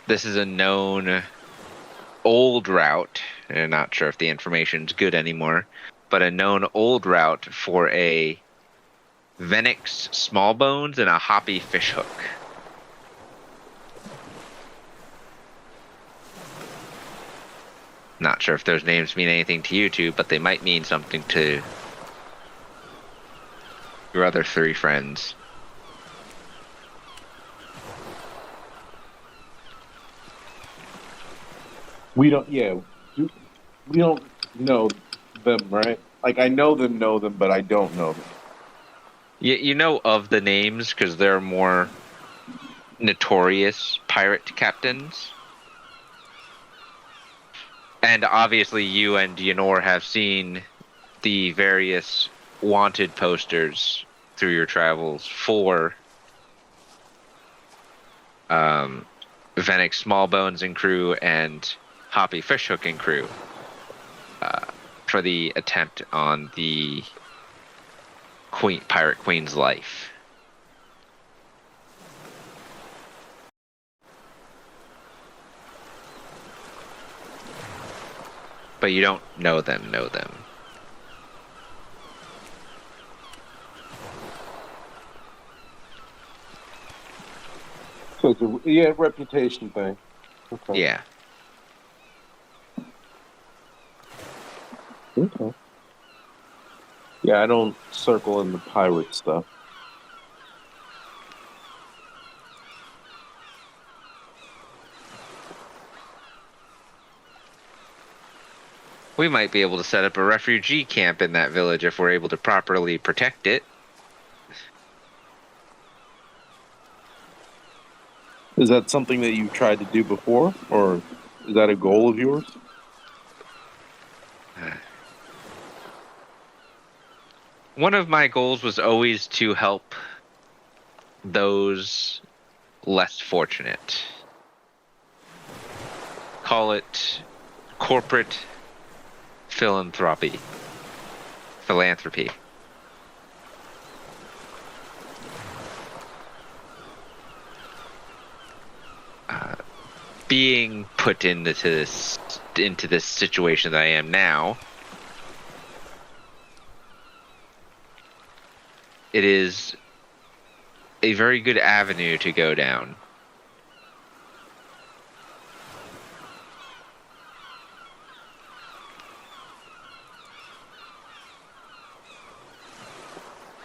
This is a known old route, and I'm not sure if the information's good anymore, but a known old route for a Venix small bones and a hoppy fishhook. Not sure if those names mean anything to you two, but they might mean something to your other three friends. We don't know them, right? Like, I know them, but I don't know them. You know of the names because they're more notorious pirate captains. And obviously you and Yenor have seen the various wanted posters through your travels for Venix Smallbones and crew and Hoppy Fishhook and crew for the attempt on the Pirate Queen's life. But you don't know them. So it's a reputation thing. Okay. Yeah. Okay. Yeah, I don't circle in the pirate stuff. We might be able to set up a refugee camp in that village if we're able to properly protect it. Is that something that you've tried to do before, or is that a goal of yours? One of my goals was always to help those less fortunate. Call it corporate philanthropy. Being put into this situation that I am now, it is a very good avenue to go down.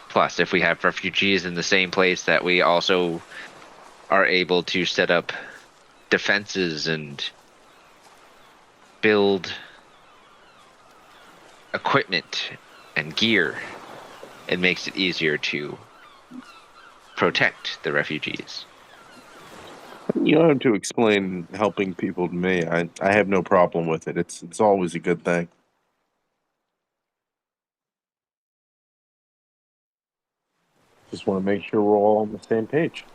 Plus, if we have refugees in the same place, that we also are able to set up defenses and build equipment and gear, it makes it easier to protect the refugees. You don't have to explain helping people to me. I have no problem with it. It's always a good thing. Just want to make sure we're all on the same page.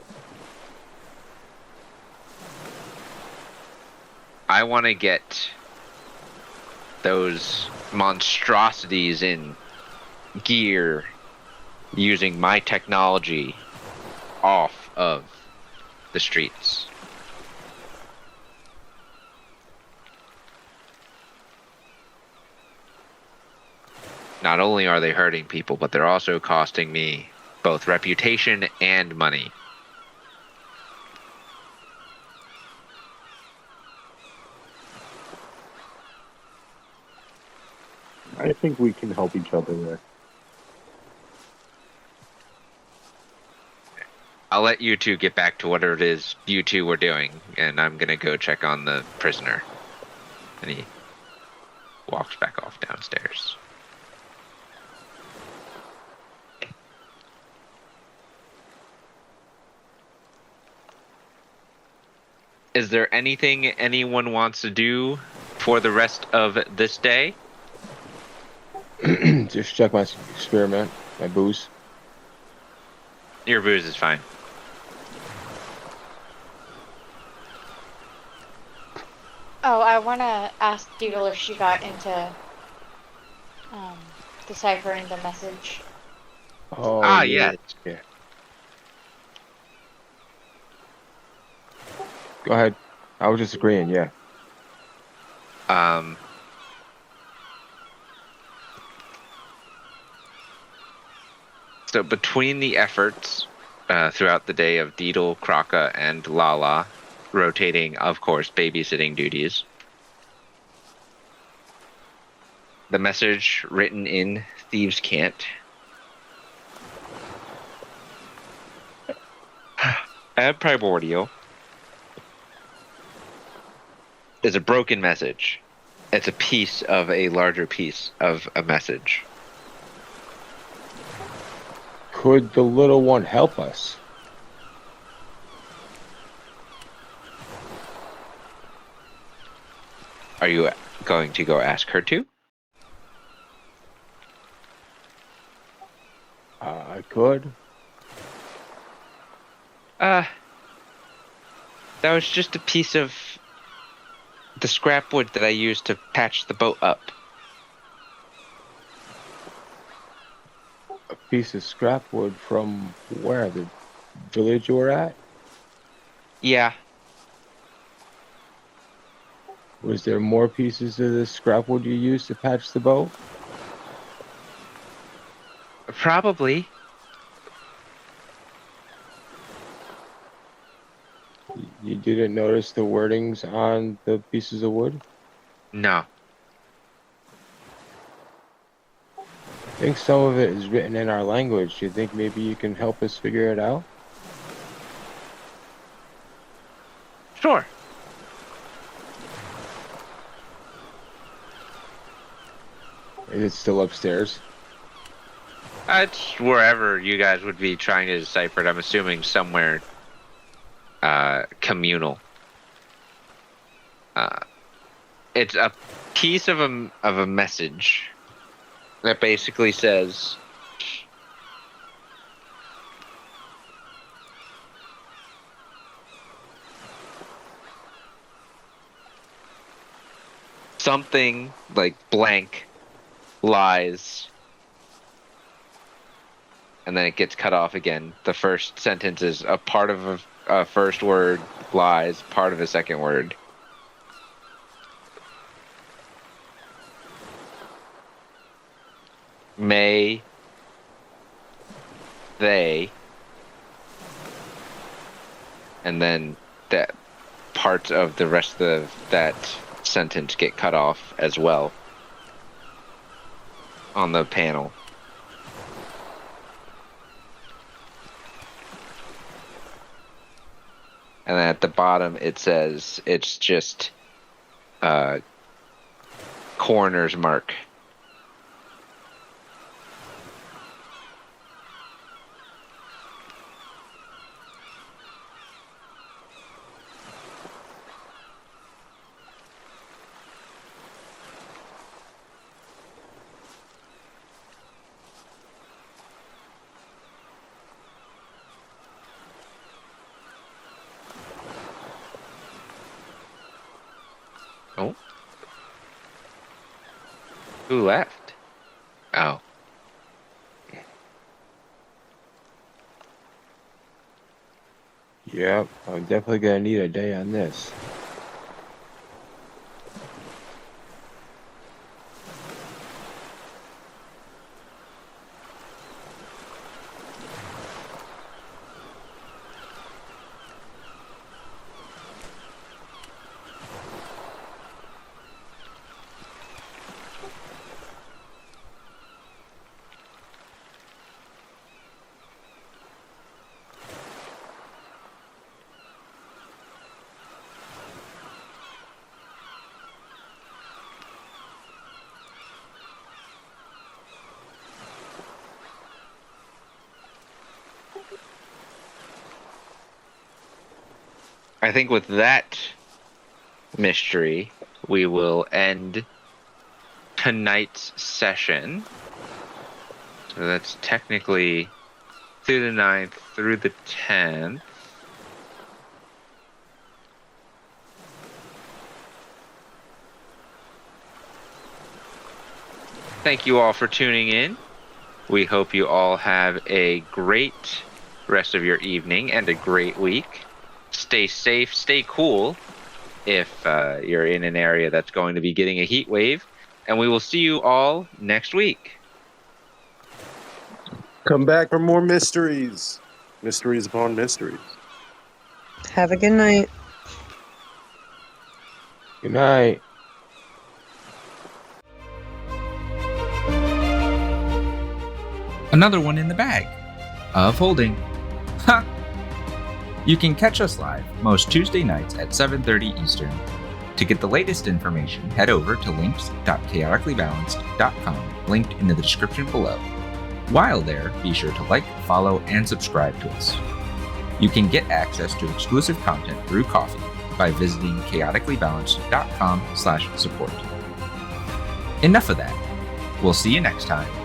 I want to get those monstrosities in gear using my technology off of the streets. Not only are they hurting people, but they're also costing me both reputation and money. I think we can help each other there. I'll let you two get back to whatever it is you two were doing, and I'm gonna go check on the prisoner. And he walks back off downstairs. Is there anything anyone wants to do for the rest of this day? Just check my experiment, my booze. Your booze is fine. Oh, I want to ask Doodle if she got into deciphering the message. Oh, yes. Yeah. Go ahead. I was just agreeing, yeah. So between the efforts throughout the day of Deedle, Kraka, and Lala, rotating, of course, babysitting duties, the message written in Thieves' Cant at Primordial is a broken message. It's a piece of a larger piece of a message. Could the little one help us? Are you going to go ask her to? I could. That was just a piece of the scrap wood that I used to patch the boat up. A piece of scrap wood from where? The village you were at? Yeah. Was there more pieces of this scrap wood you used to patch the boat? Probably. You didn't notice the wordings on the pieces of wood? No. I think some of it is written in our language. Do you think maybe you can help us figure it out? Sure. Is it still upstairs? It's wherever you guys would be trying to decipher it. I'm assuming somewhere communal. It's a piece of a message that basically says, something like blank lies, and then it gets cut off again. The first sentence is a part of a first word lies, part of a second word. May they, and then that parts of the rest of that sentence get cut off as well on the panel. And then at the bottom it says it's just coroner's mark. Oh. Who left? Oh. Yep, I'm definitely gonna need a day on this. I think with that mystery, we will end tonight's session. So that's technically through the 9th, through the 10th. Thank you all for tuning in. We hope you all have a great rest of your evening and a great week. Stay safe, stay cool if you're in an area that's going to be getting a heat wave. And we will see you all next week. Come back for more mysteries. Mysteries upon mysteries. Have a good night. Good night. Another one in the bag of holding. Ha! You can catch us live most Tuesday nights at 7:30 Eastern. To get the latest information, head over to links.chaoticallybalanced.com, linked in the description below. While there, be sure to like, follow, and subscribe to us. You can get access to exclusive content through Coffee by visiting chaoticallybalanced.com/support. Enough of that. We'll see you next time